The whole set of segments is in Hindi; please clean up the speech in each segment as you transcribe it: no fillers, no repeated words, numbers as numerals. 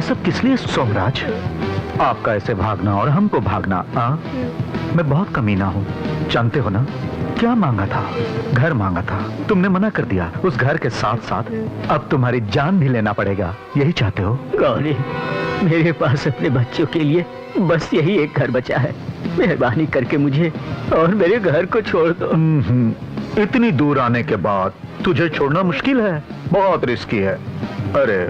सब किस लिए सोमराज? आपका ऐसे भागना और हमको भागना। मैं बहुत कमीना हूँ, जानते हो ना? क्या मांगा था? घर मांगा था, तुमने मना कर दिया। उस घर के साथ साथ अब तुम्हारी जान भी लेना पड़ेगा, यही चाहते हो? गौरी, मेरे पास अपने बच्चों के लिए बस यही एक घर बचा है। मेहरबानी करके मुझे और मेरे घर को छोड़ दो। इतनी दूर आने के बाद तुझे छोड़ना मुश्किल है, बहुत रिस्की है। अरे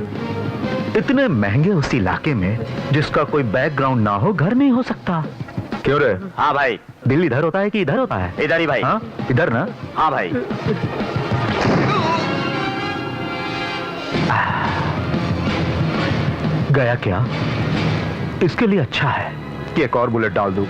इतने महंगे उस इलाके में जिसका कोई बैकग्राउंड ना हो, घर नहीं हो सकता। क्यों रे? हाँ भाई। दिल इधर होता है कि इधर होता है? इधर ही भाई। हाँ इधर ना? हाँ भाई। गया क्या? इसके लिए अच्छा है कि एक और बुलेट डाल दूं।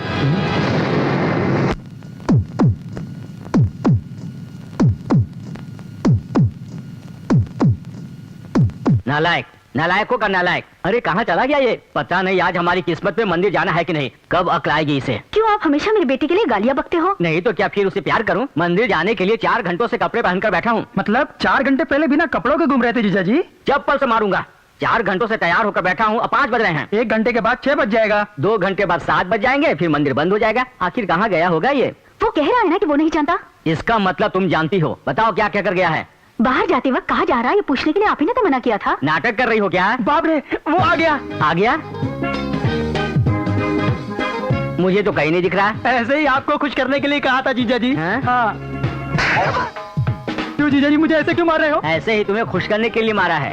नालायक, नालायकों का नालायक। अरे कहाँ चला गया ये? पता नहीं आज हमारी किस्मत में मंदिर जाना है कि नहीं। कब अक्ल आएगी इसे? क्यों आप हमेशा मेरी बेटी के लिए गालियाँ बकते हो? नहीं तो क्या फिर उसे प्यार करूं? मंदिर जाने के लिए 4 घंटों से कपड़े पहनकर बैठा हूँ। मतलब 4 घंटे पहले बिना कपड़ों के घूम रहे थे जीजा जी? चप्पल से मारूंगा। 4 घंटों से तैयार होकर बैठा हूँ, अब 5 बज रहे हैं। 1 घंटे के बाद 6 बज जाएगा। 2 घंटे बाद 7 बज जाएंगे, फिर मंदिर बंद हो जाएगा। आखिर कहाँ गया होगा ये? वो कह रहा है ना कि वो नहीं जानता। इसका मतलब तुम जानती हो। बताओ क्या क्या कर गया है? बाहर जाते वक्त कहाँ जा रहा है ये पूछने के लिए आप ही ने तो मना किया था। नाटक कर रही हो क्या? बाप रे, वो आ गया। आ गया? मुझे तो कहीं नहीं दिख रहा। ऐसे ही आपको खुश करने के लिए कहा था जीजा जी। हाँ? क्यों जीजा जी मुझे ऐसे क्यों मार रहे हो? ऐसे ही तुम्हें खुश करने के लिए मारा है।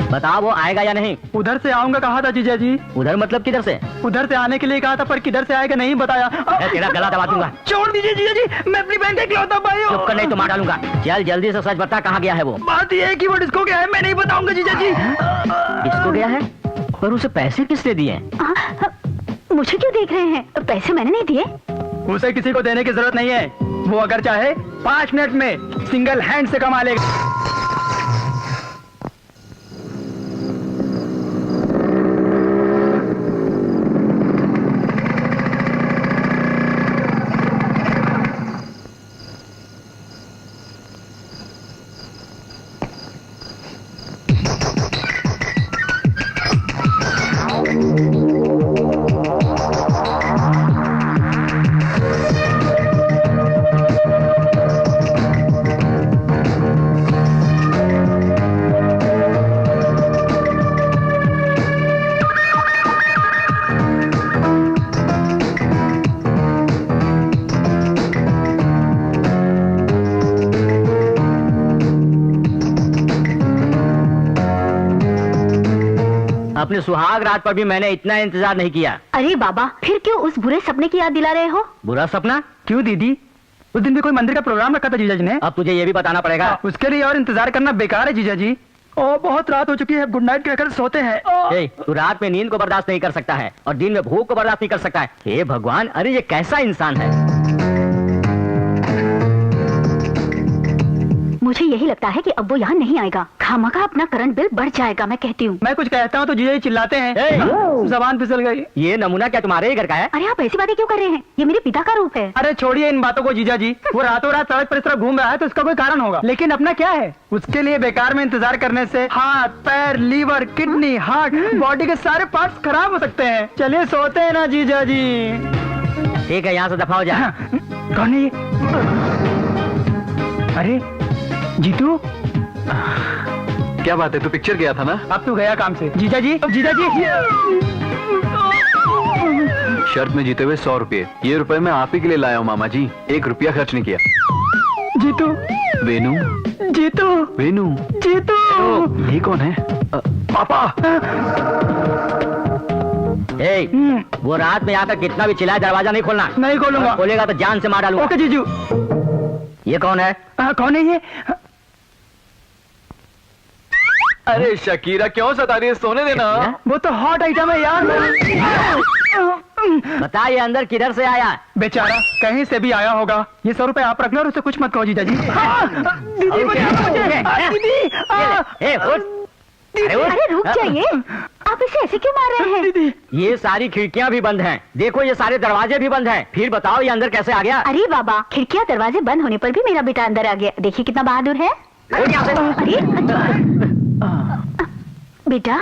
बताओ वो आएगा या नहीं? उधर से आऊंगा कहा था जीजा जी। उधर मतलब किधर से? उधर से आने के लिए कहा था, पर किधर से आएगा नहीं बताया। मैं तेरा गला दबा दूंगा। छोड़ दीजिए जीजा जी, मैं अपनी बहन का इकलौता भाई हूँ। चुप कर, नहीं तो मार डालूंगा। चल जल्दी से सच बता, कहाँ गया है वो? बात ये है कि वो डिस्को गया है, मैं नहीं बताऊंगा जीजा जी। किसको गया है? पर उसे पैसे किसने दिए? मुझे क्यों देख रहे हैं? पैसे मैंने नहीं दिए। उसे किसी को देने की जरूरत नहीं है। वो अगर चाहे 5 मिनट में सिंगल हैंड से कमा लेगा। अपने सुहाग रात पर भी मैंने इतना इंतजार नहीं किया। अरे बाबा, फिर क्यों उस बुरे सपने की याद दिला रहे हो? बुरा सपना? क्यों दीदी? उस दिन भी कोई मंदिर का प्रोग्राम रखा था जीजा जी ने। अब तुझे ये भी बताना पड़ेगा। उसके लिए और इंतजार करना बेकार है जीजा जी। ओ बहुत रात हो चुकी है, गुड नाइट कहकर सोते हैं। तू रात में नींद को बर्दाश्त नहीं कर सकता है और दिन में भूख को बर्दाश्त नहीं कर सकता है। हे भगवान, अरे ये कैसा इंसान है? मुझे यही लगता है कि अब वो यहाँ नहीं आएगा। खामखा अपना करंट बिल बढ़ जाएगा, मैं कहती हूँ। मैं कुछ कहता हूँ तो जीजा जी चिल्लाते हैं। जबान फिसल गई। ये नमूना क्या तुम्हारे ही घर का है? अरे आप ऐसी बातें क्यों कर रहे हैं? ये मेरे पिता का रूप है। अरे छोड़िए इन बातों को जीजा जी। वो रातों रात सड़क पर इस तरह घूम रहा है तो उसका कोई कारण होगा। लेकिन अपना क्या है? उसके लिए बेकार में इंतजार करने से हाथ, पैर, लीवर, किडनी, हार्ट, बॉडी के सारे पार्ट्स खराब हो सकते हैं। चलिए सोते हैं ना जीजा जी। ठीक है, यहाँ से दफा हो जा। कौन है ये? अरे जीतू, क्या बात है? तू पिक्चर गया था ना? अब तू गया काम से। जीजा जी, जीजा जी। शर्त में जीते हुए 100 रुपये। ये रुपए मैं आप ही के लिए लाया हूँ मामा जी, 1 रुपया खर्च नहीं किया। जीतू, वेनू, जीतू, वेनू, जीतू। ये कौन है? पापा। वो रात में आकर कितना भी चिल्लाए, दरवाजा नहीं खोलना। नहीं खोलूंगा। खोलेगा तो जान से मार डालूंगा। ओके जीजू। ये कौन है? कौन है ये? अरे शकीरा, क्यों सता रही है? सोने देना। वो तो हॉट आइटम है यार। बता ये अंदर किधर से आया? बेचारा कहीं से भी आया होगा। ये 100 रुपए आप रख लो और उसे कुछ मत कहो जीजा जी। दीदी अरे रुक जाइए, आप इसे ऐसे क्यों मार रहे हैं? ये सारी खिड़कियां भी बंद हैं। देखो ये सारे दरवाजे भी बंद हैं। फिर बताओ ये अंदर कैसे आ गया? अरे बाबा, खिड़कियां दरवाजे बंद होने पर भी मेरा बेटा अंदर आ गया। देखिए कितना बहादुर है। अरे बेटा,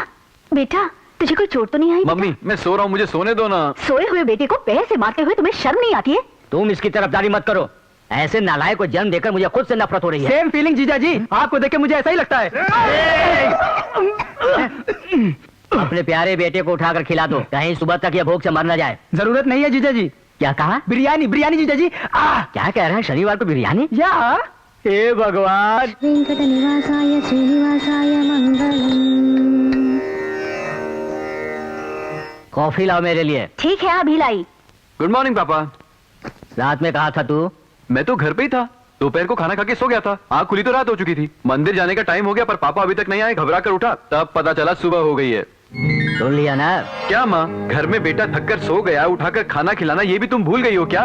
बेटा तुझे कोई चोट तो नहीं आई? मम्मी मैं सो रहा हूँ, मुझे सोने दो ना। सोए हुए बेटे को पैर से मारते हुए तुम्हें शर्म नहीं आती है? तुम इसकी तरफदारी मत करो। ऐसे नालायक को जन्म देकर मुझे खुद से नफरत हो रही है। सेम फीलिंग जीजा जी, आपको देख के मुझे ऐसा ही लगता है। अपने प्यारे बेटे को उठाकर खिला दो, कहीं सुबह तक ये भूख से मर न जाए। जरूरत नहीं है जीजा जी। क्या कहा? बिरयानी बिरयानी जीजा जी। क्या कह रहे हैं? शनिवार को बिरयानी? या हे भगवान। वेंकटनिवासाय श्रीनिवासाय मंगलम। कॉफी लाओ मेरे लिए। ठीक है, अभी लाई। गुड मॉर्निंग पापा। रात में कहा था तू? मैं तो घर पे ही था, दोपहर को खाना खा के सो गया था। आँख खुली तो रात हो चुकी थी। मंदिर जाने का टाइम हो गया पर पापा अभी तक नहीं आए। घबरा कर उठा तब पता चला सुबह हो गई है। सुन लिया ना? क्या माँ, घर में बेटा थककर सो गया, उठाकर खाना खिलाना ये भी तुम भूल गई हो क्या?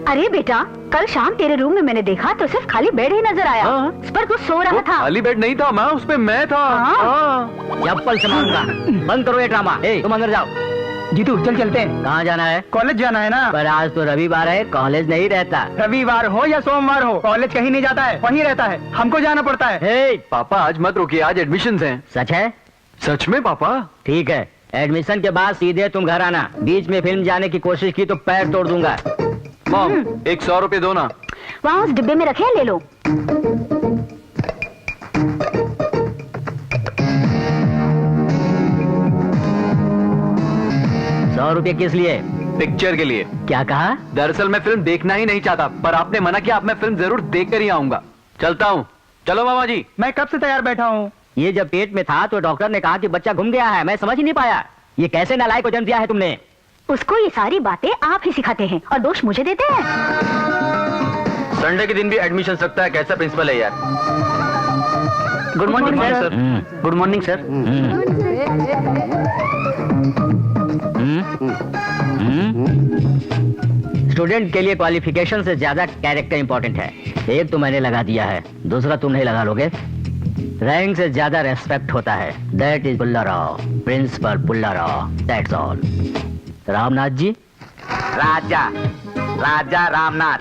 अरे बेटा, कल शाम तेरे रूम में मैंने देखा तो सिर्फ खाली बेड ही नजर आया। हाँ। उस पर तू सो रहा वो था। खाली बेड नहीं था माँ, उस पे मैं था। हाँ। चप्पल से मारूंगा। बंद करो ये ड्रामा। तुम अंदर जाओ। जीतू चल चलते हैं। कहाँ जाना है? कॉलेज जाना है ना। पर आज तो रविवार है, कॉलेज नहीं रहता। रविवार हो या सोमवार हो, कॉलेज कहीं नहीं जाता है, वहीं रहता है। हमको जाना पड़ता है। हे, पापा आज मत रुकिए, आज एडमिशन्स हैं। सच है? सच में पापा? ठीक है, एडमिशन के बाद सीधे तुम घर आना। बीच में फिल्म जाने की कोशिश की तो पैर तोड़ दूंगा। मॉम 100 रुपए दो ना। वहाँ उस डिब्बे में रखे हैं, ले लो। 100 रुपये किस लिए? पिक्चर के लिए। क्या कहा? दरअसल मैं फिल्म देखना ही नहीं चाहता, पर आपने मना किया, अब मैं फिल्म जरूर देख कर ही आऊंगा। चलता हूँ। चलो मामा जी। मैं कब से तैयार बैठा हूँ। ये जब पेट में था तो डॉक्टर ने कहा कि बच्चा घूम गया है। मैं समझ ही नहीं पाया। ये कैसे नालायक को जन्म दिया है तुमने? उसको ये सारी बातें आप ही सिखाते हैं और दोष मुझे देते हैं। संडे के दिन भी एडमिशन सकता है, कैसा प्रिंसिपल है यार। Good morning sir. Good morning sir. Student के लिए क्वालिफिकेशन से ज्यादा कैरेक्टर इंपॉर्टेंट है। एक तो मैंने लगा दिया है, दूसरा तुम नहीं लगा लोगे। रैंक से ज्यादा रेस्पेक्ट होता है। That is Pullarao, principal Pullarao, that's all. Ramnath ji. Raja Raja Ramnath,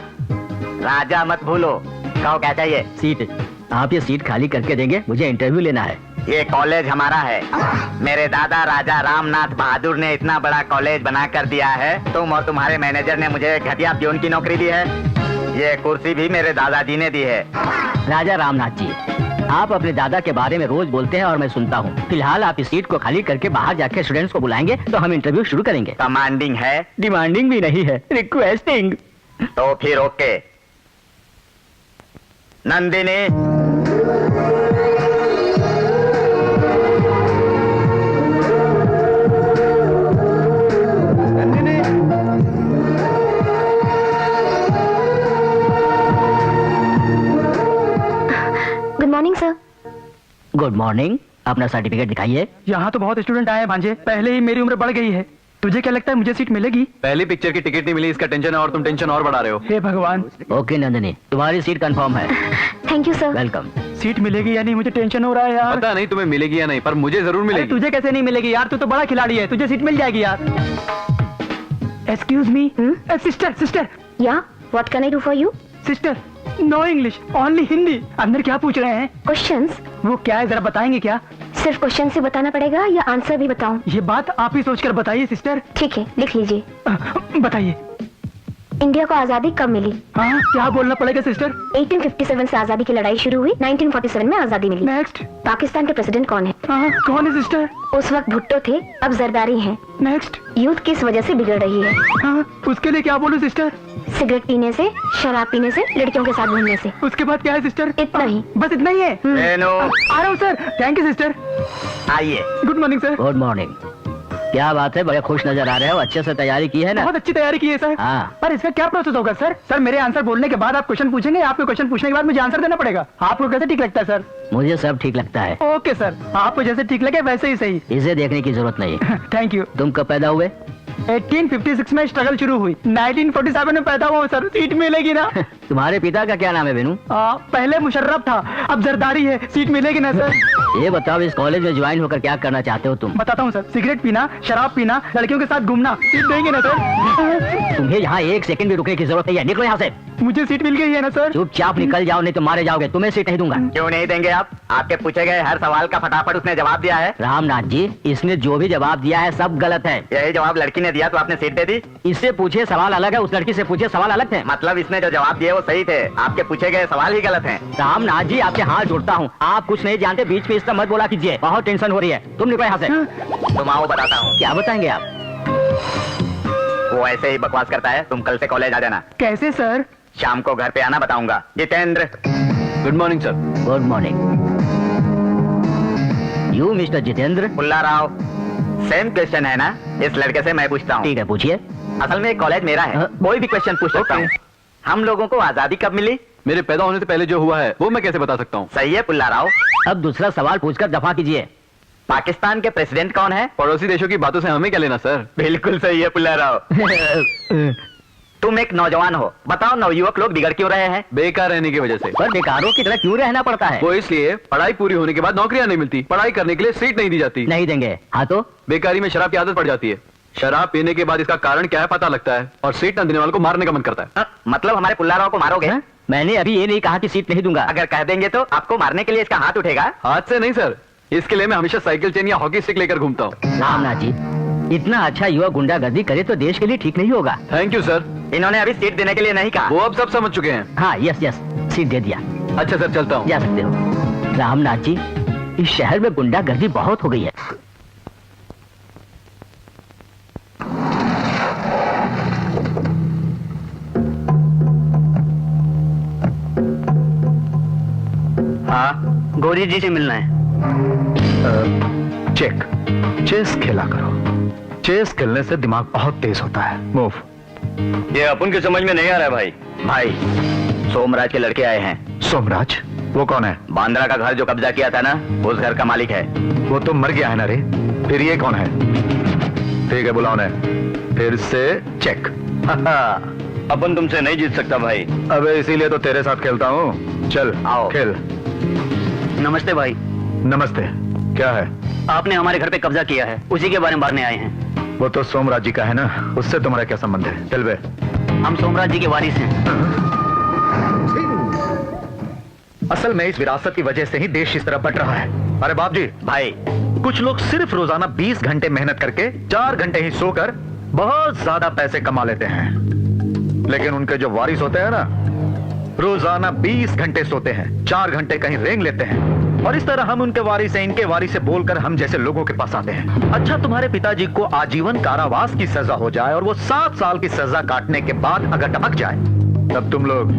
Raja मत भूलो। कहो क्या चाहिए? सीट। आप ये सीट खाली करके देंगे, मुझे इंटरव्यू लेना है। ये कॉलेज हमारा है। मेरे दादा राजा रामनाथ बहादुर ने इतना बड़ा कॉलेज बना कर दिया है। तुम और तुम्हारे मैनेजर ने मुझे घटिया प्यून की नौकरी दी है। ये कुर्सी भी मेरे दादाजी ने दी है। राजा रामनाथ जी, आप अपने दादा के बारे में रोज बोलते हैं और मैं सुनता हूँ। फिलहाल आप इस सीट को खाली करके बाहर जाके स्टूडेंट्स को बुलाएंगे तो हम इंटरव्यू शुरू करेंगे। कमांडिंग है? डिमांडिंग भी नहीं है, रिक्वेस्टिंग। तो फिर okay. Nandini. Good morning sir. Good morning. अपना सर्टिफिकेट दिखाइए। यहाँ तो बहुत स्टूडेंट आए हैं भांजे, पहले ही मेरी उम्र बढ़ गई है। तुझे क्या लगता है मुझे सीट मिलेगी? पहली पिक्चर की टिकट नहीं मिली, इसका टेंशन है और तुम टेंशन और बढ़ा रहे हो। हे भगवान। ओके नंदिनी, तुम्हारी सीट कंफर्म है। Thank you sir. Welcome. Seat मिलेगी या नहीं, मुझे टेंशन हो रहा है यार। पता नहीं तुम्हें मिलेगी या नहीं, पर मुझे जरूर अरे मिलेगी। तुझे कैसे नहीं मिलेगी यार, तू तो बड़ा खिलाड़ी है, तुझे सीट मिल जाएगी यार। Excuse me. Sister sister. Yeah what can I do for you? Sister, no English, only Hindi. अंदर क्या पूछ रहे हैं? क्वेश्चंस। वो क्या है, जरा बताएंगे क्या? सिर्फ क्वेश्चन से बताना पड़ेगा या आंसर भी बताऊं? ये बात आप ही सोचकर बताइए सिस्टर। ठीक है, लिख लीजिए। बताइए। इंडिया को आजादी कब मिली? हाँ, क्या बोलना पड़ेगा सिस्टर? 1857 से आजादी की लड़ाई शुरू हुई, 1947 में आजादी मिली। नेक्स्ट। पाकिस्तान के प्रेसिडेंट कौन है? हाँ, कौन है सिस्टर? उस वक्त भुट्टो थे, अब जरदारी हैं। नेक्स्ट। यूथ किस वजह से बिगड़ रही है? हाँ, उसके लिए क्या बोलूं सिस्टर? सिगरेट पीने से, शराब पीने से, लड़कियों के साथ घूमने से। उसके बाद क्या है सिस्टर? इतना ही। बस इतना ही है? हेलो। आ रहा हूँ सर। Thank you sister. आइए। Good morning sir. Good morning. क्या बात है, बड़े खुश नजर आ रहे हो। अच्छे से तैयारी की है ना? बहुत अच्छी तैयारी की है सर। हाँ। पर इसका क्या प्रोसेस होगा सर? सर मेरे आंसर बोलने के बाद आप क्वेश्चन पूछेंगे, आपके क्वेश्चन पूछने के बाद मुझे आंसर देना पड़ेगा। आपको कैसे ठीक लगता है सर? मुझे सब ठीक लगता है। ओके सर, आपको जैसे ठीक लगे वैसे ही सही। इसे देखने की जरूरत नहीं। Thank you. तुम कब पैदा हुए? 1856 में स्ट्रगल शुरू हुई, 1947 में पैदा हुआ हूँ सर। सीट मिलेगी ना? तुम्हारे पिता का क्या नाम है बेनू? पहले मुशर्रफ था, अब जरदारी है, सीट मिलेगी ना सर? ये बताओ, इस कॉलेज में ज्वाइन होकर क्या करना चाहते हो तुम? बताता हूँ सर, सिगरेट पीना, शराब पीना, लड़कियों के साथ घूमना। सीट देंगे ना सर? तुम्हें यहाँ एक सेकंड भी रुकने की जरूरत नहीं है, निकलो यहाँ से। मुझे सीट मिल गई है ना सर? चुपचाप निकल जाओ, नहीं तो मारे जाओगे। तुम्हें सीट नहीं दूंगा। क्यों नहीं देंगे आप? आपके पूछे गए हर सवाल का फटाफट उसने जवाब दिया है। रामनाथ जी, इसने जो भी जवाब दिया है सब गलत है। यही जवाब लड़की ने दिया तो आपने सीट दे दी? इससे पूछे सवाल अलग है, उस लड़की से पूछे सवाल अलग थे। मतलब इसने जो जवाब दिए वो सही थे, आपके पूछे गए सवाल ही गलत हैं। रामनाथ जी, आपके हाथ जोड़ता हूँ, आप कुछ नहीं जानते, बीच में इस तरह मत बोला कीजिए, बहुत टेंशन हो रही है। तुम निकलो यहाँ से। तुम आओ बताता हूँ। क्या बताएंगे आप? वो ऐसे ही बकवास करता है, तुम कल से कॉलेज आ जाना। कैसे सर? शाम को घर पे आना, बताऊंगा। Jitendra. Good morning sir. Good morning. You mister Jitendra? Pulla Rao, same question है ना? इस लड़के से मैं पूछता हूँ। ठीक है, पूछिए। असल में कॉलेज मेरा है, हाँ। कोई भी क्वेश्चन पूछ सकता हूँ। हम लोगों को आजादी कब मिली? मेरे पैदा होने से पहले जो हुआ है वो मैं कैसे बता सकता हूँ? सही है पुल्ला राव। अब दूसरा सवाल पूछकर दफा कीजिए। पाकिस्तान के प्रेसिडेंट कौन है? पड़ोसी देशों की बातों से हमें क्या लेना सर? बिल्कुल सही है पुल्ला राव। तुम एक नौजवान हो, बताओ नवयुवक लोग बिगड़ क्यों रहे हैं? बेकार रहने की वजह से। पर बेकारों की तरह क्यों रहना पड़ता है? वो इसलिए पढ़ाई पूरी होने के बाद नौकरियां नहीं मिलती, पढ़ाई करने के लिए सीट नहीं दी जाती, नहीं देंगे। हाँ तो? बेकारी में शराब की आदत पड़ जाती है, शराब पीने के बाद इसका कारण क्या है पता लगता है, और सीट न देने वालों को मारने का मन करता है। मतलब हमारे पुल्ला राव को मारोगे? हाँ? मैंने अभी ये नहीं कहा कि सीट नहीं दूंगा। अगर कह देंगे तो आपको मारने के लिए इसका हाथ उठेगा? हाथ से नहीं सर, इसके लिए मैं हमेशा साइकिल चेन या हॉकी स्टिक लेकर घूमता हूँ। रामनाथ जी, इतना अच्छा युवा गुंडागर्दी करे तो देश के लिए ठीक नहीं होगा। Thank you sir. इन्होंने अभी सीट देने के लिए नहीं कहा। वो अब सब समझ चुके हैं। हाँ, यस यस, सीट दे दिया। अच्छा सर, चलता हूँ। जा सकते हो। रामनाथ जी, इस शहर में गुंडागर्दी बहुत हो गई है। हाँ, गौरी जी से मिलना है। चेक। चेस खेला करो, चेस खेलने से दिमाग बहुत तेज होता है। मूव। ये अपन के समझ में नहीं आ रहा है भाई। भाई, सोमराज के लड़के आए हैं। सोमराज? वो कौन है? बांद्रा का घर जो कब्जा किया था ना, उस घर का मालिक है। वो तो मर गया है ना रे, फिर ये कौन है? ठीक है, बुलाओ ने। फिर से चेक। अपन तुमसे नहीं जीत सकता भाई। अबे इसीलिए तो तेरे साथ खेलता हूँ। चल आओ। खेल। नमस्ते भाई। नमस्ते। क्या है? आपने हमारे घर पे कब्जा किया है, उसी के बारे में बांटने आए हैं। वो तो सोमराज जी का है ना, उससे तुम्हारा क्या संबंध है? चल बे। हम सोमराज जी के वारिस हैं। असल में इस विरासत की वजह से ही देश इस तरह बट रहा है। अरे बाप जी। भाई, कुछ लोग सिर्फ रोजाना 20 घंटे मेहनत करके 4 घंटे ही सोकर बहुत ज्यादा पैसे कमा लेते हैं, लेकिन उनके जो वारिस होते हैं ना, रोजाना 20 घंटे सोते हैं, 4 घंटे कहीं रेंग लेते हैं, और इस तरह हम उनके वारिस हैं, इनके वारिस से बोलकर हम जैसे लोगों के पास आते हैं। अच्छा, तुम्हारे पिताजी को आजीवन कारावास की सजा हो जाए और वो 7 साल की सजा काटने के बाद अगर टपक जाए, तब तुम लोग,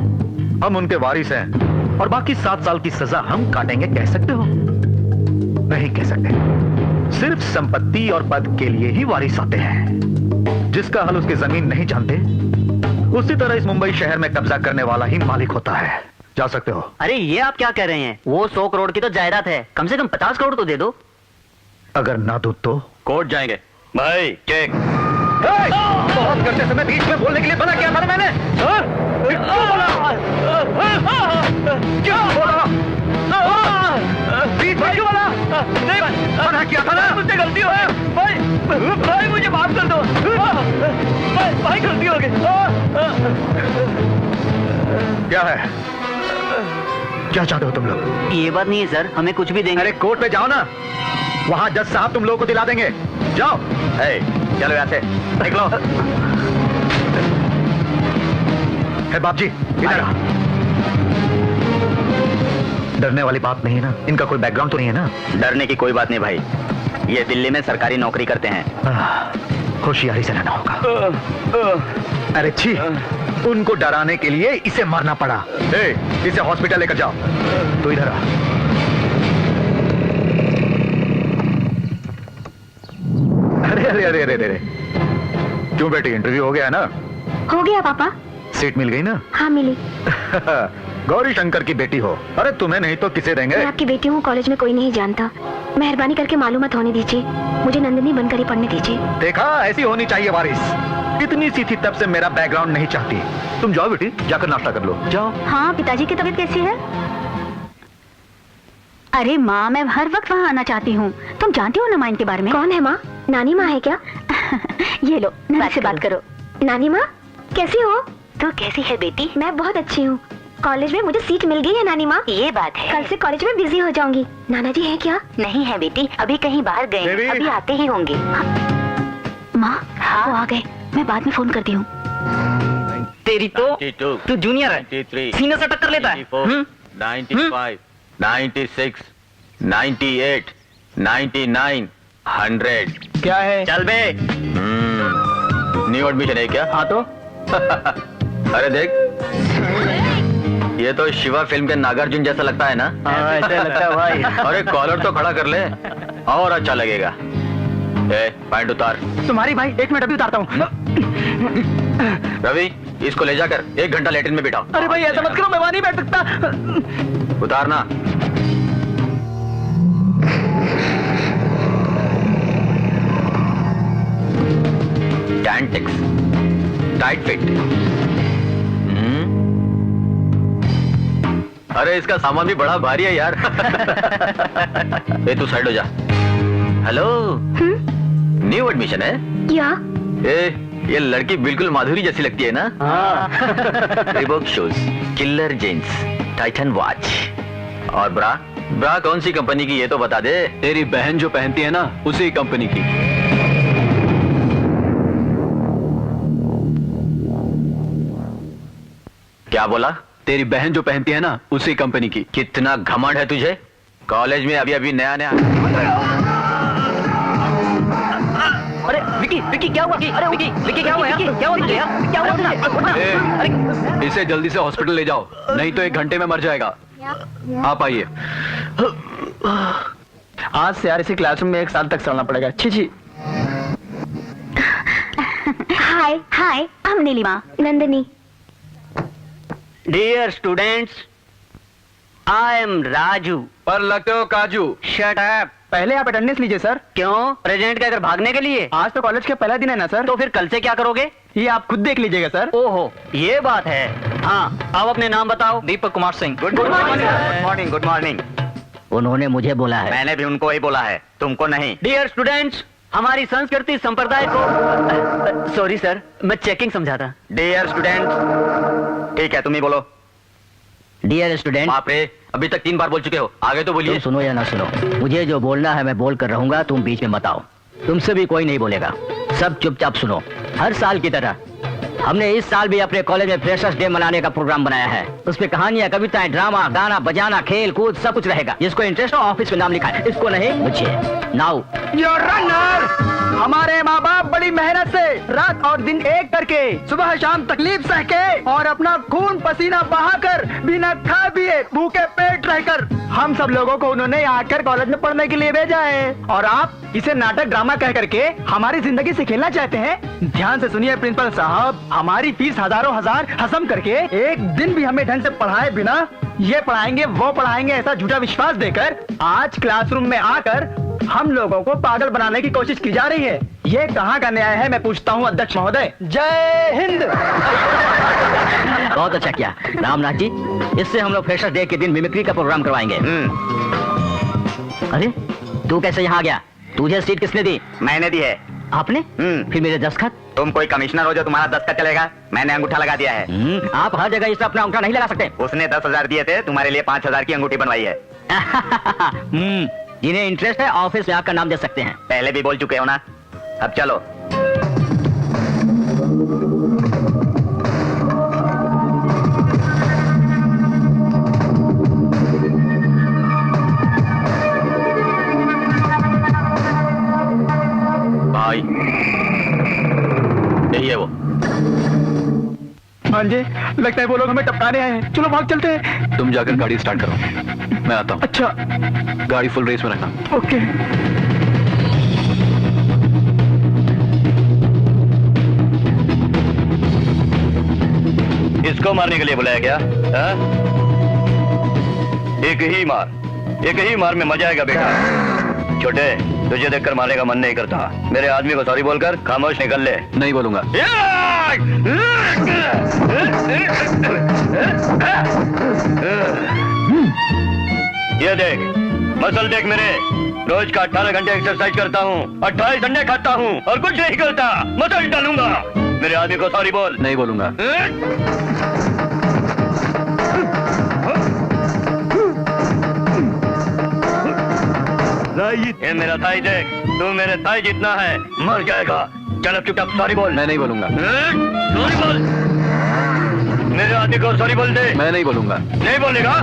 हम उनके वारिस हैं और बाकी 7 साल की सजा हम काटेंगे, कह सकते हो? नहीं कह सकते। सिर्फ संपत्ति और पद के लिए ही वारिस आते हैं। जिसका हल उसकी जमीन नहीं जानते, उसी तरह इस मुंबई शहर में कब्जा करने वाला ही मालिक होता है। जा सकते हो। अरे ये आप क्या कह रहे हैं? वो 100 करोड़ की तो जायदाद है, कम से कम 50 करोड़ तो दे दो। अगर ना दो तो कोर्ट जाएंगे। भाई, चेक। बहुत करते समय बीच में बोलने के लिए मना किया था ना मैंने। क्यों बोला? बीच में क्यों बोला? नहीं, मना किया था ना। मुझसे गलती हो गई भाई, भाई मुझे माफ कर दो भाई, गलती हो गई। क्या है? क्या चाहते हो तुम लोग? ये बात नहीं है सर, हमें कुछ भी देंगे। अरे कोर्ट में जाओ ना, वहां जज साहब तुम लोगों को दिला देंगे। जाओ। चलो यहाँ से निकलो। है बाप जी, इधर आ। डरने वाली बात नहीं है ना? इनका कोई बैकग्राउंड तो नहीं है ना? डरने की कोई बात नहीं भाई, ये दिल्ली में सरकारी नौकरी करते हैं। होशियारी से रहना होगा। अरे छी, उनको डराने के लिए इसे मारना पड़ा। इसे हॉस्पिटल लेकर जाओ। तो इधर आ। अरे अरे अरे अरे अरे, क्यों बेटी, इंटरव्यू हो गया है ना? हो गया पापा। सीट मिल गई ना? हाँ मिली। गौरी शंकर की बेटी हो। अरे तुम्हें नहीं तो किसे देंगे? मैं आपकी बेटी हूँ, कॉलेज में कोई नहीं जानता। मेहरबानी करके मालूमत होने दीजिए, मुझे नंदिनी बनकर ही पढ़ने दीजिए। देखा, ऐसी होनी चाहिए वारिस। इतनी सी थी तब से मेरा बैकग्राउंड नहीं चाहती। तुम जाओ बेटी, जाकर नाश्ता कर लो, जाओ। हाँ, पिताजी की तबीयत कैसी है? अरे माँ, मैं हर वक्त वहाँ आना चाहती हूँ। तुम जानती हो ना माँ इनके बारे में? कौन है माँ? नानी माँ है क्या? ये लो, नानी से बात करो। नानी माँ, कैसी हो? तो कैसी है बेटी? मैं बहुत अच्छी हूँ। कॉलेज में मुझे सीट मिल गई है नानी माँ। ये बात है। कल से कॉलेज में बिजी हो जाऊंगी। नाना जी है क्या? नहीं है बेटी, अभी कहीं बाहर गए हैं, अभी आते ही होंगे। माँ, वो आ गए, मैं बाद में फोन करती हूँ। तेरी तो तू जूनियर है, सीनियर से टक्कर लेता है। 95, 96, 98, 99, 100। क्या है? चल बे। न्यू एडमिशन है क्या? हाँ तो अरे देख, ये तो शिवा फिल्म के नागार्जुन जैसा लगता है ना? हाँ, ऐसा लगता है भाई। अरे कॉलर तो खड़ा कर ले और अच्छा लगेगा। ए, पैंट उतार। तुम्हारी भाई, 1 मिनट अभी उतारता हूँ। रवि, इसको ले जाकर 1 घंटा लेटिन में बिठाओ। अरे भाई ऐसा मत करो, मैं वहाँ नहीं बैठ सकता। उतारना। टैंटिक्स, टाइट फिट। अरे इसका सामान भी बड़ा भारी है यार। ए, तू साइड हो जा। हेलो, न्यू एडमिशन है? या ये लड़की बिल्कुल माधुरी जैसी लगती है ना? Reebok shoes, killer jeans, Titan watch और ब्रा। ब्रा कौन सी कंपनी की ये तो बता दे। तेरी बहन जो पहनती है ना, उसी कंपनी की। क्या बोला? तेरी बहन जो पहनती है ना, उसी कंपनी की। कितना घमंड है तुझे? कॉलेज में अभी अभी नया नया। अरे विकी, विकी क्या हुआ? अरे विकी, विकी क्या हुआ यार? क्या हुआ तुझे यार? क्या हुआ तुझे? ए, अरे इसे जल्दी से हॉस्पिटल ले जाओ, नहीं तो 1 घंटे में मर जाएगा। आप आइए। आज से यार इसी क्लासरूम में 1 साल तक चलना पड़ेगा। छी छी। हाय। हाय, हम Nilima. Nandini. Dear students, I am Raju. पर लगते हो काजू। Shut up. पहले आप अटेंडेंस लीजिए सर। क्यों? प्रेजेंट का घर भागने के लिए? आज तो कॉलेज का पहला दिन है ना सर? तो फिर कल से क्या करोगे? ये आप खुद देख लीजिएगा सर। ओहो, ये बात है। हाँ, अब अपने नाम बताओ। Deepak Kumar Singh. Good morning, good morning, good morning. उन्होंने मुझे बोला है। मैंने भी उनको ही बोला है, तुमको नहीं। डियर स्टूडेंट्स, हमारी संस्कृति संप्रदाय को सॉरी सर, मैं चेकिंग समझा था। Dear student. ठीक है, तुम ही बोलो। Dear student. बाप रे, अभी तक 3 बार बोल चुके हो, आगे तो बोलिए। तुम सुनो या ना सुनो, मुझे जो बोलना है मैं बोल कर रहूंगा, तुम बीच में बताओ। तुमसे भी कोई नहीं बोलेगा, सब चुपचाप सुनो। हर साल की तरह हमने इस साल भी अपने कॉलेज में फ्रेशर्स डे मनाने का प्रोग्राम बनाया है। उसमें कहानियां, कविताएं, ड्रामा, गाना, बजाना, खेल कूद सब कुछ रहेगा। जिसको इंटरेस्ट हो ऑफिस में नाम लिखा है, इसको नहीं मुझे। नाउ योर रनर, हमारे माँ बाप बड़ी मेहनत से रात और दिन एक करके, सुबह शाम तकलीफ सह के और अपना खून पसीना बहाकर, बिना खा पिए भूखे पेट रहकर हम सब लोगों को उन्होंने यहाँ आकर कॉलेज में पढ़ने के लिए भेजा है। और आप इसे नाटक ड्रामा कह करके हमारी जिंदगी से खेलना चाहते हैं? ध्यान से सुनिए प्रिंसिपल साहब, हमारी फीस हजारों हजार हजम करके एक दिन भी हमें ढंग से पढ़ाए बिना ये पढ़ाएंगे वो पढ़ाएंगे ऐसा झूठा विश्वास देकर आज क्लासरूम में आकर हम लोगों को पागल बनाने की कोशिश की जा रही है। ये कहाँ का न्याय है, मैं पूछता हूँ अध्यक्ष महोदय। जय हिंद। बहुत अच्छा किया रामनाथ जी, इससे हम लोग फ्रेशर्स डे के दिन मिमिक्री का प्रोग्राम करवाएंगे। अरे तू कैसे यहाँ आ गया? तुझे सीट किसने दी? मैंने दी है। आपने? फिर मेरे दस्तखत? तुम कोई कमिश्नर हो जो तुम्हारा दस्तखत चलेगा? मैंने अंगूठा लगा दिया है। आप हर जगह इस पर अपना अंगूठा नहीं लगा सकते। उसने 10,000 दिए थे, तुम्हारे लिए 5,000 की अंगूठी बनवाई है। जिन्हें इंटरेस्ट है ऑफिस में आकर नाम दे सकते हैं। पहले भी बोल चुके हो ना, अब चलो। भाई यही है वो। हाँ जी, लगता है वो लोग हमें टपकाने आए हैं। चलो भाग चलते हैं। तुम जाकर गाड़ी स्टार्ट करो, मैं आता हूँ। अच्छा, गाड़ी फुल रेस में रखना। ओके। इसको मारने के लिए बुलाया क्या? एक ही मार में मजा आएगा बेटा। छोटे, तुझे देखकर मारने का मन नहीं करता। मेरे आदमी को सॉरी बोलकर खामोश निकल ले। नहीं बोलूंगा। ये देख, मसल देख मेरे, रोज का 18 घंटे एक्सरसाइज करता हूँ, 28 अंडे खाता हूँ और कुछ नहीं करता। मसल डालूंगा। मेरे आदमी को सॉरी बोल। नहीं बोलूंगा। ये मेरा थाई देख, तू मेरे थाई जितना है, मर जाएगा। चल अब चुपचाप सॉरी बोल। मैं नहीं बोलूंगा। सॉरी बोल। मेरे आदमी को सॉरी बोल दे। मैं नहीं बोलूंगा। नहीं बोलेगा?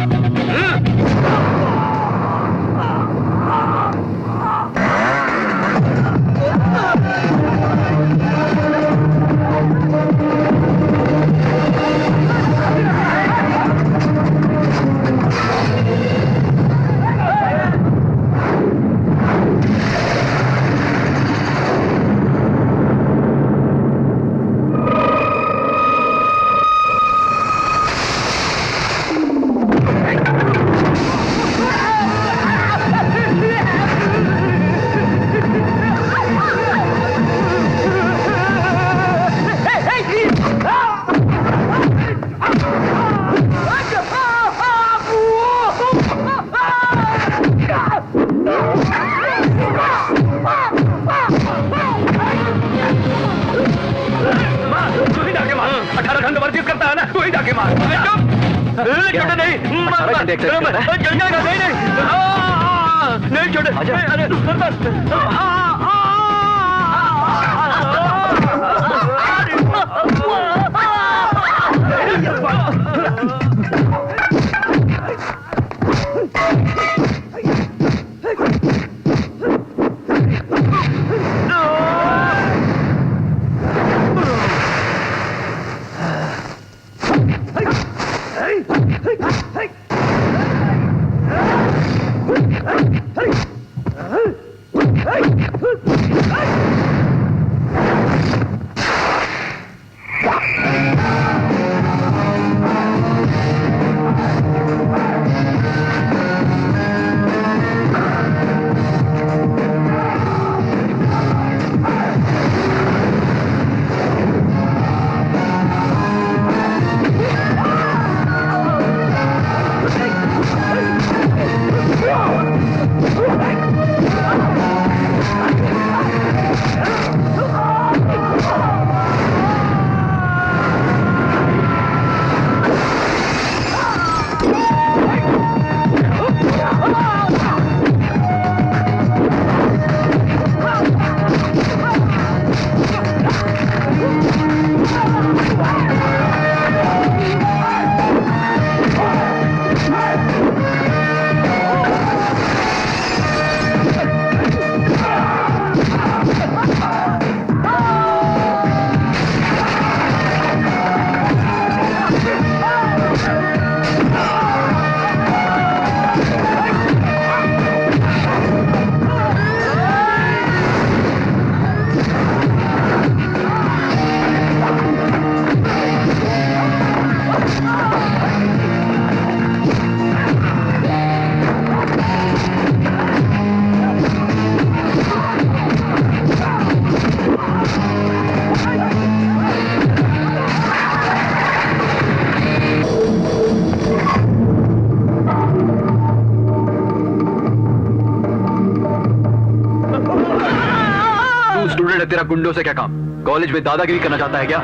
तेरा गुंडों से क्या काम? कॉलेज में दादागिरी करना चाहता है क्या?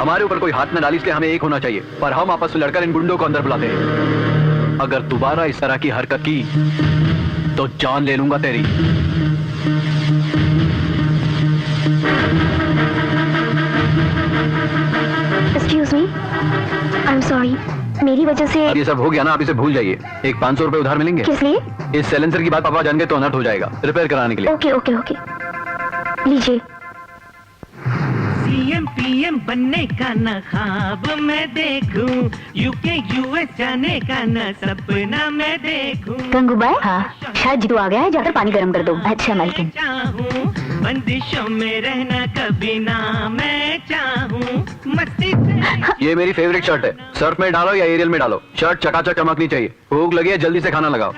हमारे ऊपर कोई हाथ न डाली, इसलिए हमें एक होना चाहिए, पर हम आपस में लड़कर इन गुंडों को अंदर बुलाते हैं। अगर दोबारा इस तरह की हरकत की तो जान ले लूंगा तेरी। Excuse me, I am sorry, मेरी वजह से अब ये सब हो गया ना, आप इसे भूल जाइए। एक 500 रुपए उधार मिलेंगे। किस लिए? इस साइलेंसर की बात पापा जान गए तो अनर्थ हो जाएगा, रिपेयर कराने के लिए। ओके ओके ओके, लीजिए। सीएम पीएम बनने का न ख्वाब मैं देखूं, यूके यूएस जाने का न सपना मैं देखूं। गंगूबाई, हाँ शायद जीतू आ गया है, जाकर पानी गर्म कर दो। अच्छा मालकिन। चाहूं बंदिशों में रहना कभी ना मैं चाहूं, मस्ती से। ये मेरी फेवरेट शर्ट है, सर्फ में डालो या एरियल में डालो, शर्ट चकाचक चमकनी चाहिए। भूख लगी है, जल्दी से खाना लगाओ।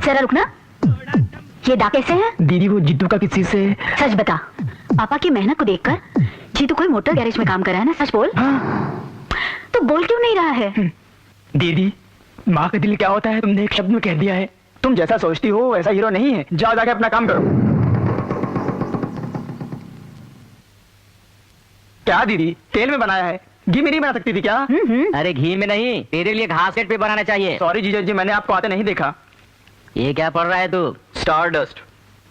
जरा रुकना, ये दाग कैसे है? दीदी वो जीतू का किसी से। सच बता, पापा की मेहनत को देखकर जीतू कोई मोटर गैरेज में काम कर रहा है ना? सच बोल। हाँ। तो बोल क्यों नहीं रहा है? दीदी माँ का दिल क्या होता है तुमने एक शब्द में कह दिया है। तुम जैसा सोचती हो वैसा हीरो नहीं है। जाओ जाके अपना काम करो। क्या दीदी, तेल में बनाया है, घी में नहीं बना सकती थी क्या? अरे घी में नहीं, तेरे लिए घास सेट पे बनाना चाहिए। सॉरी जीजा जी, मैंने आपको आते नहीं देखा। ये क्या पढ़ रहा है तू? Star dust.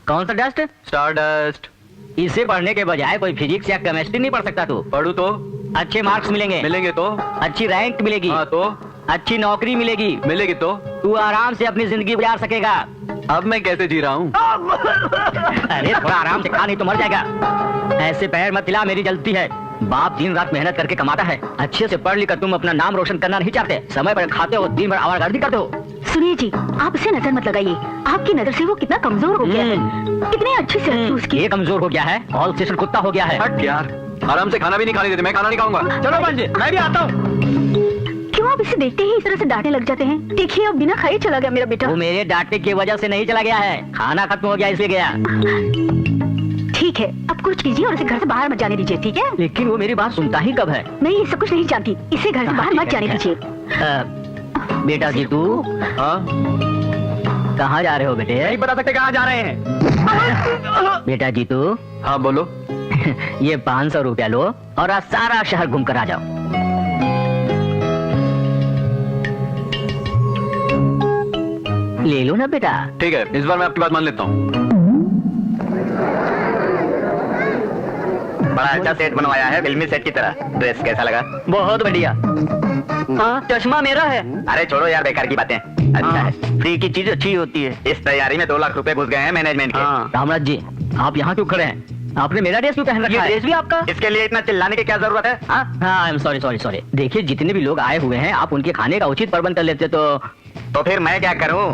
कौन सा डस्ट? Star dust. इसे पढ़ने के बजाय कोई फिजिक्स या केमिस्ट्री नहीं पढ़ सकता तू? पढ़ू तो अच्छे मार्क्स मिलेंगे। मिलेंगे तो अच्छी रैंक मिलेगी। हाँ तो अच्छी नौकरी मिलेगी। मिलेगी तो तू आराम से अपनी जिंदगी गुजार सकेगा। अब मैं कैसे जी रहा हूँ? अरे थोड़ा आराम से खा, नहीं तो मर जाएगा। ऐसे पैर मत हिला, मेरी जलती है। बाप दिन रात मेहनत करके कमाता है। अच्छे से पढ़ लिख कर तुम अपना नाम रोशन करना नहीं चाहते, समय पर खाते हो, दिन भर आवारगर्दी करते हो। सुनिए जी, आप इसे नजर मत लगाइए। आपकी नजर से वो कितना कमजोर हो गया है। कितने अच्छे से रखी उसकी। ये कमजोर हो गया है, ऑल स्टेशन कुत्ता हो गया है। हट यार, आराम से खाना भी नहीं खाने देते। मैं खाना नहीं खाऊंगा। चलो भांजे, मैं भी आता हूँ। क्यों आप इसे देखते ही इस तरह से डांटने लग जाते हैं? देखिए अब बिना खाए चला गया मेरा बेटा। वो मेरे डांटने की वजह से नहीं चला गया है, खाना खत्म हो गया इसलिए गया। ठीक है, अब कुछ कीजिए और इसे घर से बाहर मत जाने दीजिए, ठीक है? लेकिन वो मेरी बात सुनता ही कब है? मैं ये सब कुछ नहीं जानती, इसे घर से बाहर मत जाने दीजिए। बेटा जी तू कहाँ जा रहे हो बेटे? नहीं बता सकते कहाँ जा रहे हैं। बेटा जी तू हाँ बोलो। ये 500 रुपया लो और आज सारा शहर घूम कर आ जाओ। ले लो ना बेटा। ठीक है, इस बार मैं आपकी बात मान लेता हूँ। बड़ा अच्छा सेट बनवाया है, फिल्मी सेट की तरह। ड्रेस कैसा लगा? बहुत बढ़िया। हाँ, चश्मा मेरा है। अरे छोड़ो यार बेकार की बातें। अच्छा है, फ्री की चीज अच्छी होती है। इस तैयारी में 2 लाख रुपए घुस गए हैं मैनेजमेंट के। रामराज जी, आप यहाँ क्यों खड़े हैं? आपने मेरा ड्रेस क्यों पहन रखा है? ड्रेस भी आपका? इसके लिए इतना चिल्लाने की क्या जरूरत है? हाँ, आई एम सॉरी सॉरी सॉरी। देखिए जितने भी लोग आए हुए हैं, आप उनके खाने का उचित प्रबंध कर लेते तो फिर मैं क्या करूं?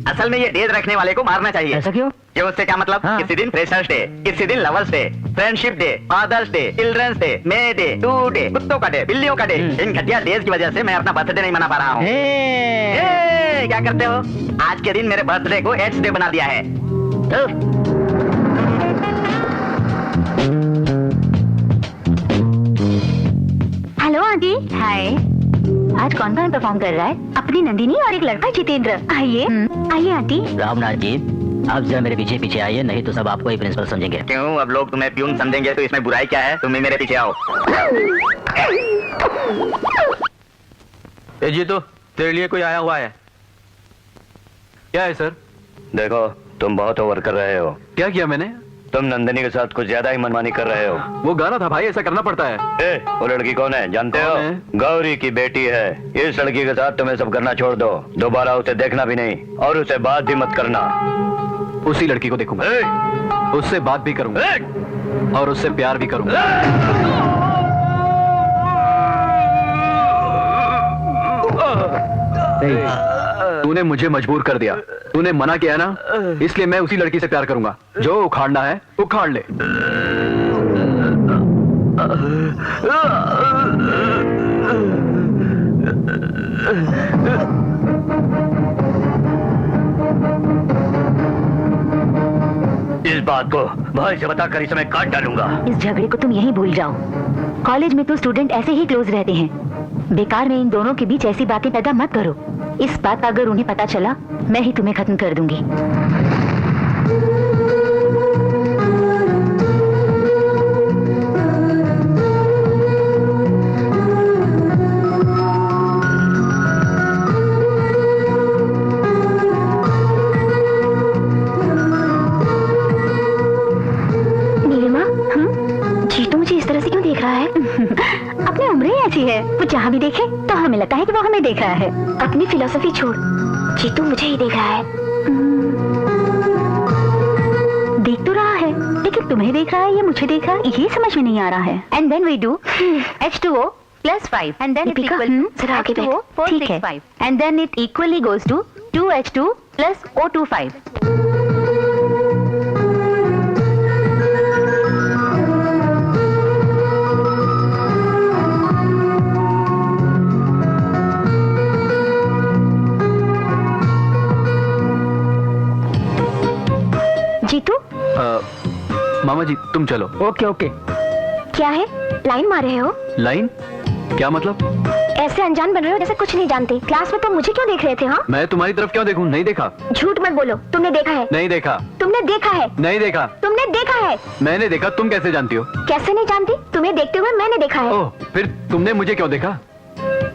असल में ये डेज रखने वाले को मारना चाहिए। ऐसा क्यों? ये उससे क्या मतलब? हाँ। किसी दिन फ्रेशर्स डे, किसी दिन lovers day, friendship day, fathers day, childrens day, May day, today, कुत्तों का डे, बिल्लियों का डे। इन घटिया डेज की वजह से मैं अपना बर्थडे नहीं मना पा रहा हूँ। क्या करते हो? आज के दिन मेरे बर्थडे को एड्स डे बना दिया है। Hello aunty. हाय। आज कौन कौन परफॉर्म कर रहा है? अपनी नंदिनी और एक लड़का जितेंद्र। आइए आइए आंटी। रामनाथ जी, आप जरा मेरे पीछे पीछे आइए, नहीं तो सब आपको ही प्रिंसिपल समझेंगे। क्यों? अब लोग तुम्हें प्यून समझेंगे तो इसमें बुराई क्या है? तुम ही मेरे पीछे आओ। जी तो तेरे लिए कोई आया हुआ है। क्या है सर? देखो, तुम बहुत ओवर कर रहे हो। क्या किया मैंने? तुम नंदिनी के साथ कुछ ज्यादा ही मनमानी कर रहे हो। वो गाना था भाई, ऐसा करना पड़ता है। वो लड़की कौन है जानते हो? कौन है? गौरी की बेटी है। इस लड़की के साथ तुम्हें सब करना छोड़ दो। दोबारा उसे देखना भी नहीं और उसे बात भी मत करना। उसी लड़की को देखूंगा, उससे बात भी करूंगा और उससे प्यार भी करूंगा। तूने मुझे मजबूर कर दिया। तूने मना किया ना, इसलिए मैं उसी लड़की से प्यार करूंगा। जो उखाड़ना है उखाड़ ले। इस बात को भाई से बताकर इस समय काट डालूंगा। इस झगड़े को तुम यहीं भूल जाओ। कॉलेज में तो स्टूडेंट ऐसे ही क्लोज रहते हैं। बेकार में इन दोनों के बीच ऐसी बातें पैदा मत करो। इस बात का अगर उन्हें पता चला, मैं ही तुम्हें खत्म कर दूंगी। नीलिमा, जीतू मुझे इस तरह से क्यों देख रहा है? अपनी उम्र ही ऐसी है, वो जहाँ भी देखे तो हमें लगता है कि वो हमें देख रहा है। अपनी फिलॉसफी छोड़, जीतू मुझे ही देख रहा है। देख तो रहा है, लेकिन तुम्हें देख रहा है या मुझे देख रहा है, ये समझ में नहीं आ रहा है। And then we do H2O plus 5 and then it equals H2O 465 and then it equally goes to 2H2 plus O25. Jitu, मामा जी तुम चलो। Okay okay. क्या है? लाइन मार रहे हो? लाइन? क्या मतलब? ऐसे अनजान बन रहे हो जैसे कुछ नहीं जानते। क्लास में तुम मुझे क्यों देख रहे थे? हाँ, मैं तुम्हारी तरफ क्यों देखूं? नहीं देखा। झूठ मत बोलो, तुमने देखा है। नहीं देखा। तुमने देखा है। नहीं देखा। तुमने देखा है। मैंने देखा। तुम कैसे जानती हो? कैसे नहीं जानती? तुम्हें देखते हुए मैंने देखा है। ओह, फिर तुमने मुझे क्यों देखा?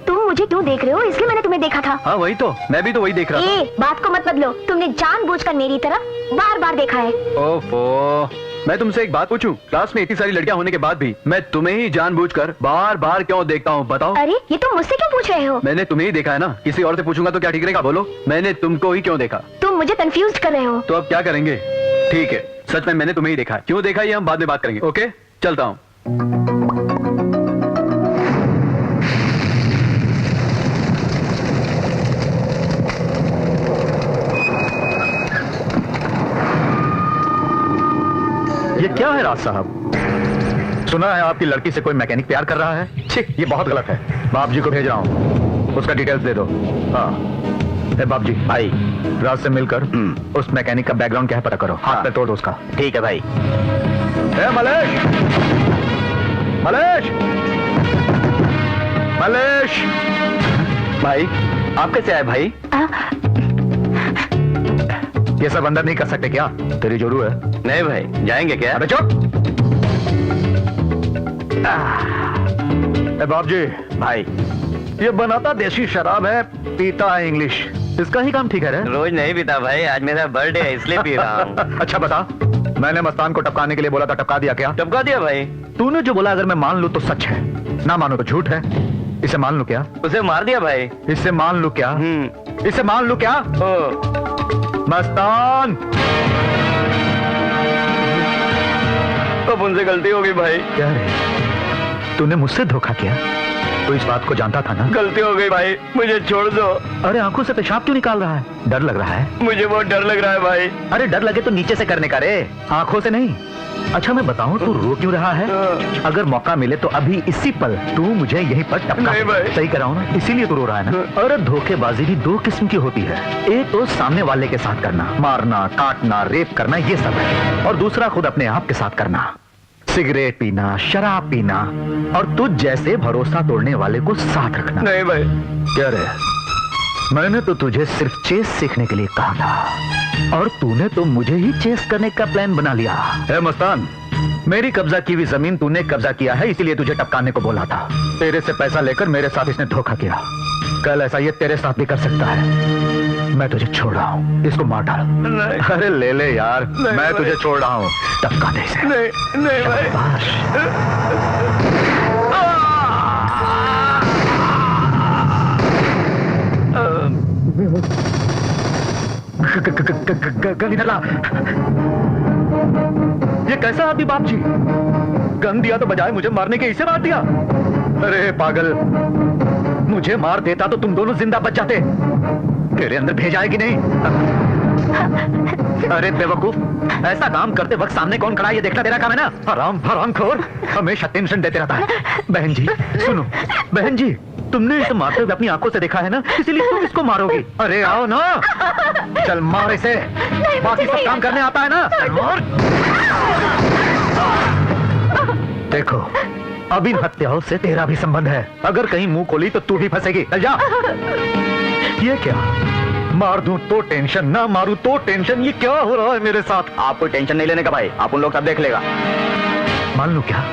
तुम मुझे क्यों देख रहे हो? इसलिए मैंने तुम्हें देखा था। हाँ वही तो, मैं भी तो वही देख रहा था। बात को मत बदलो। तुमने जानबूझकर मेरी तरफ बार बार देखा है। ओफो, मैं तुमसे एक बात पूछूं? क्लास में इतनी सारी लड़कियां होने के बाद भी मैं तुम्हें ही जानबूझकर बार बार क्यों देखता हूँ, बताओ? अरे ये तुम मुझसे क्यों पूछ रहे हो? मैंने तुम्हें ही देखा है ना, किसी और से पूछूंगा तो क्या ठीक रहेगा? बोलो, मैंने तुमको ही क्यों देखा? तुम मुझे कंफ्यूज कर रहे हो। तो अब क्या करेंगे? ठीक है, सच में मैंने तुम्हें ही देखा है। क्यों देखा ये हम बाद में बात करेंगे। ओके, चलता हूँ। ये क्या है राज साहब? सुना है आपकी लड़की से कोई मैकेनिक प्यार कर रहा है। छी, ये बहुत गलत है। बाप जी को भेज रहा हूँ, उसका डिटेल्स दे दो। हाँ बाप जी, भाई राज से मिलकर उस मैकेनिक का बैकग्राउंड क्या है पता करो। हाथ पे तोड़ दो उसका। ठीक है भाई। मलेश, मलेश, मलेश भाई आप कैसे आए भाई? ये सब अंदर नहीं कर सकते क्या? तेरी जोरू है। नहीं भाई, जाएंगे क्या? अबे चुप। बाप जी भाई ये बनाता देसी शराब है, पीता है इंग्लिश। इसका ही काम ठीक है रे? रोज नहीं पीता भाई, आज मेरा बर्थडे है इसलिए पी रहा हूँ। अच्छा बता, मैंने मस्तान को टपकाने के लिए बोला था, टपका दिया क्या? टपका दिया भाई। तूने जो बोला अगर मैं मान लूं तो सच है, ना मानो तो झूठ है। इसे मान लूं क्या? उसे मार दिया भाई। इसे मान लूं क्या? इसे मान लूं क्या? मस्तान, अब उनसे गलती हो गई भाई। क्या रे, तूने मुझसे धोखा किया? तो इस बात को जानता था ना? गलती हो गई भाई, मुझे छोड़ दो। अरे आंखों से पेशाब क्यों निकाल रहा है? डर लग रहा है? मुझे बहुत डर लग रहा है भाई। अरे डर लगे तो नीचे से करने का रे, आंखों से नहीं। अच्छा मैं बताऊं तू रो क्यों रहा है? अगर मौका मिले तो अभी इसी पल तू मुझे यहीं पर टपका। नहीं भाई। सही कराऊं ना, इसीलिए तू रो रहा है ना? अरे धोखेबाजी भी दो किस्म की होती है। एक तो सामने वाले के साथ करना, मारना, काटना, रेप करना, ये सब है। और दूसरा खुद अपने आप के साथ करना, सिगरेट पीना, शराब पीना, और तुझ जैसे भरोसा तोड़ने वाले को साथ रखना। नहीं भाई। क्या रे, मैंने तो तुझे सिर्फ चेस सीखने के लिए कहा था और तूने तो मुझे ही चेस करने का प्लान बना लिया है। मस्तान, मेरी कब्जा की हुई जमीन तूने कब्जा किया है, इसीलिए तुझे टपकाने को बोला था। तेरे से पैसा लेकर मेरे साथ इसने धोखा किया। कल ऐसा ये तेरे साथ भी कर सकता है। मैं तुझे छोड़ रहा हूँ, इसको मार डाल। अरे ले ले यार, मैं तुझे छोड़ रहा हूँ, टपका दे इसे। नहीं भाई। गन इधर ला। ये कैसा आदमी बाप जी? गन दिया तो बजाय मुझे मारने के इसे मार दिया। अरे पागल, मुझे मार देता तो तुम दोनों जिंदा बच जाते। तेरे अंदर भेज आएगी नहीं। अरे बेवकूफ, ऐसा काम करते वक्त सामने कौन खड़ा है ये देखना तेरा काम है ना? हरामखोर, हमेशा टेंशन देते रहता है। बहन जी सुनो, बहन जी तुमने इसे मारते हुए अपनी आंखों से देखा है ना, इसीलिए तुम इसको मारोगी। अरे आओ ना, चल मार इसे। बाकी सब काम करने आता है ना, चल मार। देखो अब इन हत्याओं से तेरा भी संबंध है। अगर कहीं मुंह खोली तो तू भी फंसेगी। चल जा। ये क्या, मार दूं तो टेंशन, ना मारूं तो टेंशन, ये क्या हो रहा है मेरे साथ? आपको टेंशन नहीं लेने का भाई, आप उन लोग सब देख लेगा। मान लूं क्या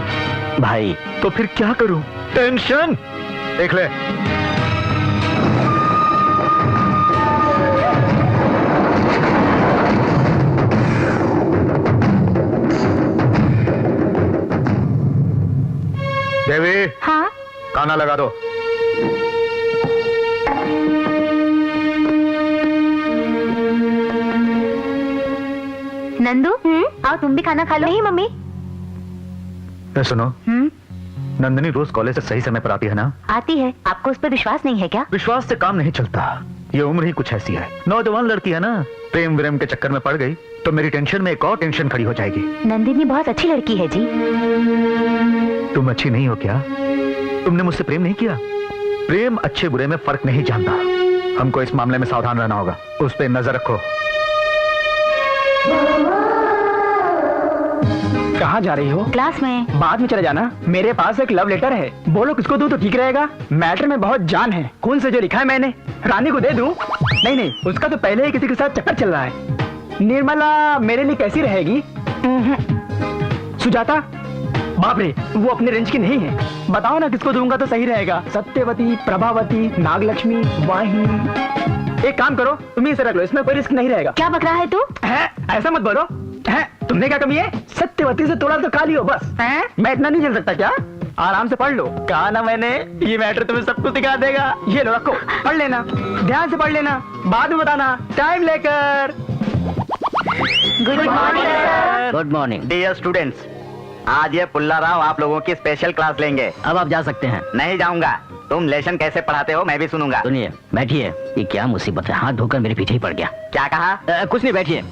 भाई? तो फिर क्या करूं? टेंशन देख ले। देवी। हाँ? खाना लगा दो। नंदू, आओ तुम भी खाना खा लो। नहीं मम्मी। सुनो, नंदिनी रोज कॉलेज से सही समय पर आती है ना? आती है। आपको उस पर विश्वास नहीं है क्या? विश्वास से काम नहीं चलता, ये उम्र ही कुछ ऐसी है। नौजवान लड़की है ना, प्रेम विरेम के चक्कर में पड़ गई तो मेरी टेंशन में एक और टेंशन खड़ी हो जाएगी। नंदिनी बहुत अच्छी लड़की है जी। तुम अच्छी नहीं हो क्या? तुमने मुझसे प्रेम नहीं किया? प्रेम अच्छे बुरे में फर्क नहीं जानता। हमको इस मामले में सावधान रहना होगा, उस पर नजर रखो। कहाँ जा रही हो? क्लास में। बाद में चले जाना। मेरे पास एक लव लेटर है, बोलो किसको दूं तो ठीक रहेगा? मैटर में बहुत जान है, खून से जो लिखा है मैंने। रानी को दे दूं? नहीं, उसका तो पहले ही किसी के साथ चक्कर चल रहा है। निर्मला मेरे लिए कैसी रहेगी? सुजाता? बाप रे, वो अपने रेंज की नहीं है। बताओ ना किसको दूंगा तो सही रहेगा? सत्यवती, प्रभावती, नागलक्ष्मी, वाहिनी। एक काम करो, तुम ही इसे रख लो, इसमें कोई रिस्क नहीं रहेगा। क्या बक रहा है तू? है? ऐसा मत बोलो। है? तुमने क्या कमी है? सत्यवती से थोड़ा तो खा लियो बस। है? मैं इतना नहीं झेल सकता क्या? आराम से पढ़ लो। कहा ना मैंने, ये मैटर तुम्हें सब कुछ दिखा देगा। ये लो, रखो, पढ़ लेना, ध्यान से पढ़ लेना, बाद में बताना टाइम लेकर। Good morning sir. Good morning. Dear students, आज ये पुल्ला राव आप लोगों की स्पेशल क्लास लेंगे। अब आप जा सकते हैं। नहीं जाऊंगा। तुम लेसन कैसे पढ़ाते हो मैं भी सुनूंगा। सुनिए, बैठिए। ये क्या मुसीबत है, हाथ धोकर मेरे पीछे ही पड़ गया। क्या कहा? कुछ नहीं, बैठिए।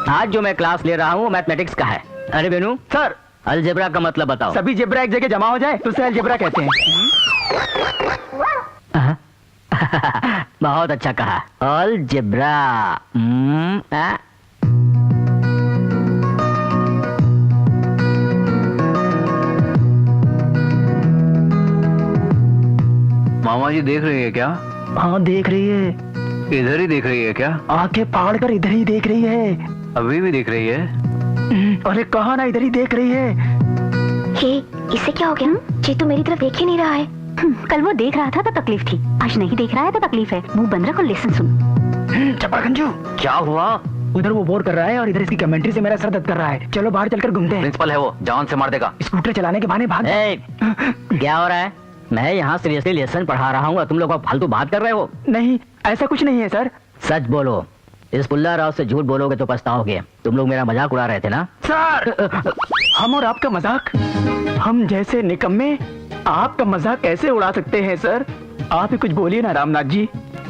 आज जो मैं क्लास ले रहा हूँ मैथमेटिक्स का है। अरे बेनू सर, अलजेब्रा का मतलब बताओ। सभी जेब्रा एक जगह जमा हो जाए तो उसे अलजेब्रा कहते हैं। बहुत अच्छा कहा, अलजेब्रा। मामा जी देख रही है क्या? हाँ देख रही है। इधर ही देख रही है क्या? आंखें फाड़ कर इधर ही देख रही है। अभी भी देख रही है? अरे कहा ना, इधर ही देख रही है। हे, इससे क्या हो गया? जी तो मेरी तरफ देख ही नहीं रहा है। कल वो देख रहा था तो तकलीफ थी, आज नहीं देख रहा है तो तकलीफ है। मुंह बंद रख और लेसन सुन। चपड़गंजू, क्या हुआ? उधर वो बोर कर रहा है और इधर इसकी कमेंट्री से मेरा सर दर्द कर रहा है। चलो बाहर चलकर घूमते हैं। प्रिंसिपल है वो, जान से मार देगा। स्कूटर चलाने के बहाने भाग। क्या हो रहा है? मैं यहाँ सीरियसली लेसन पढ़ा रहा हूँ, तुम लोग फालतू बात कर रहे हो। नहीं, ऐसा कुछ नहीं है सर। सच बोलो, इस पुल्ला राव से झूठ बोलोगे तो पछताओगे। तुम लोग मेरा मजाक उड़ा रहे थे ना? सर, हम और आपका मजाक? हम जैसे निकम्मे आपका मजाक कैसे उड़ा सकते हैं सर? आप ही कुछ बोलिए ना रामनाथ जी।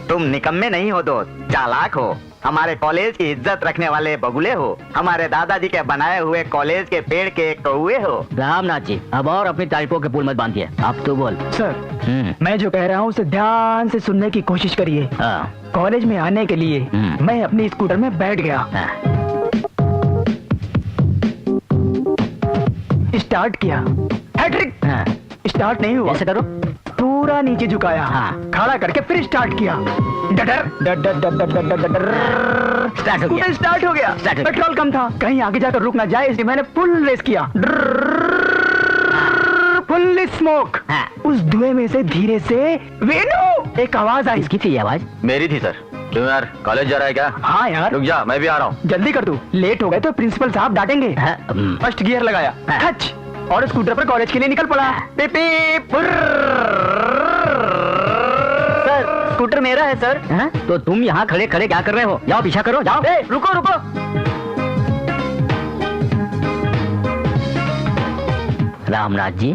तुम निकम्मे नहीं हो दोस्त, चालाक हो। हमारे कॉलेज की इज्जत रखने वाले बगुले हो। हमारे दादाजी के बनाए हुए कॉलेज के पेड़ के कौवे हो। रामनाथ जी, अब और अपनी तारीफों के पुल मत बांधिए। अब तो बोल। सर, मैं जो कह रहा हूँ उसे ध्यान से सुनने की कोशिश करिए। कॉलेज में आने के लिए मैं अपनी स्कूटर में बैठ गया। स्टार्ट किया, हैट्रिक। स्टार्ट नहीं हुआ। ऐसे करो, पूरा नीचे झुकाया, खड़ा करके फिर स्टार्ट किया। स्टार्ट हो गया। पेट्रोल कम था, कहीं आगे जाकर रुक ना जाए इसलिए मैंने फुल रेस किया। Full smoke. उस धुएं में से धीरे से वेणु एक आवाज आई। किसकी थी आवाज? मेरी थी सर। क्यों यार, कॉलेज जा रहा है क्या? हाँ यार। रुक जा, मैं भी आ रहा हूँ। जल्दी कर तू, लेट हो गए तो प्रिंसिपल साहब डांटेंगे। फर्स्ट गियर लगाया, खच, और स्कूटर पर कॉलेज के लिए निकल पड़ा। सर, स्कूटर मेरा है सर। तो तुम यहाँ खड़े खड़े क्या कर रहे हो? जाओ पीछा करो, जाओ। रुको रुको। रामनाथ जी,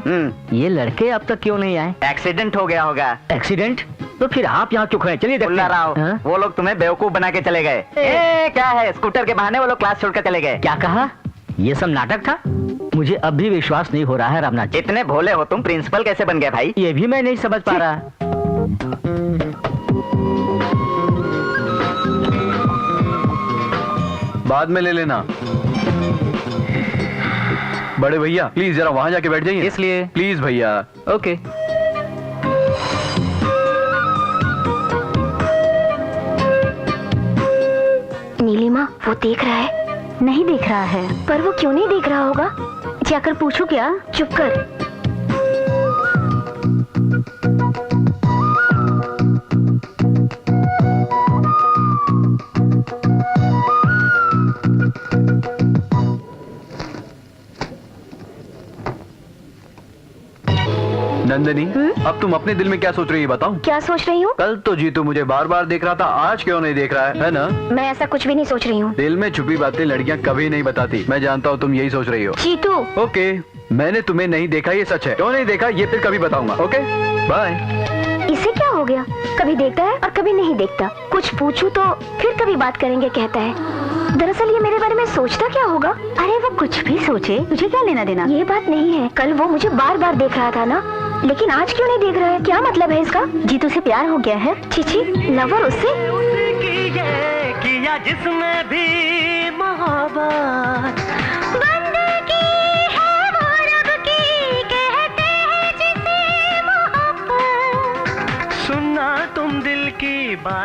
ये लड़के अब तक क्यों नहीं आए? एक्सीडेंट हो गया होगा। एक्सीडेंट? तो फिर आप यहाँ क्यों खड़े? चलिए देखते हैं। वो लोग तुम्हें बेवकूफ बना के चले गए। क्या है, स्कूटर के बहाने वो लोग क्लास छोड़कर चले गए। क्या कहा? ये सब नाटक था? मुझे अब भी विश्वास नहीं हो रहा है रामनाथ जी। इतने भोले हो तुम, प्रिंसिपल कैसे बन गए भाई? ये भी मैं नहीं समझ पा रहा। बाद में ले लेना। बड़े भैया प्लीज जरा वहां जाके बैठ जाइए। इसलिए प्लीज भैया। ओके। नीलिमा, वो देख रहा है? नहीं देख रहा है। पर वो क्यों नहीं देख रहा होगा? जाकर पूछू क्या? चुप कर। नंदिनी, अब तुम अपने दिल में क्या सोच रही है बताओ? क्या सोच रही हूँ? कल तो जीतू मुझे बार बार देख रहा था, आज क्यों नहीं देख रहा है ना? मैं ऐसा कुछ भी नहीं सोच रही हूँ। दिल में छुपी बातें लड़कियां कभी नहीं बताती। मैं जानता हूँ तुम यही सोच रही हो। जीतू। ओके, मैंने तुम्हें नहीं देखा ये सच है। क्यों नहीं देखा ये फिर कभी बताऊंगा। Okay bye. इसे क्या हो गया? कभी देखता है और कभी नहीं देखता। कुछ पूछूं तो फिर कभी बात करेंगे कहता है। दरअसल ये मेरे बारे में सोचता क्या होगा? अरे वो कुछ भी सोचे, तुझे क्या लेना देना? ये बात नहीं है, कल वो मुझे बार बार देख रहा था ना, लेकिन आज क्यों नहीं देख रहा है? क्या मतलब है इसका? जीतू से प्यार हो गया है? चीची, लवर उससे? किया जिसमें भी मोहब्बत बंदे की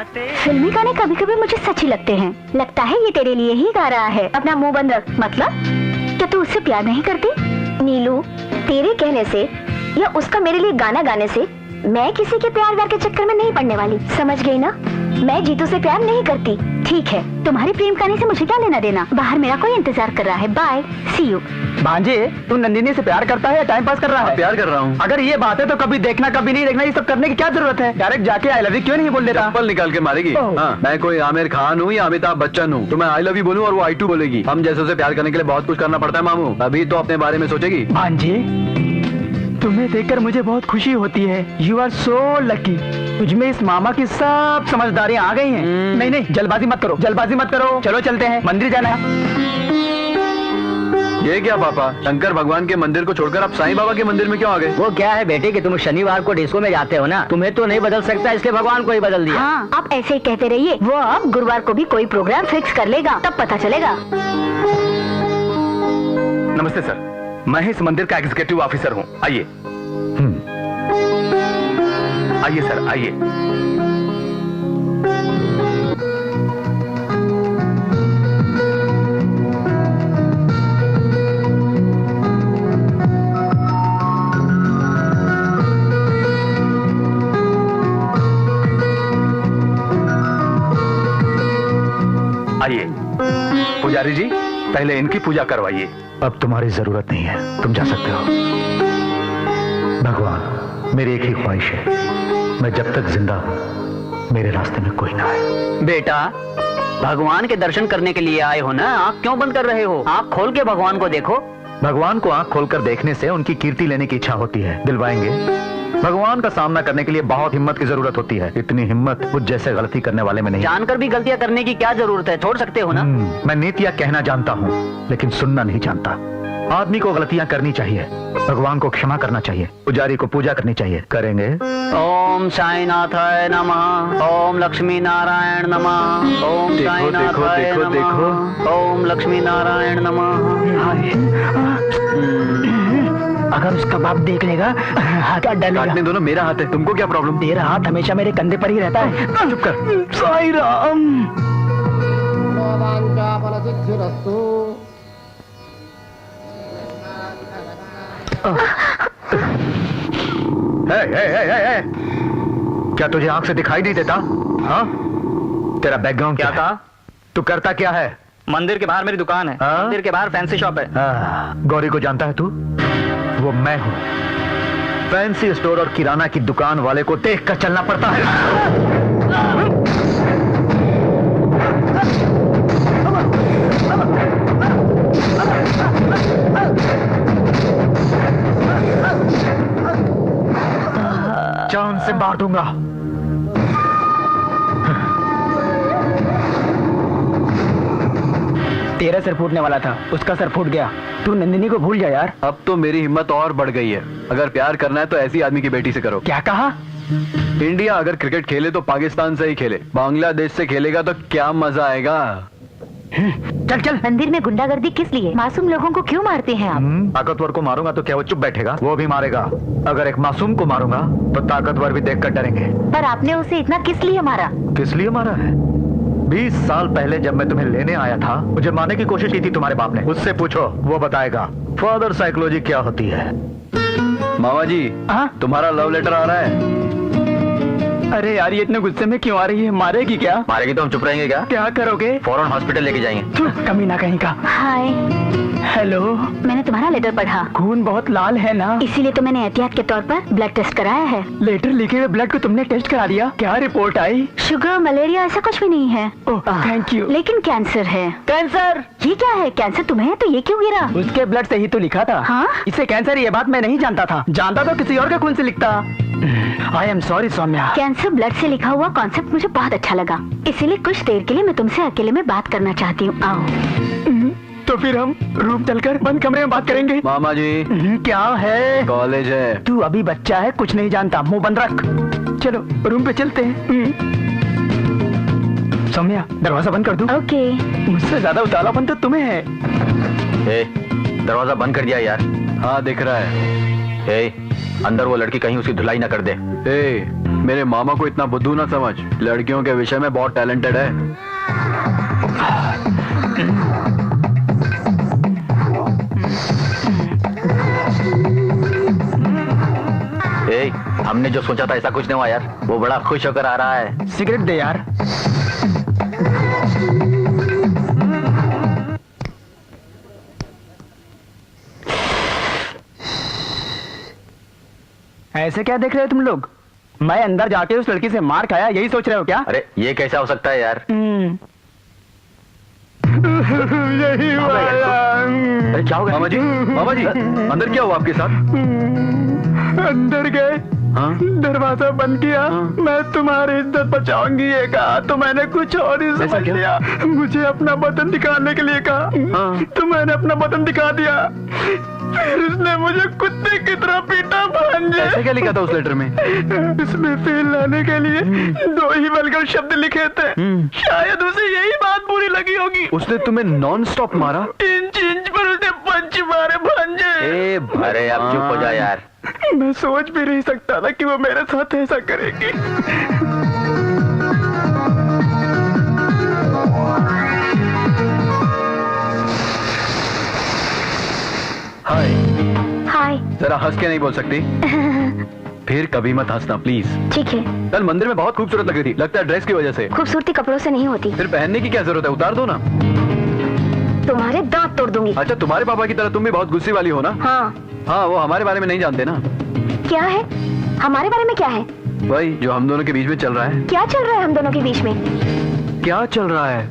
फिल्मी गाने कभी कभी मुझे सच्ची लगते हैं। लगता है ये तेरे लिए ही गा रहा है। अपना मुंह बंद रख। मतलब क्या तू उससे प्यार नहीं करती? नीलू, तेरे कहने से या उसका मेरे लिए गाना गाने से मैं किसी के प्यार व्यार के चक्कर में नहीं पड़ने वाली, समझ गई ना? मैं जीतू से प्यार नहीं करती। ठीक है, तुम्हारी प्रेम कहानी से मुझे क्या लेना देना? बाहर मेरा कोई इंतजार कर रहा है। Bye, see you. भांजे, तू नंदिनी से प्यार करता है या टाइम पास कर रहा है? प्यार कर रहा हूँ। अगर ये बात है तो कभी देखना कभी नहीं देखना, ये सब करने की क्या जरूरत है? डायरेक्ट जाके आई लव यू क्यों नहीं बोल देता? चप्पल निकाल के मारेगी। हाँ, मैं कोई आमिर खान हूँ या अमिताभ बच्चन हूँ तो मैं आई लव यू बोलूँ और वो I2 बोलेगी? हम जैसे से प्यार करने के लिए बहुत कुछ करना पड़ता है मामू। अभी तो अपने बारे में सोचेगी। भांजे, तुम्हें देखकर मुझे बहुत खुशी होती है। You are so lucky. तुझमें इस मामा की सब समझदारियाँ आ गई हैं। नहीं नहीं, जल्दबाजी मत करो, जल्दबाजी मत करो। चलो चलते हैं, मंदिर जाना है। ये क्या पापा, शंकर भगवान के मंदिर को छोड़कर आप साईं बाबा के मंदिर में क्यों आ गए? वो क्या है बेटे कि तुम शनिवार को डिस्को में जाते हो ना, तुम्हें तो नहीं बदल सकता, इसलिए भगवान को ही बदल दिया। हाँ, आप ऐसे ही कहते रहिए। वो अब गुरुवार को भी कोई प्रोग्राम फिक्स कर लेगा, तब पता चलेगा। नमस्ते सर, मैं इस मंदिर का एग्जीक्यूटिव ऑफिसर हूँ। आइए आइए सर, आइए। आइए पुजारी जी, पहले इनकी पूजा करवाइए। अब तुम्हारी जरूरत नहीं है, तुम जा सकते हो। भगवान, मेरी एक ही ख्वाहिश है, मैं जब तक जिंदा हूं मेरे रास्ते में कोई ना आए। बेटा, भगवान के दर्शन करने के लिए आए हो ना, आँख क्यों बंद कर रहे हो? आँख खोल के भगवान को देखो। भगवान को आंख खोलकर देखने से उनकी कीर्ति लेने की इच्छा होती है। दिलवाएंगे? भगवान का सामना करने के लिए बहुत हिम्मत की जरूरत होती है। इतनी हिम्मत मुझ जैसे गलती करने वाले में नहीं। जानकर भी गलतियां करने की क्या जरूरत है, छोड़ सकते हो ना। मैं नीतियां कहना जानता हूँ लेकिन सुनना नहीं जानता। आदमी को गलतियां करनी चाहिए, भगवान को क्षमा करना चाहिए, पुजारी को पूजा करनी चाहिए। करेंगे? ओम साईनाथाय नमः, ओम लक्ष्मी नारायण नमः, ओम साईनाथाय नमः, ओम लक्ष्मी नारायण नमः। अगर उसका बाप देख लेगा हाथ डालेगा। काटने दो ना, मेरा हाथ है, तुमको क्या प्रॉब्लम? तेरा हाथ हमेशा मेरे कंधे पर ही रहता है। चुप कर। साईं राम। क्या तुझे आंख से दिखाई नहीं देता? हाँ, तेरा बैकग्राउंड क्या था? तू करता क्या है? मंदिर के बाहर मेरी दुकान है। मंदिर के बाहर फैंसी शॉप है। गौरी को जानता है तू? वो मैं हूँ। फैंसी स्टोर और किराना की दुकान वाले को देख कर चलना पड़ता है। जान से मार दूंगा। तेरा सर फूटने वाला था, उसका सर फूट गया। तू नंदिनी को भूल जा यार। अब तो मेरी हिम्मत और बढ़ गई है। अगर प्यार करना है तो ऐसी आदमी की बेटी से करो। क्या कहा? इंडिया अगर क्रिकेट खेले तो पाकिस्तान से ही खेले, बांग्लादेश से खेलेगा तो क्या मजा आएगा। चल चल। मंदिर में गुंडागर्दी किस लिए? मासूम लोगों को क्यों मारते हैं आप? ताकतवर को मारूंगा तो क्या वो चुप बैठेगा? वो भी मारेगा। अगर एक मासूम को मारूंगा तो ताकतवर भी देखकर डरेंगे। पर आपने उसे इतना किस लिए मारा? किस लिए मारा है? 20 साल पहले जब मैं तुम्हें लेने आया था, मुझे मारने की कोशिश की थी तुम्हारे बाप ने। उससे पूछो, वो बताएगा फादर साइकोलॉजी क्या होती है। मामा जी, तुम्हारा लव लेटर आ रहा है। अरे यार, ये इतने गुस्से में क्यों आ रही है? मारेगी क्या? मारेगी तो हम चुप रहेंगे क्या? क्या करोगे? फौरन हॉस्पिटल लेके जाएंगे। कमीना कहीं का। हाय। हेलो। मैंने तुम्हारा लेटर पढ़ा। खून बहुत लाल है ना, इसीलिए तो मैंने एहतियात के तौर पर ब्लड टेस्ट कराया है। लेटर लिखे हुए ब्लड को तुमने टेस्ट करा दिया? क्या रिपोर्ट आई? शुगर, मलेरिया ऐसा कुछ भी नहीं है। ओह, थैंक यू। लेकिन कैंसर है। कैंसर? ये क्या है? कैंसर तुम्हें है तो ये क्यों गिरा? उसके ब्लड से ही तो लिखा था। हाँ? इसे कैंसर, ये बात मैं नहीं जानता था। जानता तो किसी और के खून से लिखता। I am sorry Saumya. Cancer blood से लिखा हुआ कॉन्सेप्ट मुझे बहुत अच्छा लगा, इसीलिए कुछ देर के लिए मैं तुमसे अकेले में बात करना चाहती हूँ। आओ। तो फिर हम रूम चलकर बंद कमरे में बात करेंगे। मामा जी, क्या है? कॉलेज है। तू अभी बच्चा है, कुछ नहीं जानता, मुंह बंद रख। चलो रूम पे चलते हैं। सौम्या, दरवाजा बंद कर दूं? ओके। मुझसे ज्यादा उतावलापन तो तुम्हें है। दरवाजा बंद कर दिया यार। हाँ, दिख रहा है। अंदर वो लड़की कहीं उसकी धुलाई ना कर दे। ए, मेरे मामा को इतना बुद्धू ना समझ, लड़कियों के विषय में बहुत टैलेंटेड है। ए, हमने जो सोचा था ऐसा कुछ नहीं हुआ यार, वो बड़ा खुश होकर आ रहा है। सिगरेट दे यार। ऐसे क्या देख रहे हो तुम लोग? मैं अंदर जाके उस लड़की से मार खाया, यही सोच रहे हो क्या? अरे ये कैसा हो सकता है यार? यही अरे क्या हो गया? मामा जी, अंदर क्या हुआ आपके साथ? अंदर गए, हाँ? दरवाजा बंद किया, हाँ? मैं तुम्हारी इज्जत बचाऊंगी ये कहा, तो मैंने कुछ और ही समझ लिया। मुझे अपना बटन दिखाने के लिए कहा, हाँ? तो मैंने अपना बटन दिखा दिया। फिर उसने मुझे कुत्ते की तरह पीटा भांजे। ऐसे क्या लिखा था उस लेटर में? इसमें फेल लाने के लिए 2 ही वल्गर शब्द लिखे थे। शायद उसे यही बात बुरी लगी होगी। उसने तुम्हें नॉन स्टॉप मारा? इंच पर उसने पंच मारे भांजे। ए भरे, अब चुप हो जा यार। मैं सोच भी नहीं सकता था कि वो मेरे साथ ऐसा करेगी। हाय। हाय। जरा हंस के नहीं बोल सकती? फिर कभी मत हंसना प्लीज। ठीक है। कल मंदिर में बहुत खूबसूरत लग रही थी, लगता है ड्रेस की वजह से। खूबसूरती कपड़ों से नहीं होती। फिर पहनने की क्या जरूरत है, उतार दो ना। तुम्हारे दांत तोड़ दूंगी। अच्छा, तुम्हारे पापा की तरह तुम भी बहुत गुस्से वाली हो ना? हाँ, वो हमारे बारे में नहीं जानते ना। क्या है? हमारे बारे में क्या है? वही जो हम दोनों के बीच में चल रहा है। क्या चल रहा है हम दोनों के बीच में? क्या चल रहा है?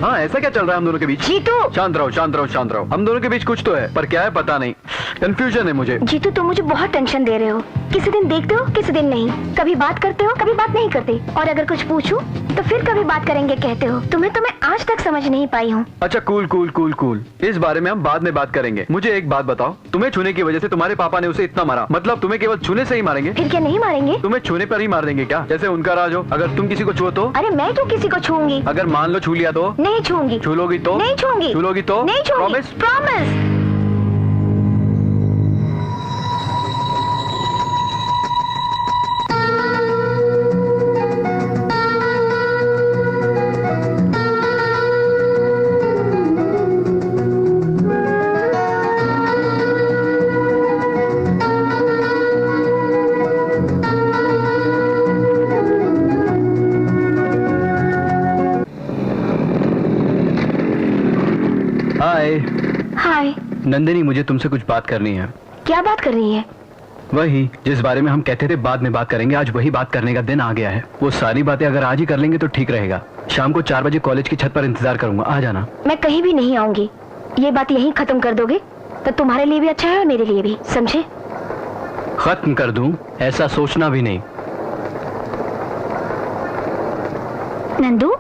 हाँ, ऐसा क्या चल रहा है हम दोनों के बीच? जीतू! शांत रहो, शांत रहो, शांत रहो। हम दोनों के बीच कुछ तो है, पर क्या है पता नहीं। कंफ्यूजन है मुझे। जीतू, तुम मुझे बहुत टेंशन दे रहे हो। किसी दिन देखते हो, किसी दिन नहीं। कभी बात करते हो, कभी बात नहीं करते। और अगर कुछ पूछूं, तो फिर कभी बात करेंगे कहते हो। तुम्हें तो मैं आज तक समझ नहीं पाई हूँ। अच्छा, कूल कूल कूल कूल। इस बारे में हम बाद में बात करेंगे। मुझे एक बात बताओ, तुम्हें छूने की वजह से तुम्हारे पापा ने उसे इतना मारा, मतलब तुम्हें केवल छूने से ही मारेंगे? फिर क्या नहीं मारेंगे? तुम्हें छूने पर ही मार देंगे क्या? जैसे उनका राज हो, अगर तुम किसी को छुओ तो? अरे मैं क्यों किसी को छूंगी? अगर मान लो छू लिया तो? नहीं छूंगी। छू लोगी तो? नहीं छूंगी। छू लोगी तो? नहीं छूंगी। प्रॉमिस? प्रॉमिस। हाय। नंदिनी, मुझे तुमसे कुछ बात करनी है। क्या बात करनी है? वही जिस बारे में हम कहते थे बाद में बात करेंगे, आज वही बात करने का दिन आ गया है। वो सारी बातें अगर आज ही कर लेंगे तो ठीक रहेगा। शाम को 4 बजे कॉलेज की छत पर इंतजार करूंगा, आ जाना। मैं कहीं भी नहीं आऊंगी। ये बात यहीं खत्म कर दोगे तो तुम्हारे लिए भी अच्छा है और मेरे लिए भी, समझे? खत्म कर दूं? ऐसा सोचना भी नहीं। नंदू,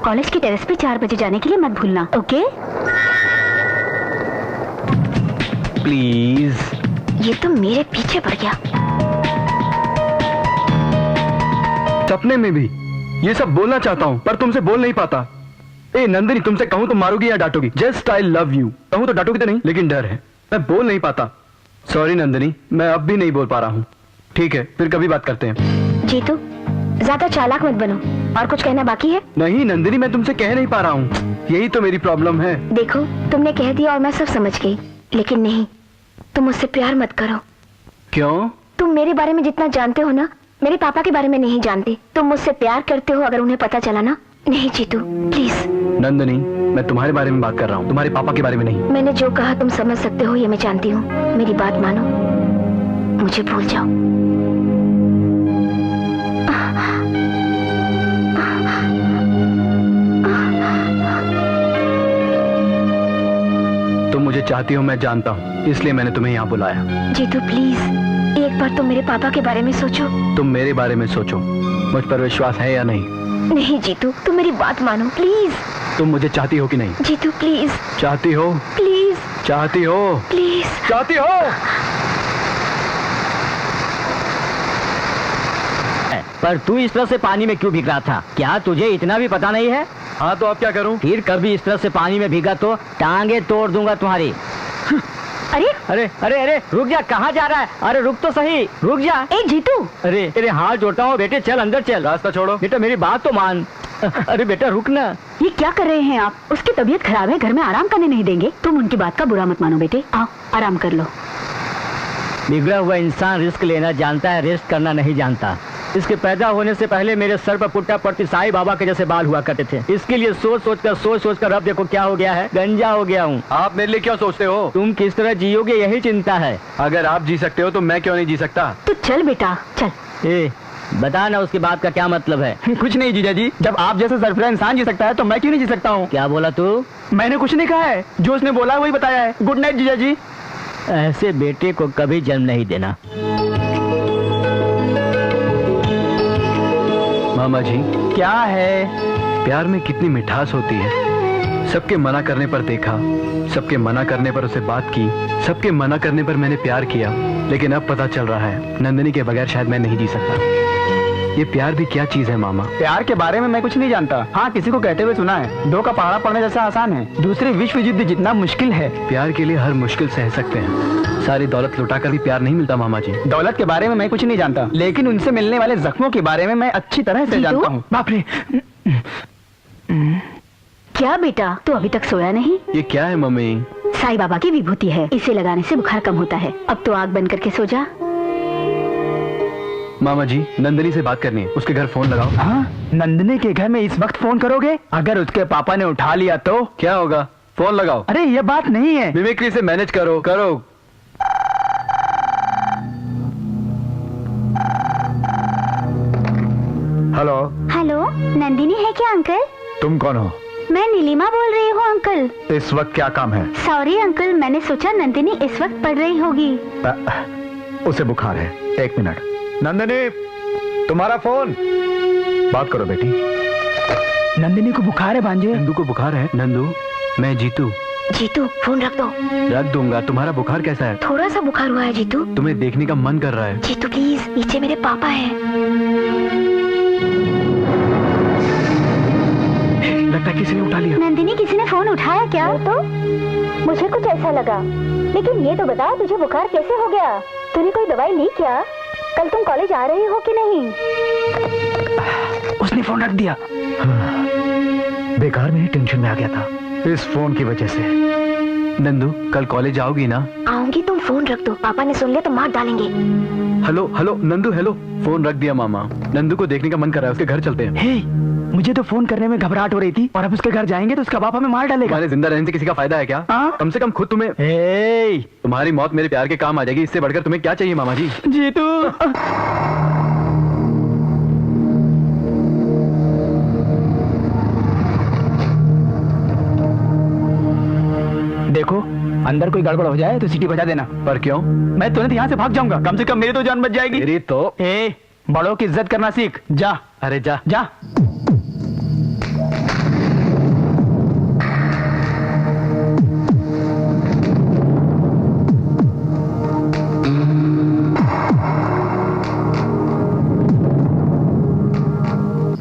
कॉलेज की टेरेस पे 4 बजे जाने के लिए मत भूलना, ओके? प्लीज। ये तो मेरे पीछे पड़ गया। सपने में भी ये सब बोलना चाहता हूँ, पर तुमसे बोल नहीं पाता। ए नंदिनी, तुमसे कहूँ तो मारोगी या डांटोगी? Just I love you. कहूँ तो डांटोगी तो नहीं, लेकिन डर है, मैं बोल नहीं पाता। सॉरी नंदिनी, मैं अब भी नहीं बोल पा रहा हूँ। ठीक है, फिर कभी बात करते हैं। जीतू, ज्यादा चालाक मत बनो। और कुछ कहना बाकी है? नहीं नंदिनी, मैं तुमसे कह नहीं पा रहा हूँ, यही तो मेरी प्रॉब्लम है। देखो, तुमने कह दिया और मैं सब समझ गई, लेकिन नहीं, तुम मुझसे प्यार मत करो। क्यों? तुम मेरे बारे में जितना जानते हो ना, मेरे पापा के बारे में नहीं जानते। तुम मुझसे प्यार करते हो अगर उन्हें पता चला ना। नहीं जीतू, प्लीज। नंदिनी, मैं तुम्हारे बारे में बात कर रहा हूँ, तुम्हारे पापा के बारे में नहीं। मैंने जो कहा तुम समझ सकते हो, ये मैं जानती हूँ। मेरी बात मानो, मुझे भूल जाओ। तुम मुझे चाहती हो, मैं जानता हूँ, इसलिए मैंने तुम्हें यहाँ बुलाया। जीतू प्लीज, एक बार तुम मेरे पापा के बारे में सोचो। तुम मेरे बारे में सोचो, मुझ पर विश्वास है या नहीं? नहीं जीतू, तुम मेरी बात मानो प्लीज। तुम मुझे चाहती हो कि नहीं? जीतू प्लीज। चाहती हो? प्लीज। चाहती हो? प्लीज। चाहती हो? पर तू इस तरह से पानी में क्यों भीग रहा था? क्या तुझे इतना भी पता नहीं है? हाँ तो अब क्या करूं? फिर कभी इस तरह से पानी में भीगा तो टांगे तोड़ दूंगा तुम्हारी। अरे अरे अरे अरे रुक जा, कहाँ जा रहा है? अरे रुक तो सही, रुक जा। ए जीतू, अरे तेरे हाथ जोड़ता हूँ बेटे, चल अंदर चल। रास्ता छोड़ो बेटा मेरी बात तो मान। अरे बेटा रुक ना। ये क्या कर रहे हैं आप? उसकी तबीयत खराब है, घर में आराम करने नहीं देंगे। तुम उनकी बात का बुरा मत मानो बेटे, आओ आराम कर लो। बिगड़ा हुआ इंसान रिस्क लेना जानता है, रेस्ट करना नहीं जानता। इसके पैदा होने से पहले मेरे सर पर पुट्टा पड़ती साईं बाबा के जैसे बाल हुआ करते थे। इसके लिए सोच सोच कर अब देखो क्या हो गया है, गंजा हो गया हूँ। आप मेरे लिए क्या सोचते हो? तुम किस तरह जियोगे यही चिंता है। अगर आप जी सकते हो तो मैं क्यों नहीं जी सकता? तो चल बेटा चल। ए बता ना उसकी बात का क्या मतलब है? कुछ नहीं जीजा जी, जब आप जैसे सरफरा इंसान जी सकता है तो मैं क्यों नहीं जी सकता हूँ? क्या बोला तू? मैंने कुछ नहीं कहा है, जो उसने बोला वही बताया है। गुड नाइट जीजा जी। ऐसे बेटे को कभी जन्म नहीं देना। मामा जी क्या है? प्यार में कितनी मिठास होती है। सबके मना करने पर देखा, सबके मना करने पर उसे बात की, सबके मना करने पर मैंने प्यार किया, लेकिन अब पता चल रहा है नंदिनी के बगैर शायद मैं नहीं जी सकता। ये प्यार भी क्या चीज है मामा? प्यार के बारे में मैं कुछ नहीं जानता। हाँ किसी को कहते हुए सुना है, 2 का पहाड़ा पड़ने जैसा आसान है, दूसरे विश्व युद्ध जितना मुश्किल है। प्यार के लिए हर मुश्किल सह सकते हैं। सारी दौलत लुटा कर भी प्यार नहीं मिलता मामा जी। दौलत के बारे में मैं कुछ नहीं जानता, लेकिन उनसे मिलने वाले जख्मों के बारे में मैं अच्छी तरह से जानता हूँ। बाप रे। क्या बेटा तू अभी तक सोया नहीं? ये क्या है मम्मी? साईं बाबा की विभूति है, इसे लगाने से बुखार कम होता है। अब तो आग बंद करके सो जा। मामा जी नंदिनी से बात करनी है, उसके घर फोन लगाओ। हाँ नंदिनी के घर में इस वक्त फोन करोगे? अगर उसके पापा ने उठा लिया तो क्या होगा? फोन लगाओ। अरे ये बात नहीं है। मिमिक्री से मैनेज करो करो। हेलो। हेलो नंदिनी है क्या अंकल? तुम कौन हो? मैं नीलिमा बोल रही हूँ अंकल। इस वक्त क्या काम है? सॉरी अंकल, मैंने सोचा नंदिनी इस वक्त पढ़ रही होगी। उसे बुखार है, 1 मिनट। नंदिनी तुम्हारा फोन। बात करो बेटी। नंदिनी को बुखार है भांजे। नंदू को बुखार है? नंदू मैं जीतू। जीतू फोन रख दो। रख दूंगा। तुम्हारा बुखार कैसा है? थोड़ा सा बुखार हुआ है जीतू। तुम्हें देखने का मन कर रहा है? जीतू प्लीज, नीचे मेरे पापा हैं। लगता है किसी ने उठा लिया। नंदिनी किसी ने फोन उठाया क्या? तो मुझे कुछ ऐसा लगा, लेकिन ये तो बता तुझे बुखार कैसे हो गया? तूने कोई दवाई ली क्या? कल तुम कॉलेज आ रही हो कि नहीं? उसने फोन रख दिया। बेकार में ही टेंशन में आ गया था इस फोन की वजह से। नंदू कल कॉलेज आओगी ना? आऊंगी, तुम फोन रख दो, पापा ने सुन लिया तो मार डालेंगे। Hello hello Nandu hello. Phone रख दिया मामा। नंदू को देखने का मन कर रहा है, उसके घर चलते हैं। हे, मुझे तो फोन करने में घबराहट हो रही थी, और अब उसके घर जाएंगे तो उसका बाप हमें मार डालेगा। तुम्हारे जिंदा रहने से किसी का फायदा है क्या? कम से कम खुद तुम्हें। तुम्हारी मौत मेरे प्यार के काम आ जाएगी, इससे बढ़कर तुम्हें क्या चाहिए मामा जी? जीतू देखो, अंदर कोई गड़बड़ हो जाए तो सीटी बजा देना। पर क्यों? मैं तुरंत यहाँ से भाग जाऊंगा, कम से कम मेरी तो जान बच जाएगी। मेरी तो। बड़ों की इज्जत करना सीख। जा। अरे जा जा।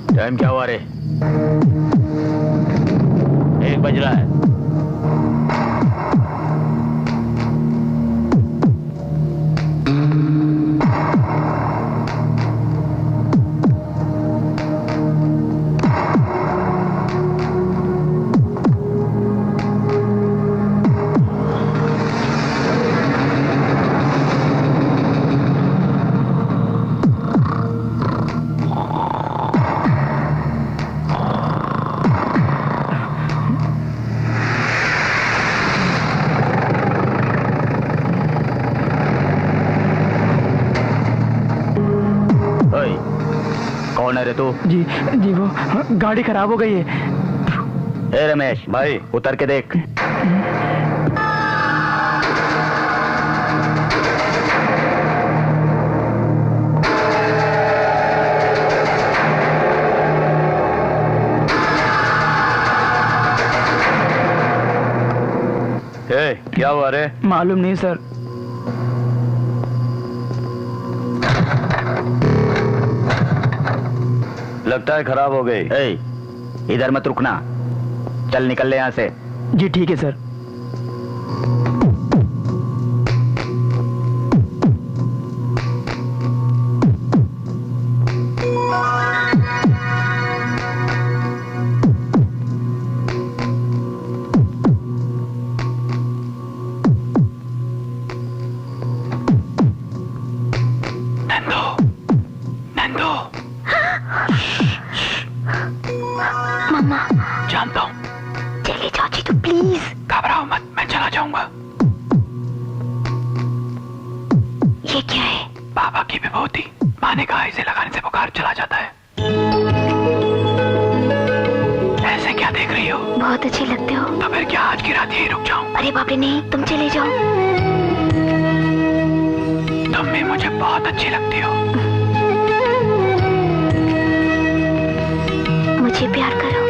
टाइम क्या हुआ रे? 1 बज रहा है। कौन है रे तू? जी वो गाड़ी खराब हो गई है। ए रमेश भाई उतर के देख। क्या हुआ रे? मालूम नहीं सर। लगता है खराब हो गई। इधर मत रुकना, चल निकल ले यहाँ से। जी ठीक है सर। बाबा की विभूति, माँ ने कहा इसे लगाने से बुखार चला जाता है। ऐसे क्या देख रही हो? बहुत अच्छे लगते हो। तो फिर क्या आज की रात यहीं रुक जाऊं? अरे बाप रे नहीं, तुम चले जाओ। तुम भी मुझे बहुत अच्छी लगती हो। मुझे प्यार करो।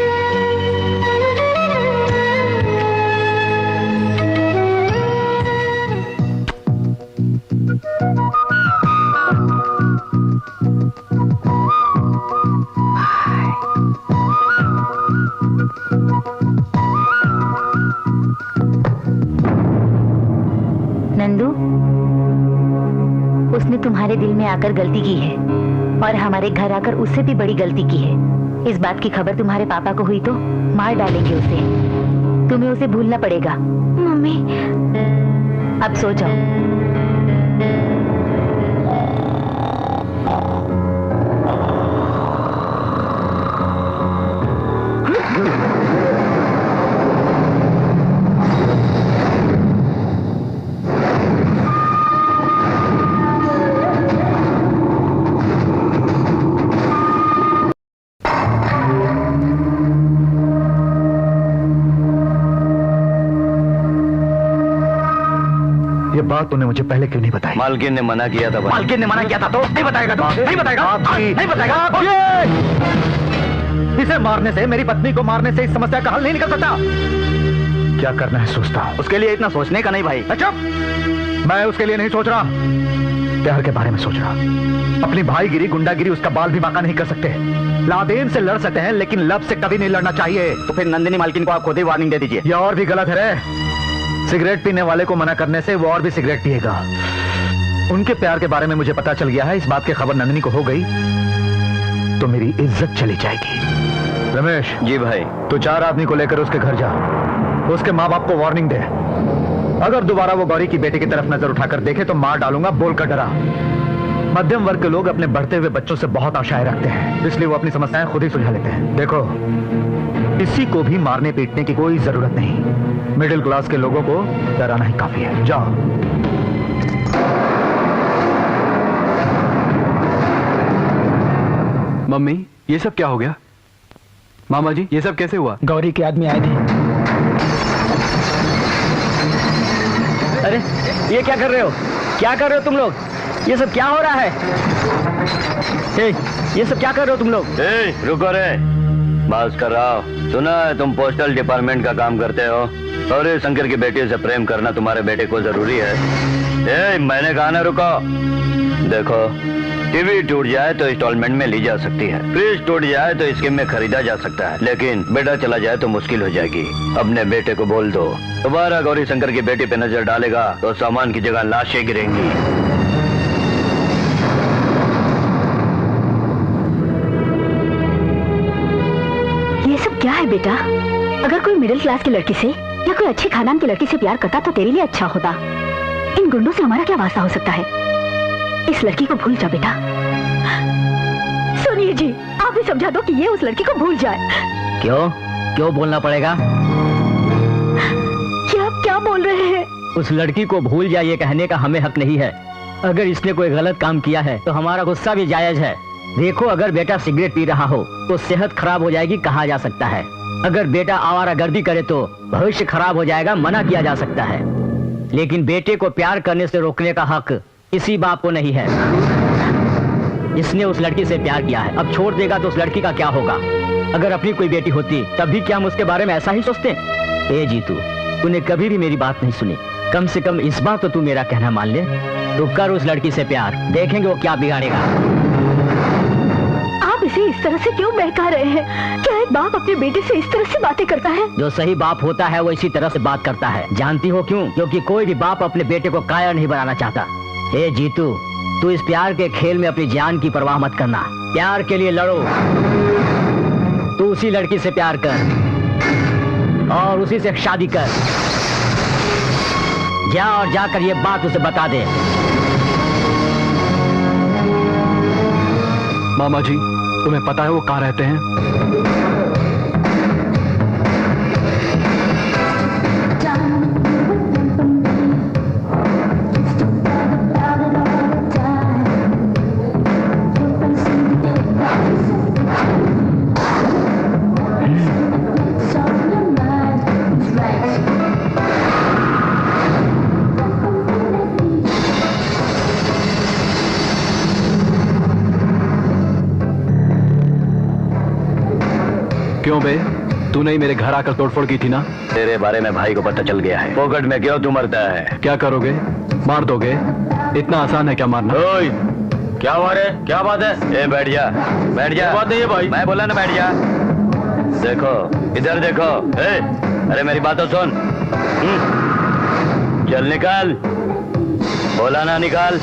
नंदू, उसने तुम्हारे दिल में आकर गलती की है और हमारे घर आकर उससे भी बड़ी गलती की है। इस बात की खबर तुम्हारे पापा को हुई तो मार डालेंगे उसे। तुम्हें उसे भूलना पड़ेगा। मम्मी, अब सो जाओ। ये बात तूने मुझे पहले क्यों नहीं बताई? मालकिन ने मना किया था भाई। मालकिन ने मना किया था तो नहीं बताएगा? तो नहीं बताएगा? नहीं बताएगा? इसे मारने से, मेरी पत्नी को मारने से इस समस्या का हल नहीं निकल सकता। क्या करना है सोचता हूँ। उसके लिए इतना सोचने का नहीं भाई। चुप! मैं उसके लिए नहीं सोच रहा, प्यार के बारे में सोच रहा। अपनी भाईगिरी, गुंडागिरी उसका बाल भी बांका नहीं कर सकते। लादेन से लड़ सकते हैं लेकिन लब से कभी नहीं लड़ना चाहिए। तो फिर नंदिनी मालकिन को आप खुद ही वार्निंग दे दीजिए। यह और भी गलत है रे। सिगरेट पीने वाले को मना करने से वो और भी सिगरेट पिएगा। उनके प्यार के बारे में मुझे पता चल गया है। इस बात की खबर नंदिनी को हो गई तो मेरी इज्जत चली जाएगी। रमेश जी भाई। तू 4 आदमी को लेकर उसके घर जा, उसके माँ बाप को वार्निंग दे। अगर दोबारा वो गौरी की बेटी की तरफ नजर उठाकर देखे तो मार डालूंगा बोलकर डरा। मध्यम वर्ग के लोग अपने बढ़ते हुए बच्चों से बहुत आशाएं रखते हैं, इसलिए वो अपनी समस्याएं खुद ही सुलझा लेते हैं। देखो, किसी को भी मारने पीटने की कोई जरूरत नहीं। मिडिल क्लास के लोगों को डराना ही काफी है। जाओ। मम्मी, ये सब क्या हो गया? मामा जी, ये सब कैसे हुआ? गौरी के आदमी आए थे। अरे ये क्या कर रहे हो? क्या कर रहे हो तुम लोग? ये सब क्या हो रहा है? ये सब क्या कर रहे हो तुम लोग? रुको रे, बस कर रहा हो। सुना है तुम पोस्टल डिपार्टमेंट का काम करते हो और शंकर की बेटी से प्रेम करना तुम्हारे बेटे को जरूरी है। मैंने कहा ना रुको। देखो, टीवी टूट जाए तो इंस्टॉलमेंट में ली जा सकती है, फ्रिज टूट जाए तो स्कीम में खरीदा जा सकता है, लेकिन बेटा चला जाए तो मुश्किल हो जाएगी। अपने बेटे को बोल दो, दोबारा गौरी शंकर की बेटी पे नजर डालेगा तो सामान की जगह लाशें गिरेंगी। ये सब क्या है बेटा? अगर कोई मिडिल क्लास की लड़की से या कोई अच्छे खानदान की लड़की से प्यार करता तो तेरे लिए अच्छा होता। इन गुंडों से हमारा क्या वास्ता हो सकता है? इस लड़की को भूल जा बेटा। सुनिए जी, आप ही समझा दो कि ये उस लड़की को भूल जाए। क्यों बोलना पड़ेगा? क्या बोल रहे हैं? उस लड़की को भूल जाइए कहने का हमें हक नहीं है। अगर इसने कोई गलत काम किया है तो हमारा गुस्सा भी जायज है। देखो, अगर बेटा सिगरेट पी रहा हो तो सेहत खराब हो जाएगी कहा जा सकता है। अगर बेटा आवारागर्दी करे तो भविष्य खराब हो जाएगा मना किया जा सकता है। लेकिन बेटे को प्यार करने से रोकने का हक किसी बाप को नहीं है। इसने उस लड़की से प्यार किया है, अब छोड़ देगा तो उस लड़की का क्या होगा? अगर अपनी कोई बेटी होती तब भी क्या हम उसके बारे में ऐसा ही सोचते? ए जीतू, तूने कभी भी मेरी बात नहीं सुनी। कम से कम इस बार तो तू मेरा कहना मान ले। तो कर उस लड़की से प्यार, देखेंगे वो क्या बिगाड़ेगा। आप इसे इस तरह से क्यों बहका रहे हैं? क्या एक बाप अपने बेटे से इस तरह से बातें करता है? जो सही बाप होता है वो इसी तरह से बात करता है। जानती हो क्यों? क्योंकि कोई भी बाप अपने बेटे को कायर नहीं बनाना चाहता। ए जीतू, तू इस प्यार के खेल में अपनी जान की परवाह मत करना। प्यार के लिए लड़ो। तू उसी लड़की से प्यार कर और उसी से शादी कर। जा और जाकर ये बात उसे बता दे। मामा जी, तुम्हें पता है वो कहाँ रहते हैं? क्यों बे, तूने ही मेरे घर आकर तोड़फोड़ की थी ना? तेरे बारे में भाई को पता चल गया है। पॉकेट में क्यों तू मरता है? क्या करोगे, मार दोगे? इतना आसान है क्या मारना? ओए, क्या हुआ रे? क्या बात है? ए बैठ जा, बैठ जा। बात नहीं है भाई, मैं बोला ना बैठ जा। देखो इधर देखो। ए, अरे मेरी बात तो सुन। चल निकाल, बोला ना निकाल।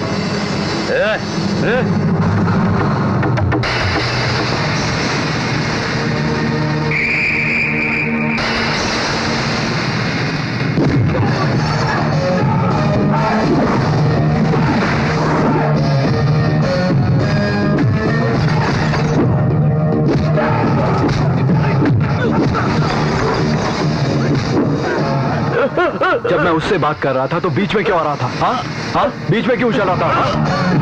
जब मैं उससे बात कर रहा था तो बीच में क्यों आ रहा था? हाँ हाँ, बीच में क्यों चल रहा था? हाँ?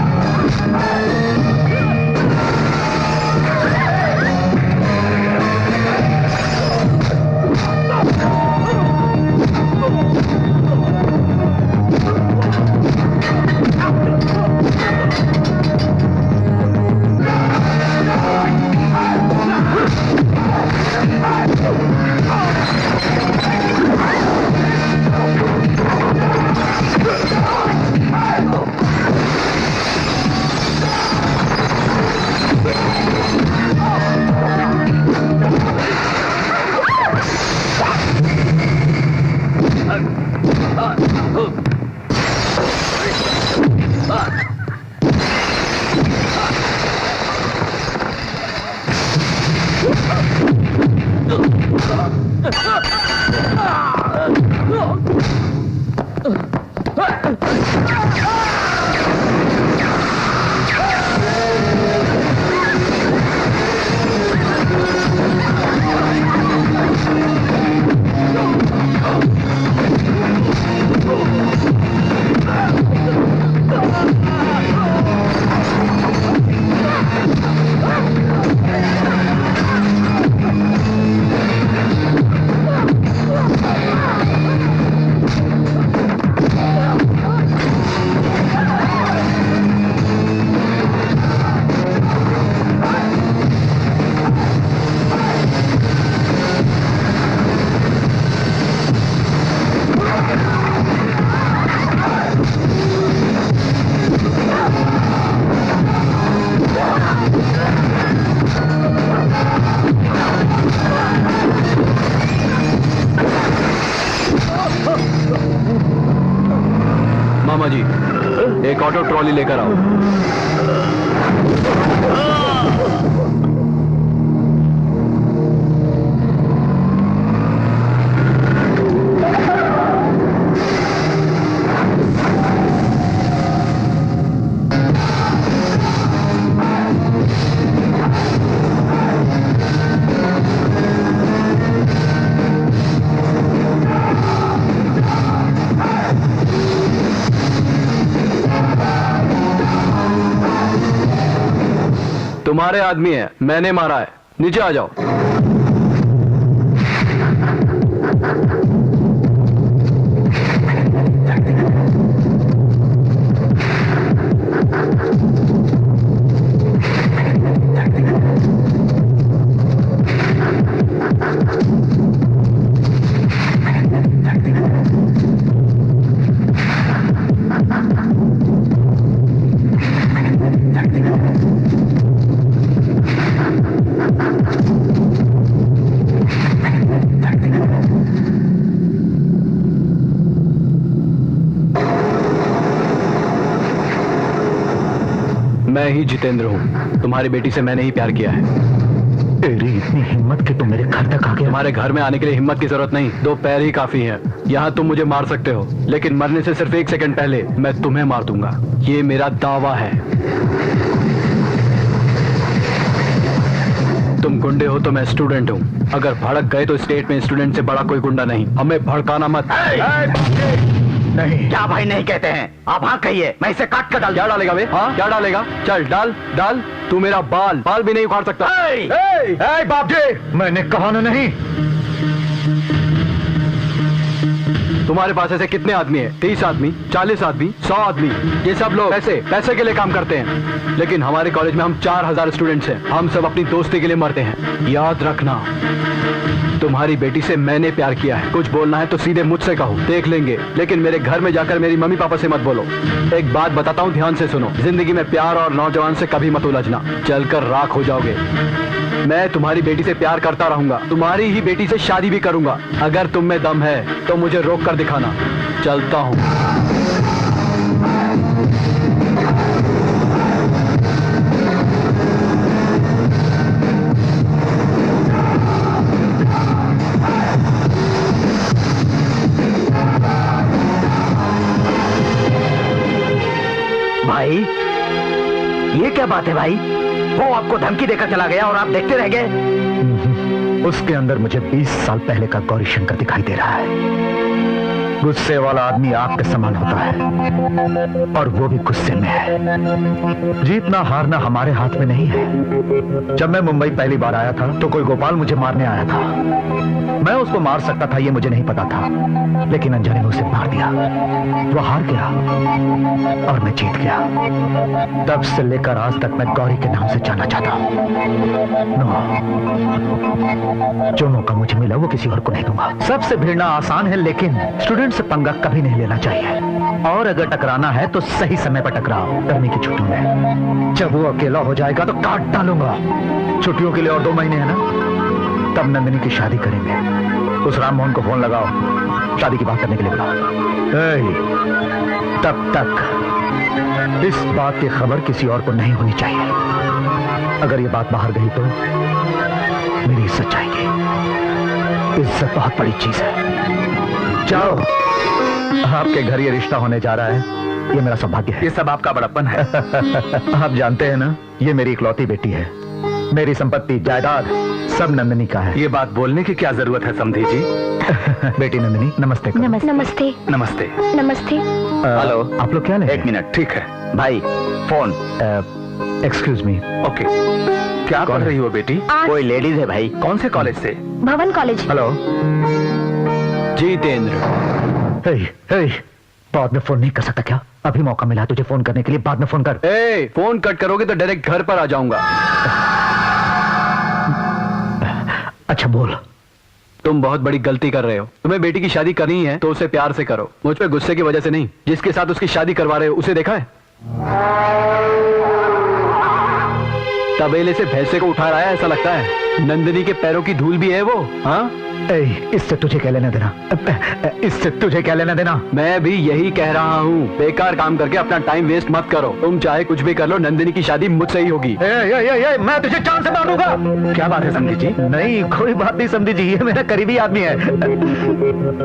मामा जी, एक ऑटो ट्रॉली लेकर आओ। तुम्हारे आदमी है, मैंने मारा है, नीचे आ जाओ। मैं ही जितेंद्र हूँ, तुम्हारी बेटी से मैंने ही प्यार किया है। तेरी इतनी हिम्मत कि तुम मेरे घर तक आ गया? तुम्हारे घर में आने के लिए हिम्मत की जरूरत नहीं, 2 पैर ही काफी हैं। यहाँ तुम मुझे मार सकते हो, लेकिन मरने से सिर्फ 1 सेकंड पहले मैं तुम्हें मार दूंगा। ये मेरा दावा है। तुम गुंडे हो तो मैं स्टूडेंट हूँ। अगर भड़क गए तो स्टेट में स्टूडेंट से बड़ा कोई गुंडा नहीं। हमें भड़काना मत। नहीं, क्या भाई नहीं कहते हैं? आप हाँ कहिए, मैं इसे काट कर डाल। क्या डालेगा बे? हाँ क्या डालेगा? चल डाल डाल। तू मेरा बाल भी नहीं उखाड़ सकता। बाप जी, मैंने कहा ना नहीं। तुम्हारे पास ऐसे कितने आदमी हैं? 30 आदमी, 40 आदमी, 100 आदमी। ये सब लोग पैसे के लिए काम करते हैं। लेकिन हमारे कॉलेज में हम 4000 स्टूडेंट्स हैं। हम सब अपनी दोस्ती के लिए मरते हैं। याद रखना, तुम्हारी बेटी से मैंने प्यार किया है। कुछ बोलना है तो सीधे मुझसे कहो, देख लेंगे। लेकिन मेरे घर में जाकर मेरी मम्मी पापा से मत बोलो। एक बात बताता हूँ, ध्यान से सुनो। जिंदगी में प्यार और नौजवान से कभी मत उलझना, चलकर राख हो जाओगे। मैं तुम्हारी बेटी से प्यार करता रहूंगा, तुम्हारी ही बेटी से शादी भी करूंगा। अगर तुम में दम है तो मुझे रोक कर दिखाना। चलता हूँ। भाई, ये क्या बात है भाई? वो आपको धमकी देकर चला गया और आप देखते रह गए? उसके अंदर मुझे 20 साल पहले का गौरी शंकर दिखाई दे रहा है। गुस्से वाला आदमी आग के समान होता है, और वो भी गुस्से में है। जीतना हारना हमारे हाथ में नहीं है। जब मैं मुंबई पहली बार आया था तो कोई गोपाल मुझे मारने आया था। मैं उसको मार सकता था, ये मुझे नहीं पता था, लेकिन अंजनी ने उसे मार दिया। वो हार गया और मैं जीत गया। तब से लेकर आज तक मैं गौरी के नाम से जाना चाहता हूं। जो मौका मुझे मिला वो किसी और को नहीं दूंगा। सबसे भिड़ना आसान है, लेकिन स्टूडेंट से पंगा कभी नहीं लेना चाहिए। और अगर टकराना है तो सही समय पर टकराओ। गर्मी की छुट्टियों में जब वो अकेला हो जाएगा तो काट डालूंगा। छुट्टियों के लिए और 2 महीने हैं ना, तब नंदिनी की शादी करेंगे। उस राम मोहन को फोन लगाओ, शादी की बात करने के लिए बुलाओ। तब तक इस बात की खबर किसी और को नहीं होनी चाहिए। अगर ये बात बाहर गई तो मेरी इज्जत जाएगी। इज्जत बहुत बड़ी चीज है। जाओ, आपके घर ये रिश्ता होने जा रहा है, ये मेरा सौभाग्य है। ये सब आपका बड़प्पन है। आप जानते हैं ना, ये मेरी इकलौती बेटी है। मेरी संपत्ति, जायदाद सब नंदिनी का है। ये बात बोलने की क्या जरूरत है समधी जी? बेटी नंदिनी, नमस्ते करो। नमस्ते। नमस्ते। नमस्ते। हेलो, आप लोग क्या ले? 1 मिनट। ठीक है भाई, फोन। Excuse me. ओके। क्या कर रही हो बेटी? कोई लेडीज है भाई। कौन से कॉलेज से? भवन कॉलेज। हेलो जितेंद्र। बाद में फोन नहीं कर सकता क्या? अभी मौका मिला तुझे फोन करने के लिए, बाद में फोन कर। फोन कट करोगे तो डायरेक्ट घर पर आ जाऊंगा। अच्छा बोल। तुम बहुत बड़ी गलती कर रहे हो। तुम्हें बेटी की शादी करनी है तो उसे प्यार से करो, मुझ पे गुस्से की वजह से नहीं। जिसके साथ उसकी शादी करवा रहे हो उसे देखा है? तबेले से भैंसे को उठा रहा है ऐसा लगता है। नंदिनी के पैरों की धूल भी है वो। हाँ, इससे तुझे क्या लेना देना? इससे तुझे क्या लेना देना? मैं भी यही कह रहा हूँ, बेकार काम करके अपना टाइम वेस्ट मत करो। तुम चाहे कुछ भी कर लो, नंदिनी की शादी मुझसे ही होगी। मैं तुझे जान से मारूंगा। क्या बात है समधी जी? नहीं, कोई बात नहीं समधी जी, ये मेरा करीबी आदमी है।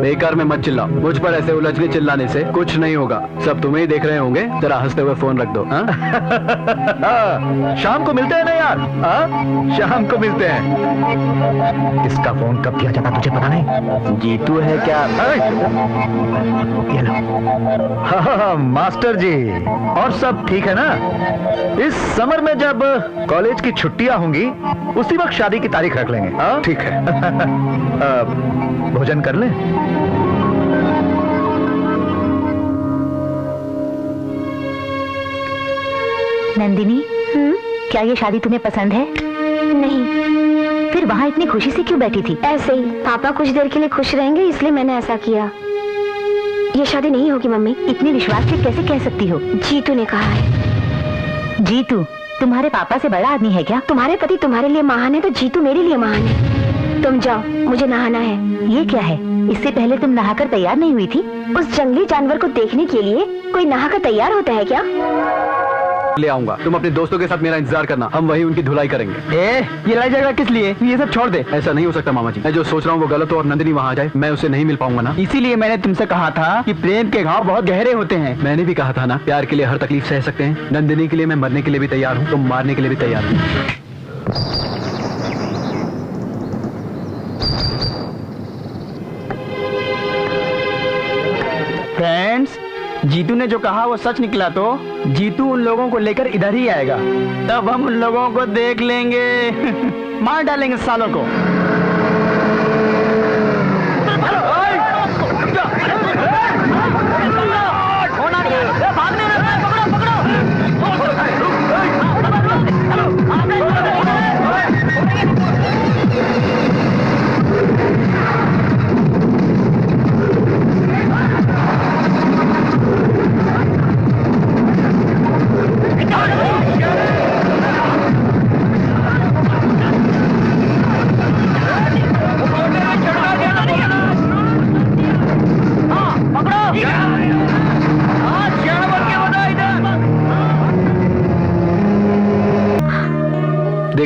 बेकार में मत चिल्लाओ। मुझ पर ऐसे उलझने चिल्लाने से कुछ नहीं होगा। सब तुम्हें ही देख रहे होंगे। जरा हंसते हुए फोन रख दो। शाम को मिलते हैं ना यार? शाम को मिलते हैं। इसका फोन कब किया जाता तुझे पता नहीं? जीतू है क्या? ये लो। हाँ, मास्टर जी, और सब ठीक है ना? इस समर में जब कॉलेज की छुट्टियां होंगी उसी वक्त शादी की तारीख रख लेंगे। हाँ ठीक है। भोजन कर ले। नंदिनी, क्या ये शादी तुम्हें पसंद है? नहीं। फिर वहाँ इतनी खुशी से क्यों बैठी थी? ऐसे ही, पापा कुछ देर के लिए खुश रहेंगे इसलिए मैंने ऐसा किया। ये शादी नहीं होगी मम्मी। इतने विश्वास से कैसे कह सकती हो? जीतू ने कहा है। जीतू तुम्हारे पापा से बड़ा आदमी है क्या? तुम्हारे पति तुम्हारे लिए महान है तो जीतू मेरे लिए महान है। तुम जाओ, मुझे नहाना है। ये क्या है? इससे पहले तुम नहाकर तैयार नहीं हुई थी? उस जंगली जानवर को देखने के लिए कोई नहाकर तैयार होता है क्या? ले आऊंगा। तुम अपने दोस्तों के साथ मेरा इंतजार करना, हम वही उनकी धुलाई करेंगे। ये लड़ाई झगड़ा किस लिए? ये सब छोड़ दे। ऐसा नहीं हो सकता मामा जी। मैं जो सोच रहा हूँ वो गलत हो और नंदिनी वहाँ आ जाए, मैं उसे नहीं मिल पाऊंगा ना। इसीलिए मैंने तुमसे कहा था कि प्रेम के घाव बहुत गहरे होते हैं। मैंने भी कहा था ना, प्यार के लिए हर तकलीफ सह सकते हैं। नंदिनी के लिए मैं मरने के लिए भी तैयार हूँ, तुम मारने के लिए भी तैयार हूँ। फ्रेंड्स, जीतू ने जो कहा वो सच निकला तो जीतू उन लोगों को लेकर इधर ही आएगा। तब हम उन लोगों को देख लेंगे। मार डालेंगे सालों को।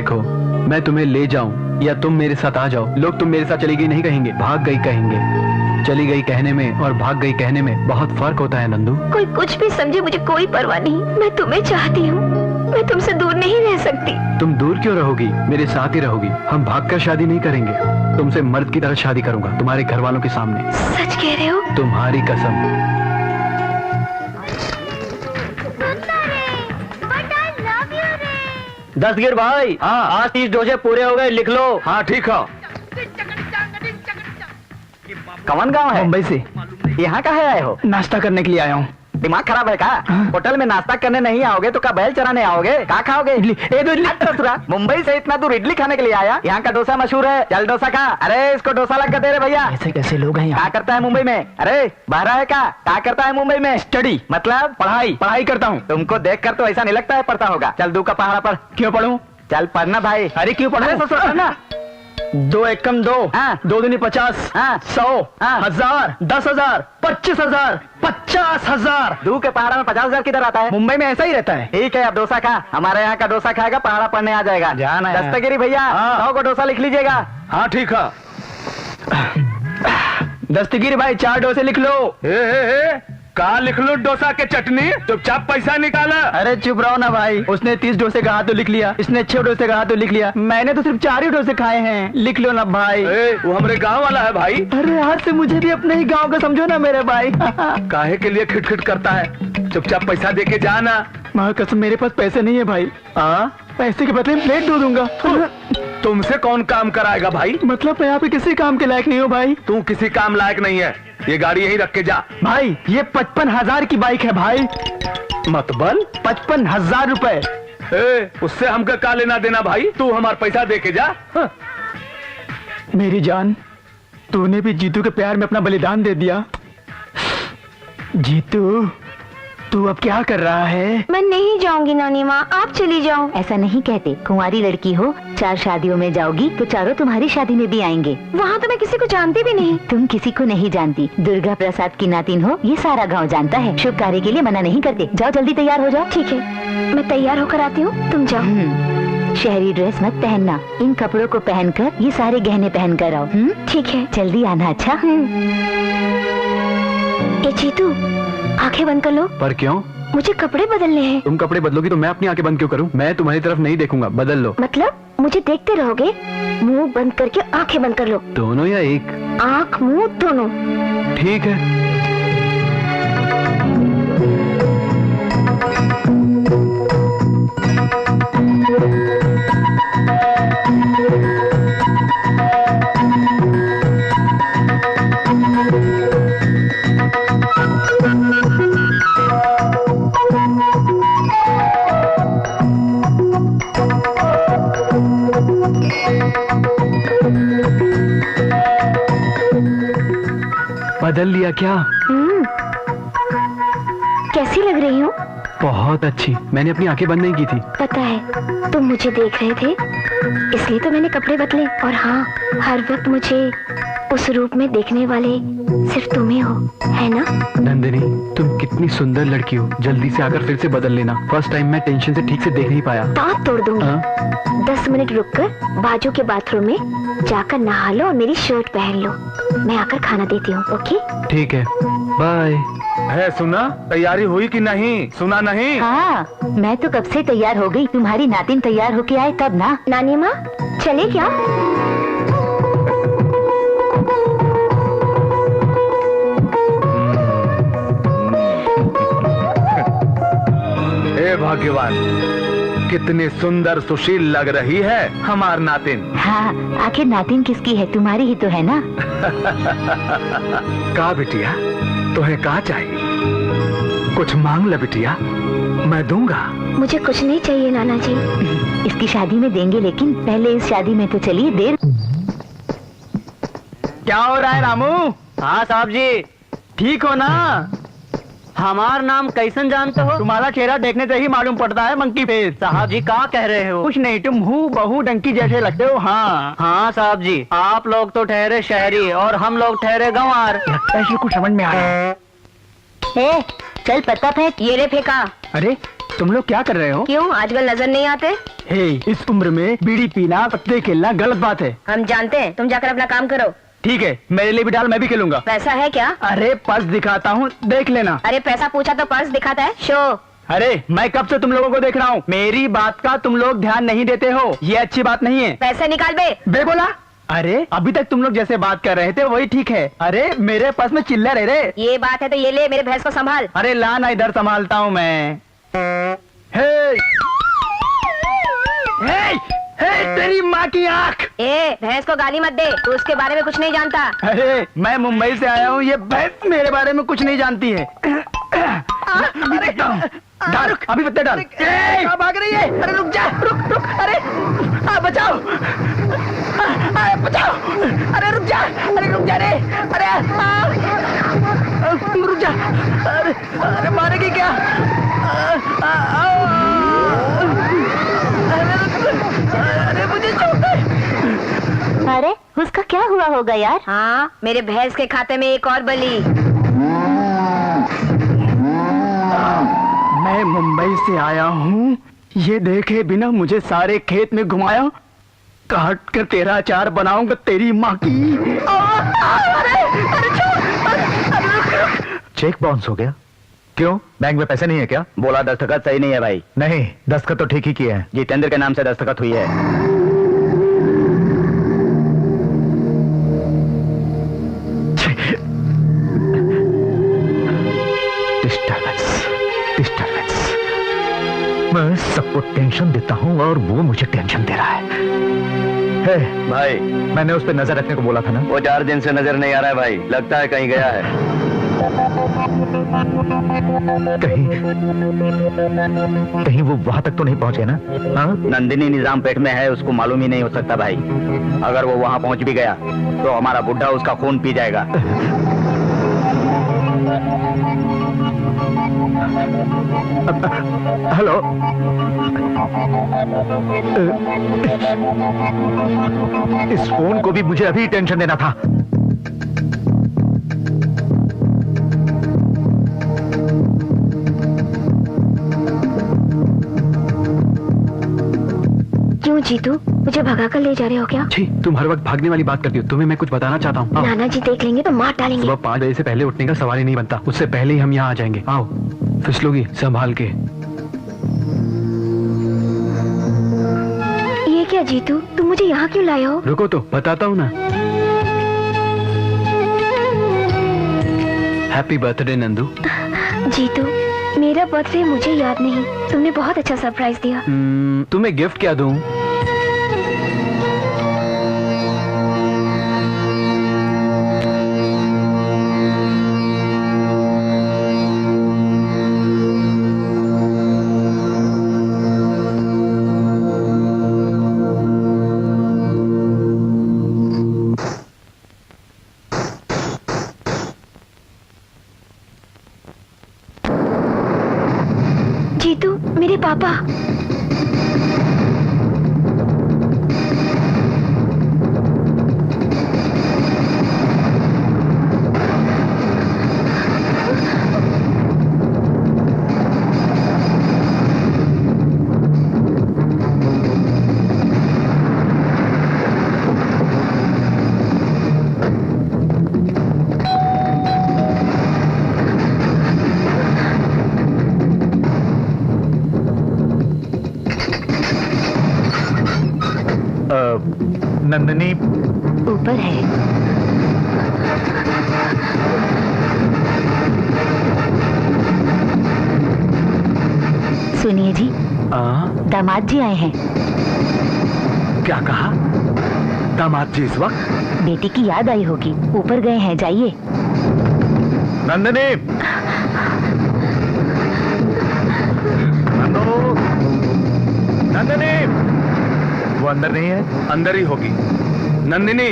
देखो, मैं तुम्हें ले जाऊं या तुम मेरे साथ आ जाओ, लोग तुम मेरे साथ चली गई नहीं कहेंगे, भाग गई कहेंगे। चली गई कहने में और भाग गई कहने में बहुत फर्क होता है नंदू। कोई कुछ भी समझे, मुझे कोई परवाह नहीं। मैं तुम्हें चाहती हूँ, मैं तुमसे दूर नहीं रह सकती। तुम दूर क्यों रहोगी, मेरे साथ ही रहोगी। हम भागकर शादी नहीं करेंगे, तुमसे मर्द की तरह शादी करूंगा, तुम्हारे घर वालों के सामने। सच कह रहे हो? तुम्हारी कसम। दस्तगीर भाई, हाँ। आज 30 डोजे पूरे हो गए, लिख लो। हाँ ठीक है। कौन गांव है? मुंबई से यहाँ काहे आए हो? नाश्ता करने के लिए आया हूँ। दिमाग खराब है का? होटल में नाश्ता करने नहीं आओगे तो क्या बैल चराने आओगे? क्या खाओगे? इडली। ए दो इडली। दूसरा मुंबई से इतना दूर इडली खाने के लिए आया? यहाँ का डोसा मशहूर है, चल डोसा खा। अरे इसको डोसा लग दे रे भैया। ऐसे कैसे लोग हैं यहाँ? क्या करता है मुंबई में? अरे बहरा है क्या करता है मुंबई में? स्टडी, मतलब पढ़ाई करता हूँ। तुमको देखकर तो ऐसा नहीं लगता है पढ़ता होगा। चल दू का पहाड़ा पर। क्यों पढ़ूं? चल पढ़ना भाई। अरे क्यों अरे पढ़ूं? ससुर पढ़ना। 2 एकम 2, हाँ। 2 दूनी 50, हाँ। 100, हाँ। 1000, 10,000, 25,000, 50,000। दू के पहाड़ा में 50,000 किधर आता है? मुंबई में ऐसा ही रहता है। ठीक है, अब डोसा खा। हमारे यहाँ का डोसा खाएगा, पहाड़ा पढ़ने आ जाएगा। जाना है। दस्तगिरी भैया, हाँ। 100 को डोसा लिख लीजिएगा। हाँ ठीक है। दस्तगीर भाई 4 डोसे लिख लो। कहा लिख लो डोसा के चटनी, चुपचाप पैसा निकाला। अरे चुप रहो ना भाई, उसने 30 डोसे कहा तो लिख लिया, इसने 6 डोसे कहा तो लिख लिया, मैंने तो सिर्फ 4 ही डोसे खाए हैं। लिख लो ना भाई। वो हमारे गांव वाला है भाई। अरे आज से मुझे भी अपने ही गांव का समझो ना मेरे भाई। काहे के लिए खिटखिट करता है? चुपचाप पैसा दे के जाना। माँ कसम मेरे पास पैसे नहीं है भाई। पैसे के बदले में प्लेट धो दूंगा। तुमसे कौन काम कराएगा भाई? मतलब मैं यहाँ पे किसी काम के लायक नहीं हूँ भाई। तू किसी काम लायक नहीं है, ये गाड़ी यहीं रख के जा। भाई ये 55,000 की बाइक है भाई। मतबल 55,000 रुपए। उससे हमको का लेना देना भाई? तू हमारा पैसा दे के जा। मेरी जान, तूने भी जीतू के प्यार में अपना बलिदान दे दिया। जीतू तू अब क्या कर रहा है? मैं नहीं जाऊंगी नानी माँ, आप चली जाओ। ऐसा नहीं कहते, कुंवारी लड़की हो, 4 शादियों में जाओगी तो चारों तुम्हारी शादी में भी आएंगे। वहाँ तो मैं किसी को जानती भी नहीं। तुम किसी को नहीं जानती, दुर्गा प्रसाद की नातिन हो, ये सारा गांव जानता है। शुभ कार्य के लिए मना नहीं करते। जाओ जल्दी तैयार हो जाओ। ठीक है, मैं तैयार होकर आती हूँ, तुम जाओ। शहरी ड्रेस मत पहनना, इन कपड़ों को पहनकर ये सारे गहने पहन कर आओ। ठीक है, जल्दी आना। अच्छा। ए जीतू, आंखें बंद कर लो। पर क्यों? मुझे कपड़े बदलने हैं। तुम कपड़े बदलोगी तो मैं अपनी आंखें बंद क्यों करूं? मैं तुम्हारी तरफ नहीं देखूंगा, बदल लो। मतलब मुझे देखते रहोगे? मुंह बंद करके आंखें बंद कर लो। दोनों या एक? आंख मुंह दोनों। ठीक है। बदल लिया क्या? कैसी लग रही हूँ? बहुत अच्छी। मैंने अपनी आंखें बंद नहीं की थी। पता है, तुम मुझे देख रहे थे, इसलिए तो मैंने कपड़े बदले। और हाँ, हर वक्त मुझे उस रूप में देखने वाले सिर्फ तुम ही हो, है ना? नंदिनी, तुम कितनी सुंदर लड़की हो। जल्दी से आकर फिर से बदल लेना। फर्स्ट टाइम मैं टेंशन से ठीक से देख नहीं पाया। दांत तोड़ दूंगी। 10 मिनट रुककर बाजू के बाथरूम में जाकर नहा लो और मेरी शर्ट पहन लो। मैं आकर खाना देती हूँ। ओके? ठीक है, बाय। है सुना, तैयारी हुई कि नहीं? सुना नहीं? हाँ, मैं तो कब से तैयार हो गई। तुम्हारी नातिन तैयार होके आए तब ना। नानी माँ, चले क्या? हे भगवान, कितनी सुंदर सुशील लग रही है हमार नातिन। हाँ, आखिर नातिन किसकी है? तुम्हारी ही तो है ना। का बिटिया, तुम्हें का चाहिए? कुछ मांग ले बिटिया, मैं दूंगा। मुझे कुछ नहीं चाहिए नाना जी। इसकी शादी में देंगे, लेकिन पहले इस शादी में तो चलिए। देर क्या हो रहा है रामू? हाँ साहब जी। ठीक हो ना? हमार नाम कैसन जानते हो? तुम्हारा चेहरा देखने से ही मालूम पड़ता है, मंकी फेस। साहब जी क्या कह रहे हो? कुछ नहीं, तुम हूँ बहू डंकी जैसे लगते हो। हाँ हाँ साहब जी, आप लोग तो ठहरे शहरी और हम लोग ठहरे गंवार। ऐसे कुछ समझ में आ रहा है। ए, चल पत्ता फेंक। ये रे फेंका। अरे तुम लोग क्या कर रहे हो? क्यों आजकल नजर नहीं आते? हे, इस उम्र में बीड़ी पीना, पत्ते खेलना गलत बात है। हम जानते हैं, तुम जाकर अपना काम करो। ठीक है, मेरे लिए भी डाल, मैं भी खेलूंगा। पैसा है क्या? अरे पर्स दिखाता हूँ, देख लेना। अरे पैसा पूछा तो पर्स दिखाता है, शो। अरे मैं कब से तुम लोगों को देख रहा हूँ, मेरी बात का तुम लोग ध्यान नहीं देते हो, ये अच्छी बात नहीं है। पैसे निकाल बे। बे बोला? अरे अभी तक तुम लोग जैसे बात कर रहे थे वही ठीक है। अरे मेरे पास में चिल्लर है रे। ये बात है तो ये ले, मेरे भैंस को संभाल। अरे ला ना, इधर संभालता हूँ मैं। हे, हे, हे, तेरी माँ की आँख। ए, भैंस को गाली मत दे, तू उसके बारे में कुछ नहीं जानता। अरे मैं मुंबई से आया हूँ, ये भैंस मेरे बारे में कुछ नहीं जानती है। अरे डाल, अभी पत्ते डाल। कहाँ भाग रही है? अरे रुक जा, रुक, अरे बचाओ, बचाओ, अरे रुक जा रे, अरे रुक जा, अरे मारेगी क्या? अरे मुझे चोट है। अरे उसका क्या हुआ होगा यार? हाँ, मेरे भैंस के खाते में एक और बली। मैं मुंबई से आया हूँ, ये देखे बिना मुझे सारे खेत में घुमाया, काट कर तेरा अचार बनाऊंगा तेरी माँ की। चेक बाउंस हो गया। क्यों, बैंक में पैसे नहीं है क्या? बोला दस्तखत सही नहीं है भाई। नहीं, दस्तखत तो ठीक ही किए हैं। जितेंद्र के नाम से दस्तखत हुई है। डिस्टर्बेंस। मैं सबको टेंशन देता हूँ और वो मुझे टेंशन दे रहा है। भाई मैंने उस पर नजर रखने को बोला था ना। वो 4 दिन से नजर नहीं आ रहा है भाई, लगता है कहीं गया है। कहीं वो वहां तक तो नहीं पहुंचे ना? हाँ? नंदिनी निजाम पेट में है, उसको मालूम ही नहीं हो सकता भाई। अगर वो वहां पहुंच भी गया तो हमारा बुढ़ा उसका खून पी जाएगा। हेलो, इस फोन को भी मुझे अभी टेंशन देना था। क्यों जीतू, मुझे भगा कर ले जा रहे हो क्या? छी, तुम हर वक्त भागने वाली बात करती हो। तुम्हें मैं कुछ बताना चाहता हूँ। नाना जी देख लेंगे तो मार डालेंगे। सुबह 5 बजे से पहले उठने का सवाल ही नहीं बनता, उससे पहले ही हम यहाँ आ जाएंगे। आओ, फिसलोगी संभाल के। ये क्या जीतू, तुम मुझे यहाँ क्यों लाए हो? रुको तो बताता हूँ ना। Happy birthday Nandu. जीतू, मेरा बर्थडे मुझे याद नहीं, तुमने बहुत अच्छा सरप्राइज दिया। तुम्हें गिफ्ट क्या दूं? जीतू, मेरे पापा। नंदिनी ऊपर है। सुनिए जी, दामाद जी आए हैं। क्या कहा? दामाद जी इस वक्त? बेटी की याद आई होगी, ऊपर गए हैं, जाइए। नंदिनी, नंदिनी, वो अंदर नहीं है? अंदर ही होगी। नंदिनी,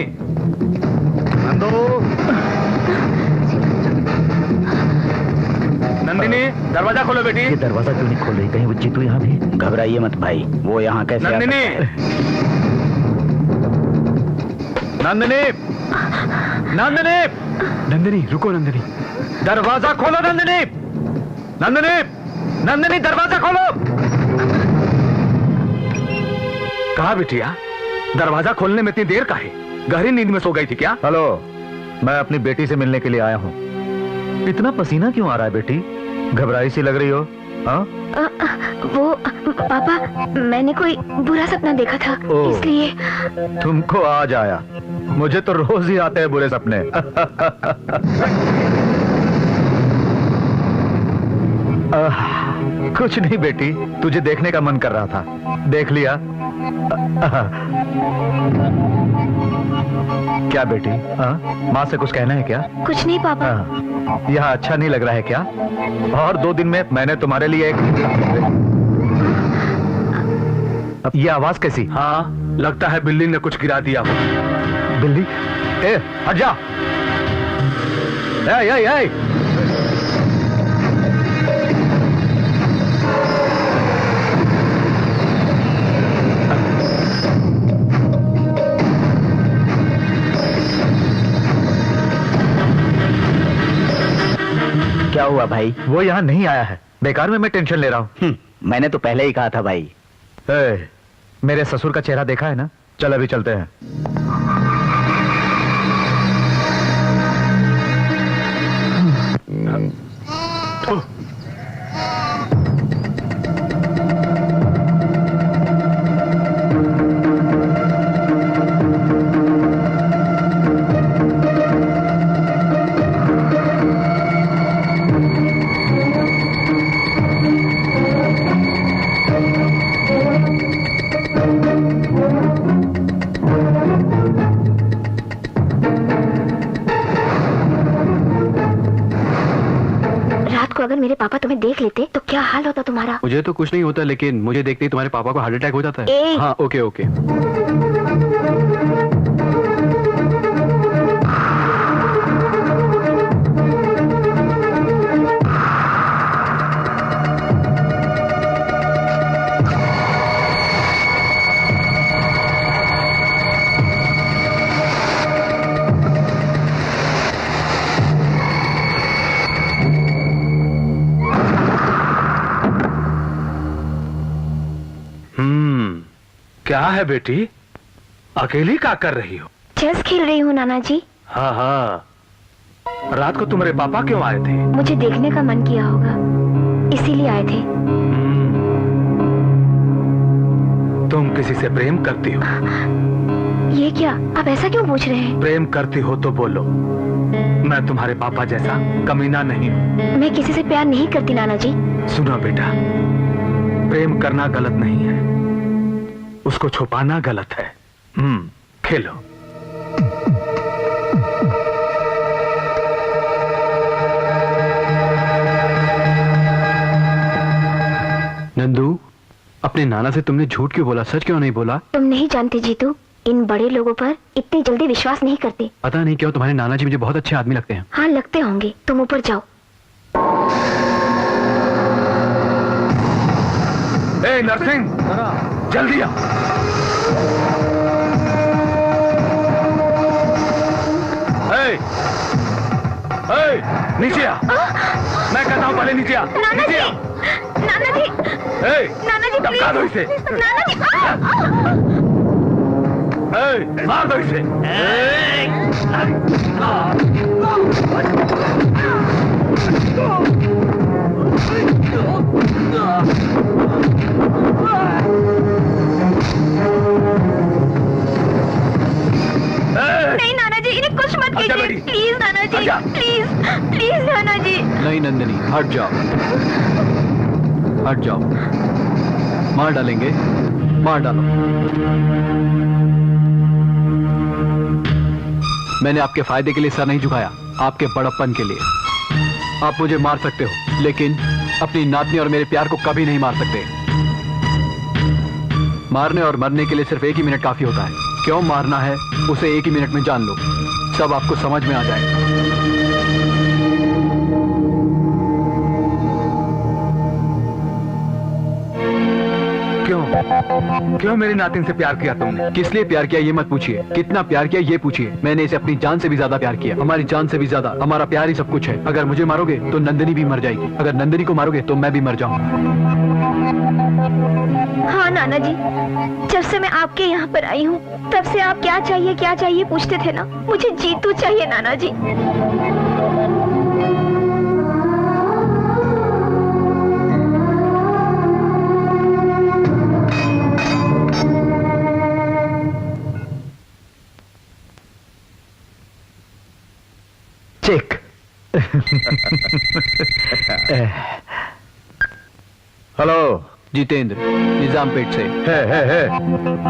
नंदिनी, दरवाजा खोलो बेटी। ये दरवाजा क्यों नहीं खोल रही? कहीं वो जीतू यहाँ भी? घबराइए मत भाई, वो यहाँ कैसे आ नंदिनी, नंदिनी, नंदिनी, नंदिनी रुको। नंदिनी, दरवाजा खोलो। नंदिनी, नंदिनी, नंदिनी दरवाजा खोलो। कहा बिटिया, दरवाजा खोलने में इतनी देर का है? गहरी नींद में सो गई थी क्या? हेलो, मैं अपनी बेटी से मिलने के लिए आया हूँ। इतना पसीना क्यों आ रहा है बेटी? घबराई सी लग रही हो? हाँ? वो पापा, मैंने कोई बुरा सपना देखा था, ओह। इसलिए। तुमको आज आया, मुझे तो रोज ही आते हैं बुरे सपने। कुछ नहीं बेटी, तुझे देखने का मन कर रहा था, देख लिया। क्या बेटी, माँ से कुछ कहना है क्या? कुछ नहीं पापा। यहाँ अच्छा नहीं लग रहा है क्या? और 2 दिन में मैंने तुम्हारे लिए एक... ये आवाज कैसी? हाँ, लगता है बिल्ली ने कुछ गिरा दिया हो। बिल्ली? ए, हट जा। ए। क्या हुआ भाई? वो यहाँ नहीं आया है, बेकार में मैं टेंशन ले रहा हूँ। मैंने तो पहले ही कहा था भाई। मेरे ससुर का चेहरा देखा है ना? चल अभी चलते हैं। अगर मेरे पापा तुम्हें देख लेते तो क्या हाल होता तुम्हारा? मुझे तो कुछ नहीं होता, लेकिन मुझे देखते ही तुम्हारे पापा को हार्ट अटैक हो जाता है। हाँ, ओके ओके। क्या है बेटी, अकेली क्या कर रही हो? चेस खेल रही हूँ नाना जी। हाँ हाँ, रात को तुम्हारे पापा क्यों आए थे? मुझे देखने का मन किया होगा, इसीलिए आए थे। तुम किसी से प्रेम करती हो? ये क्या, आप ऐसा क्यों पूछ रहे हैं? प्रेम करती हो तो बोलो, मैं तुम्हारे पापा जैसा कमीना नहीं हूँ। मैं किसी से प्यार नहीं करती नाना जी। सुनो बेटा, प्रेम करना गलत नहीं है, उसको छुपाना गलत है। खेलो। नंदू, अपने नाना से तुमने झूठ क्यों बोला? सच क्यों नहीं बोला? तुम नहीं जानते जीतू, इन बड़े लोगों पर इतनी जल्दी विश्वास नहीं करते। पता नहीं क्यों तुम्हारे नाना जी मुझे बहुत अच्छे आदमी लगते हैं। हाँ, लगते होंगे। तुम ऊपर जाओ। ए नरसिंह, जल्दी आ। नीचे आ। मैं कहता हूँ पहले नीचे आ। नीचे आ। नाना जी, नाना जी, धक्का दो इसे। नाना जी, मार दो इसे। नहीं नाना जी, इन्हें कुछ मत कीजिए, please Nana ji, please please नाना जी। नहीं नंदिनी, हट जाओ, हट जाओ। मार डालेंगे, मार डालो। मैंने आपके फायदे के लिए सर नहीं झुकाया, आपके बड़प्पन के लिए। आप मुझे मार सकते हो, लेकिन अपनी नातनी और मेरे प्यार को कभी नहीं मार सकते। मारने और मरने के लिए सिर्फ 1 ही मिनट काफी होता है। क्यों मारना है उसे 1 ही मिनट में जान लो, सब आपको समझ में आ जाएगा। क्यों, क्यों मेरी नातिन से प्यार किया तुमने? किस लिए प्यार किया ये मत पूछिए, कितना प्यार किया ये पूछिए। मैंने इसे अपनी जान से भी ज्यादा प्यार किया, हमारी जान से भी ज्यादा। हमारा प्यार ही सब कुछ है। अगर मुझे मारोगे तो नंदिनी भी मर जाएगी, अगर नंदिनी को मारोगे तो मैं भी मर जाऊंगा। हाँ नाना जी, जब से मैं आपके यहाँ पर आई हूँ तब से आप क्या चाहिए पूछते थे ना। मुझे जीतू चाहिए नाना जी। चेक। हेलो जितेंद्र, निजामपेट से। है।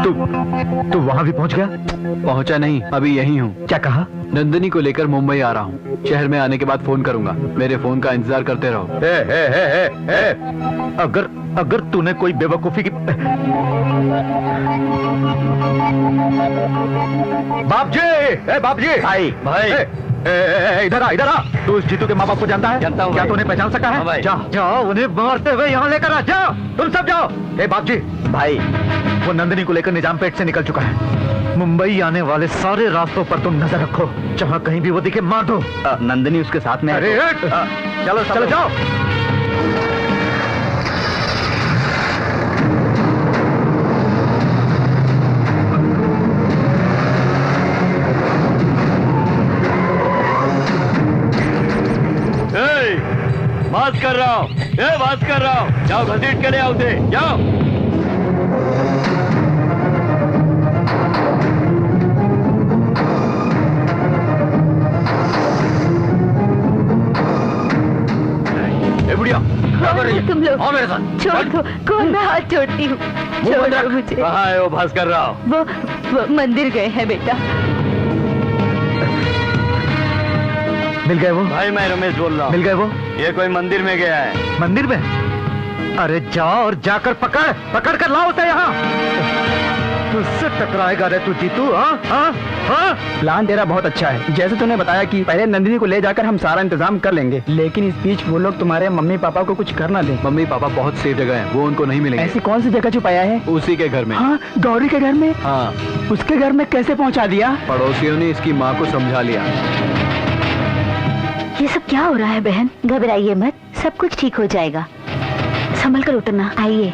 तू वहां भी पहुंच गया? पहुंचा नहीं, अभी यही हूँ। क्या कहा? नंदिनी को लेकर मुंबई आ रहा हूँ। शहर में आने के बाद फोन करूंगा, मेरे फोन का इंतजार करते रहो। अगर तूने कोई बेवकूफी की बाप जी भाई इधर आ। तू उस जीतू के माँ बाप को जानता है? जानता हूँ क्या भाई। तू उन्हें पहचान सका है? हाँ जाओ उन्हें मारते हुए यहाँ लेकर आ जाओ। तुम सब जाओ। बाप जी भाई, वो नंदिनी को लेकर निजामपेट से निकल चुका है। मुंबई आने वाले सारे रास्तों पर तुम नजर रखो, जहाँ कहीं भी वो दिखे मार दो। नंदिनी उसके साथ में है। अरे चलो जाओ। बात कर रहा हूँ, जाओ घसीट के ले आओ उसे, जाओ। बुढ़िया तुम लोग आओ मेरे साथ। छोड़ दो, कौन, मैं हाथ जोड़ती हूँ, छोड़ दो मुझे। कहाँ है वो भास्कर राव? वो मंदिर गए हैं बेटा। मिल गए वो? भाई मैं रमेश बोल रहा हूँ। मिल गए वो? ये कोई मंदिर में गया है। मंदिर में? अरे जाओ और जाकर पकड़ कर लाओ उसे यहाँ। तुझसे टकराएगा रे तू जीतू। हाँ? प्लान तेरा बहुत अच्छा है। जैसे तूने बताया कि पहले नंदिनी को ले जाकर हम सारा इंतजाम कर लेंगे, लेकिन इस बीच वो लोग तुम्हारे मम्मी पापा को कुछ करना दे। मम्मी पापा बहुत सेफ जगह है, वो उनको नहीं मिलेंगे। ऐसी कौन सी जगह छुपाया है? उसी के घर में। हाँ, गौरी के घर में? हाँ। उसके घर में कैसे पहुँचा दिया? पड़ोसियों ने इसकी माँ को समझा लिया। ये सब क्या हो रहा है बहन? घबराइए मत, सब कुछ ठीक हो जाएगा। संभल कर उतरना। आइए।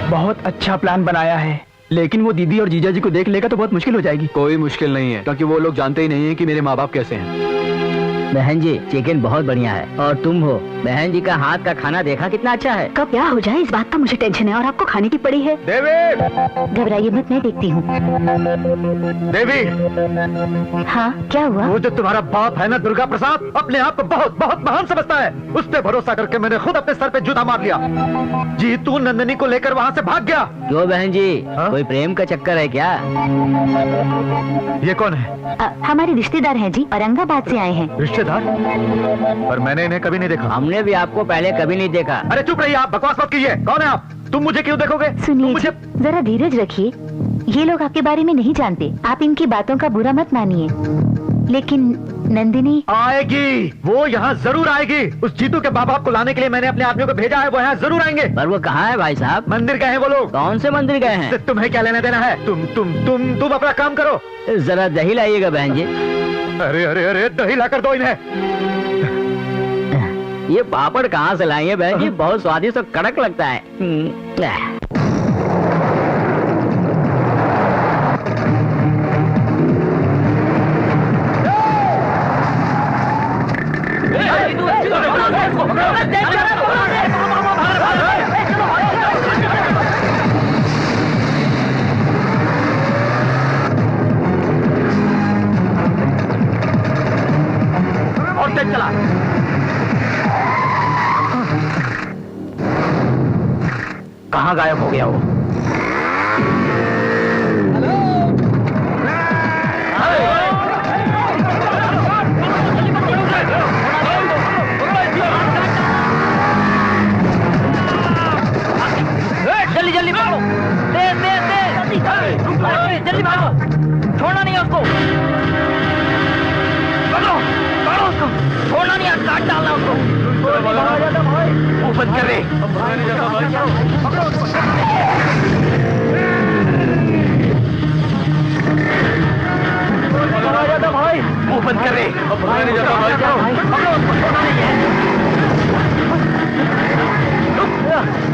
बहुत अच्छा प्लान बनाया है, लेकिन वो दीदी और जीजा जी को देख लेगा तो बहुत मुश्किल हो जाएगी। कोई मुश्किल नहीं है, क्योंकि वो लोग जानते ही नहीं है कि मेरे माँ बाप कैसे हैं। बहन जी चिकन बहुत बढ़िया है, और तुम हो बहन जी का हाथ का खाना देखा कितना अच्छा है। कब क्या हो जाए इस बात का मुझे टेंशन है, और आपको खाने की पड़ी है। देवी! घबराइए मत, मैं देखती हूँ। देवी! हाँ, क्या हुआ? वो जो तुम्हारा बाप है ना, दुर्गा प्रसाद, अपने आप को बहुत बहुत महान समझता है। उस पे भरोसा करके मैंने खुद अपने सर पे जूता मार लिया। जीतू नंदिनी को लेकर वहाँ से भाग गया। क्यों बहन जी? कोई प्रेम का चक्कर है क्या? ये कौन है? हमारे रिश्तेदार हैं जी, औरंगाबाद से आए हैं। रिश्तेदार? पर मैंने इन्हें कभी नहीं देखा। हमने भी आपको पहले कभी नहीं देखा। अरे चुप रहिए, आप बकवास मत कीजिए। कौन है आप? तुम मुझे क्यों देखोगे? सुनिए मुझे जी, जरा धीरज रखिए। ये लोग आपके बारे में नहीं जानते, आप इनकी बातों का बुरा मत मानिए। लेकिन नंदिनी आएगी, वो यहाँ जरूर आएगी। उस जीतू के बाप को लाने के लिए मैंने अपने आदमियों को भेजा है, वो यहाँ जरूर आएंगे। पर वो कहाँ है भाई साहब? मंदिर गए हैं वो लोग। कौन से मंदिर गए हैं? तुम्हें क्या लेना देना है? तुम अपना काम करो। जरा दही लाइएगा बहन जी। अरे अरे अरे, दही लाकर दो इन्हें। ये पापड़ कहाँ से लाएंगे बहन जी? बहुत स्वादिष्ट और कड़क लगता है। और तेज चला। कहाँ गायब हो गया वो? जल्दी जल्दी भागो, जल्दी भागो, छोड़ना नहीं है उसको, छोड़ना नहीं है, काट डालना उसको। बंद कर दे। भाई मुंह बंद कर दे।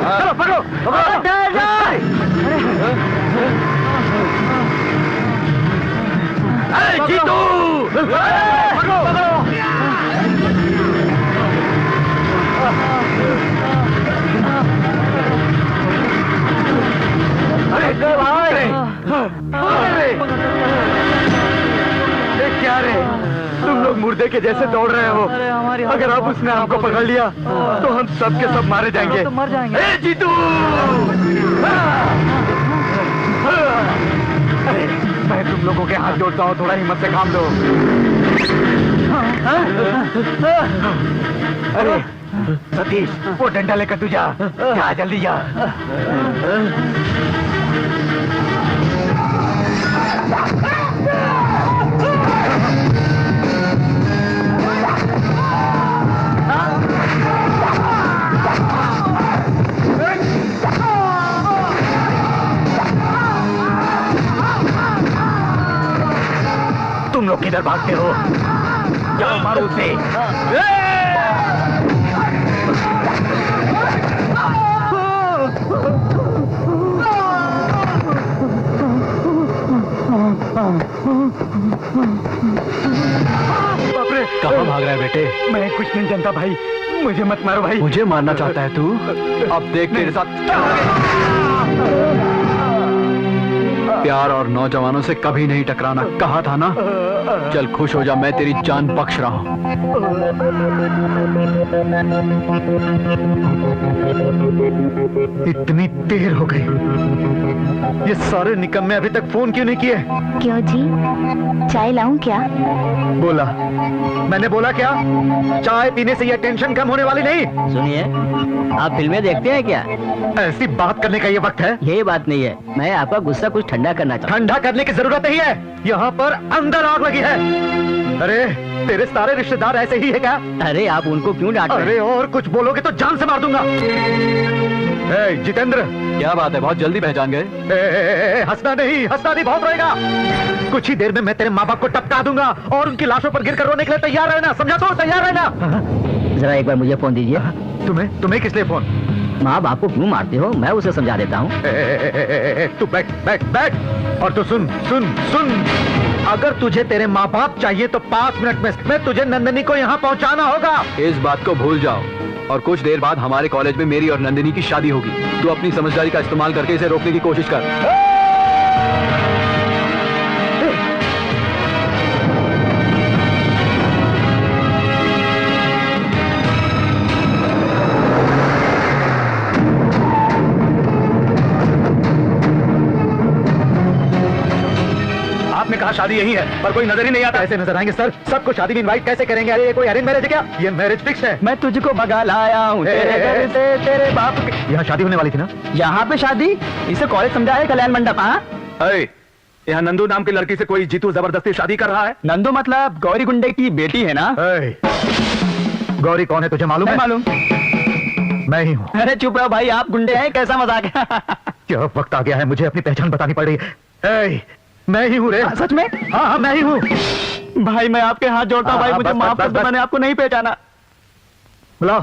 चलो पकड़ो अरे जीतू, अरे भाई क्या रे, तुम लोग मुर्दे के जैसे दौड़ रहे हो। अगर अब उसने हमको पकड़ लिया तो हम सब के सब मारे जाएंगे। मर जाएंगे। ए जीतू, अरे मैं तुम लोगों के हाथ जोड़ता हूँ, थोड़ा हिम्मत से काम दो। अरे सतीश, वो डंडा लेकर तू जा, जल्दी जा। तुम लोग किधर भागते हो? जाओ मारो उसे। कहाँ भाग रहा है बेटे? मैं कुछ नहीं जानता भाई, मुझे मत मारो भाई। मुझे मारना चाहता है तू? अब देख तेरे साथ क्या प्यार और नौजवानों से कभी नहीं टकराना कहा था ना। चल खुश हो जा, मैं तेरी जान बख्श रहा हूँ। इतनी देर हो गई, ये सारे निकम्मे अभी तक फोन क्यों नहीं किए? क्यों जी, चाय लाऊं क्या? बोला, मैंने बोला क्या? चाय पीने से ये टेंशन कम होने वाली नहीं। सुनिए, आप फिल्में देखते हैं क्या? ऐसी बात करने का ये वक्त है? यही बात नहीं है, मैं आपका गुस्सा कुछ ठंडा करना चाहता हूँ। ठंडा करने की जरूरत नहीं है, यहाँ पर अंदर आग लगी है। अरे तेरे सारे रिश्तेदार ऐसे ही है क्या? अरे आप उनको क्यों डांट रहे हैं? अरे और कुछ बोलोगे तो जान से मार दूंगा। जितेंद्र, क्या बात है, बहुत जल्दी पहचान गए? हंसना नहीं बहुत रोएगा। कुछ ही देर में मैं तेरे माँ बाप को टपका दूंगा और उनकी लाशों पर गिरकर रोने के लिए तैयार रहना, समझा? तो तैयार रहना। जरा एक बार मुझे फोन दीजिए। तुम्हें किस लिए फोन? माँ बाप को क्यों मारते हो, मैं उसे समझा देता हूँ। तू बैठ और तो सुन, अगर तुझे तेरे माँ बाप चाहिए तो 5 मिनट में तुझे नंदिनी को यहाँ पहुँचाना होगा। इस बात को भूल जाओ और कुछ देर बाद हमारे कॉलेज में मेरी और नंदिनी की शादी होगी। तू अपनी समझदारी का इस्तेमाल करके इसे रोकने की कोशिश कर। आपने कहा शादी यही है, पर कोई नजर ही नहीं आता। ऐसे नजर आएंगे सर, सबको शादी में इनवाइट कैसे करेंगे? अरे ये कोई अरेंज मैरिज है क्या? ये मैरिज फिक्स है। मैं तुझको भगा लाया हूँ तेरे घर से, तेरे बाप के। यहाँ शादी होने वाली थी ना? यहाँ पे शादी? इसे कॉलेज समझा है कल्याण मंडप? हाँ, यहाँ नंदू नाम की लड़की से कोई जीतू जबरदस्ती शादी कर रहा है। नंदू मतलब गौरी गुंडे की बेटी है ना? गौरी कौन है तुझे मालूम है? मालूम, मैं ही हूँ। अरे चुप रहो भाई, आप गुंडे हैं, कैसा मजाक है? क्या वक्त आ गया है, मुझे अपनी पहचान बतानी पड़ रही है। मैं ही हूँ रे। सच में? हाँ मैं ही हूँ भाई। मैं आपके हाथ जोड़ता हूँ भाई, मुझे माफ कर दो, मैंने आपको नहीं पहचाना। बुलाओ।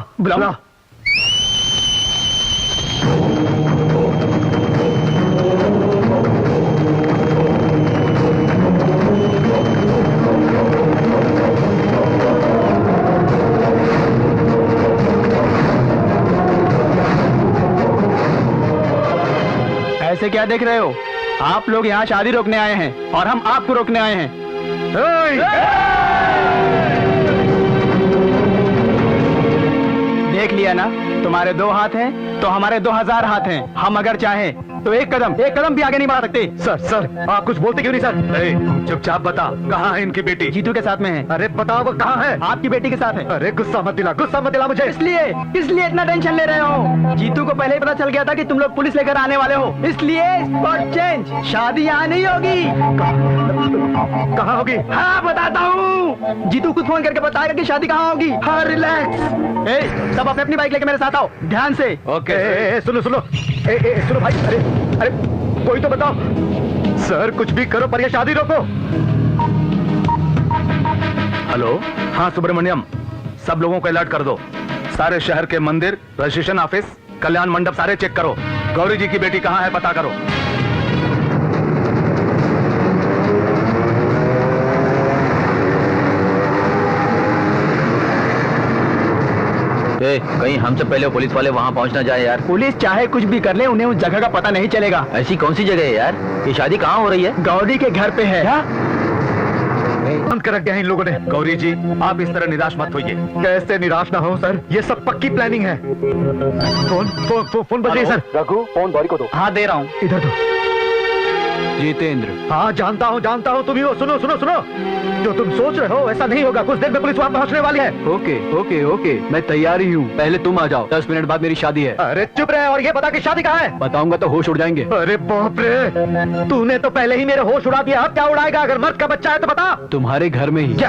ऐसे क्या देख रहे हो? आप लोग यहाँ शादी रोकने आए हैं और हम आपको रोकने आए हैं। देख लिया ना, तुम्हारे 2 हाथ हैं तो हमारे 2000 हाथ हैं। हम अगर चाहें तो एक कदम भी आगे नहीं बढ़ा सकते। सर आप कुछ बोलते क्यों नहीं सर? चुपचाप बता, कहाँ है इनकी बेटी? जीतू के साथ में है। अरे बताओ वो कहाँ है? आपकी बेटी के साथ है। अरे गुस्सा मत दिला मुझे। इसलिए इतना टेंशन ले रहे हो? जीतू को पहले ही पता चल गया था कि तुम लोग पुलिस लेकर आने वाले हो, इसलिए स्पॉट चेंज। शादी यहाँ नहीं होगी। कहाँ होगी? हाँ बताता हूँ, जीतू खुद फोन करके बताएगा कि शादी कहाँ होगी। हाँ रिलैक्स। सब अपनी बाइक लेके मेरे साथ आओ, ध्यान से। ओके। सुनो सुनो भाई। अरे कोई तो बताओ सर, कुछ भी करो पर ये शादी रोको। हेलो, हाँ सुब्रमण्यम, सब लोगों को अलर्ट कर दो। सारे शहर के मंदिर, रजिस्ट्रेशन ऑफिस, कल्याण मंडप सारे चेक करो। गौरी जी की बेटी कहाँ है पता करो। कहीं हमसे पहले पुलिस वाले वहाँ पहुँच ना जाए यार। पुलिस चाहे कुछ भी कर ले, उन्हें उस जगह का पता नहीं चलेगा। ऐसी कौन सी जगह है यार? ये शादी कहाँ हो रही है? गौरी के घर पे है। बंद कर रखा है इन लोगों ने। गौरी जी आप इस तरह निराश मत होइए। कैसे निराश ना हो सर, ये सब पक्की प्लानिंग है। फोन बज रही है सर। रघु, फोन गौरी को दो। हाँ दे रहा हूँ। इधर दो। जितेंद्र। हाँ जानता हूँ तुम ही हो। सुनो जो तुम सोच रहे हो ऐसा नहीं होगा। कुछ देर में पुलिस वहाँ पहुँचने वाली है। ओके मैं तैयार ही हूँ। पहले तुम आ जाओ, 10 मिनट बाद मेरी शादी है। अरे चुप रहे और ये बता कि शादी कहाँ है? बताऊंगा तो होश उड़ जाएंगे। अरे बाप रे, तूने तो पहले ही मेरे होश उड़ा दिया, अब क्या उड़ाएगा? अगर मर्द का बच्चा है तो बता। तुम्हारे घर में ही। क्या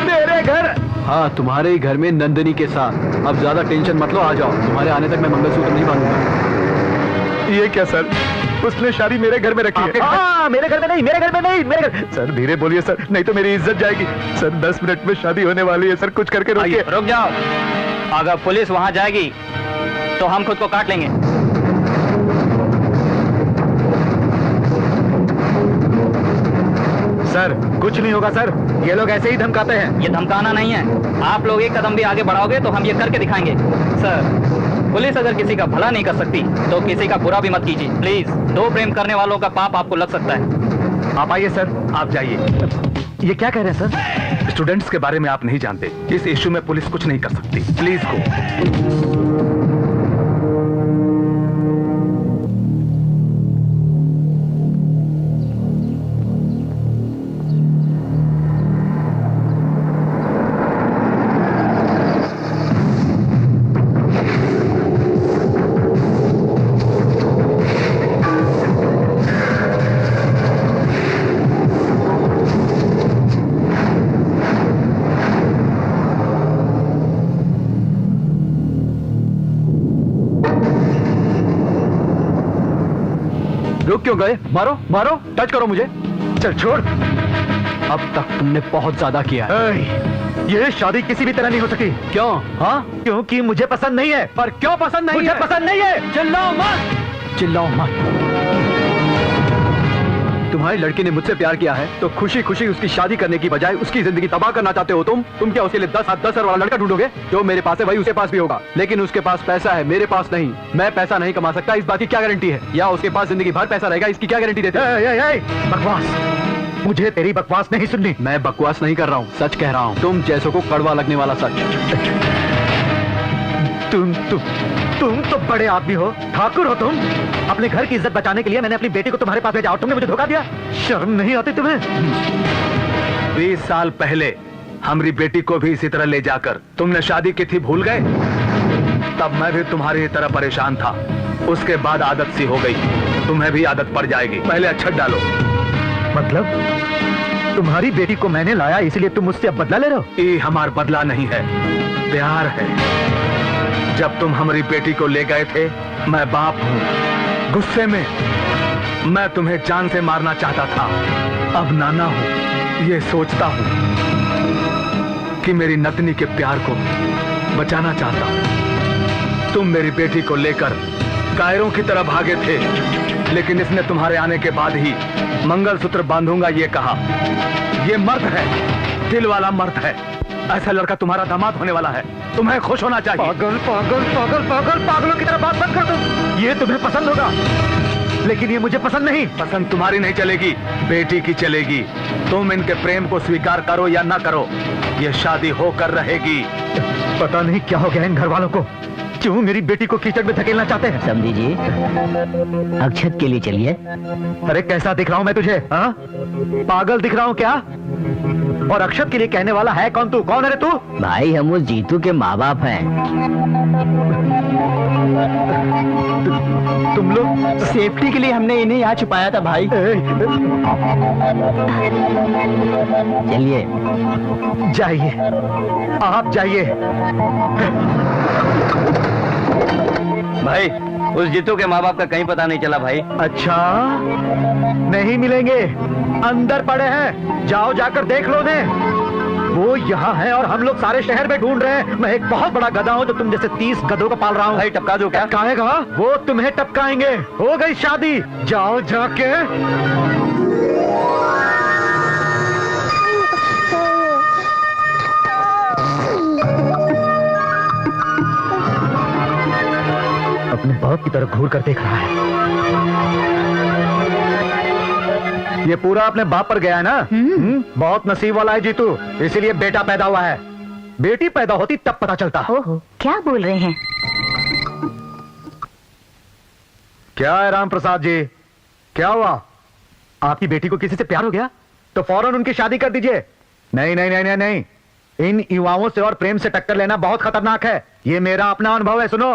मेरे घर? हाँ तुम्हारे ही घर में, नंदिनी के साथ। अब ज्यादा टेंशन मत लो, आ जाओ। तुम्हारे आने तक मैं मंगलसूत्र नहीं बांधूंगा। ये क्या सर, उसने शादी मेरे घर में रखी है? हाँ मेरे घर में नहीं, मेरे घर। सर धीरे बोलिए सर, नहीं तो मेरी इज्जत जाएगी। सर 10 मिनट में शादी होने वाली है सर, कुछ करके रोकिए। रुक जाओ, अगर पुलिस वहाँ जाएगी तो हम खुद को काट लेंगे। सर कुछ नहीं होगा सर, ये लोग ऐसे ही धमकाते हैं। ये धमकाना नहीं है, आप लोग एक कदम भी आगे बढ़ाओगे तो हम ये करके दिखाएंगे। सर पुलिस अगर किसी का भला नहीं कर सकती तो किसी का बुरा भी मत कीजिए प्लीज। दो प्रेम करने वालों का पाप आपको लग सकता है। आप आइए सर, आप जाइए। ये क्या कह रहे हैं सर? स्टूडेंट्स के बारे में आप नहीं जानते, इस इश्यू में पुलिस कुछ नहीं कर सकती। Please go. रुक क्यों गए? मारो, टच करो मुझे। चल छोड़। अब तक तुमने बहुत ज्यादा किया है। ये शादी किसी भी तरह नहीं हो सकी। क्यों? हाँ क्योंकि मुझे पसंद नहीं है। पर क्यों पसंद नहीं है? मुझे पसंद नहीं है। चिल्लाओ मत। तुम्हारी लड़की ने मुझसे प्यार किया है तो खुशी खुशी उसकी शादी करने की बजाय उसकी जिंदगी तबाह करना चाहते हो तुम क्या उसके लिए 10 वाला लड़का ढूंढोगे? जो मेरे पास है वही उसके पास भी होगा, लेकिन उसके पास पैसा है, मेरे पास नहीं। मैं पैसा नहीं कमा सकता, इस बात की क्या गारंटी है? या उसके पास जिंदगी भर पैसा रहेगा, इसकी क्या गारंटी देते हो? बकवास, मुझे तेरी बकवास नहीं सुननी। मैं बकवास नहीं कर रहा हूँ, सच कह रहा हूँ। तुम जैसों को कड़वा लगने वाला सच। तुम तो बड़े आदमी हो, ठाकुर हो तुम। अपने घर की इज्जत बचाने के लिए मैंने अपनी बेटी को तुम्हारे पास भेजा और तुमने मुझे धोखा दिया। शर्म नहीं आती तुम्हें? 20 साल पहले हमारी बेटी को भी इसी तरह ले जाकर तुमने शादी की थी, भूल गए? तब मैं भी तुम्हारी तरह परेशान था। उसके बाद आदत सी हो गई, तुम्हें भी आदत पड़ जाएगी। पहले अक्षत डालो। मतलब तुम्हारी बेटी को मैंने लाया इसलिए तुम मुझसे अब बदला ले रहे हो? ये हमारा बदला नहीं है, प्यार है। जब तुम हमारी बेटी को ले गए थे, मैं बाप हूं, गुस्से में मैं तुम्हें जान से मारना चाहता था। अब नाना हूं, ये सोचता हूं कि मेरी नतनी के प्यार को बचाना चाहता हूं। तुम मेरी बेटी को लेकर कायरों की तरह भागे थे, लेकिन इसने तुम्हारे आने के बाद ही मंगलसूत्र बांधूंगा ये कहा। ये मर्द है, दिल वाला मर्द है। ऐसा लड़का तुम्हारा दामाद होने वाला है, तुम्हें खुश होना चाहिए। पागल पागल पागल पागल पागलों की तरह बात मत कर तुम। ये तुम्हें पसंद होगा। लेकिन ये मुझे पसंद नहीं। पसंद तुम्हारी नहीं चलेगी, बेटी की चलेगी। तुम इनके प्रेम को स्वीकार करो या ना करो, ये शादी होकर रहेगी। पता नहीं क्या हो गया इन घर वालों को, क्यों मेरी बेटी को कीचड़ में धकेलना चाहते हैं। समझी जी, अक्षत के लिए चलिए। अरे कैसा दिख रहा हूं मैं तुझे, हाँ? पागल दिख रहा हूं क्या? और अक्षत के लिए कहने वाला है कौन तू? कौन है रे तू? भाई हम उस जीतू के माँ बाप हैं। तुम लोग सेफ्टी के लिए हमने इन्हें यहाँ छुपाया था भाई। चलिए जाइए, आप जाइए। भाई उस जीतू के माँ बाप का कहीं पता नहीं चला भाई। अच्छा, नहीं मिलेंगे, अंदर पड़े हैं, जाओ जाकर देख लो ने। वो यहाँ है और हम लोग सारे शहर में ढूंढ रहे हैं। मैं एक बहुत बड़ा गधा हूँ जो तुम जैसे 30 गधों को पाल रहा हूँ। भाई टपका दो क्या? टपकाएगा वो, तुम्हें टपकाएंगे। हो गई शादी, जाओ जाके। अपने बाप की तरफ घूर कर देख रहा है। ये पूरा अपने बाप पर गया है ना। बहुत नसीब वाला है जीतू, इसीलिए बेटा पैदा हुआ है। बेटी पैदा होती तब पता चलता। ओहो, क्या बोल रहे हैं? क्या है राम प्रसाद जी, क्या हुआ? आपकी बेटी को किसी से प्यार हो गया तो फौरन उनकी शादी कर दीजिए। नहीं नहीं नहीं नहीं नहीं, इन युवाओं से और प्रेम से टक्कर लेना बहुत खतरनाक है। ये मेरा अपना अनुभव है, सुनो।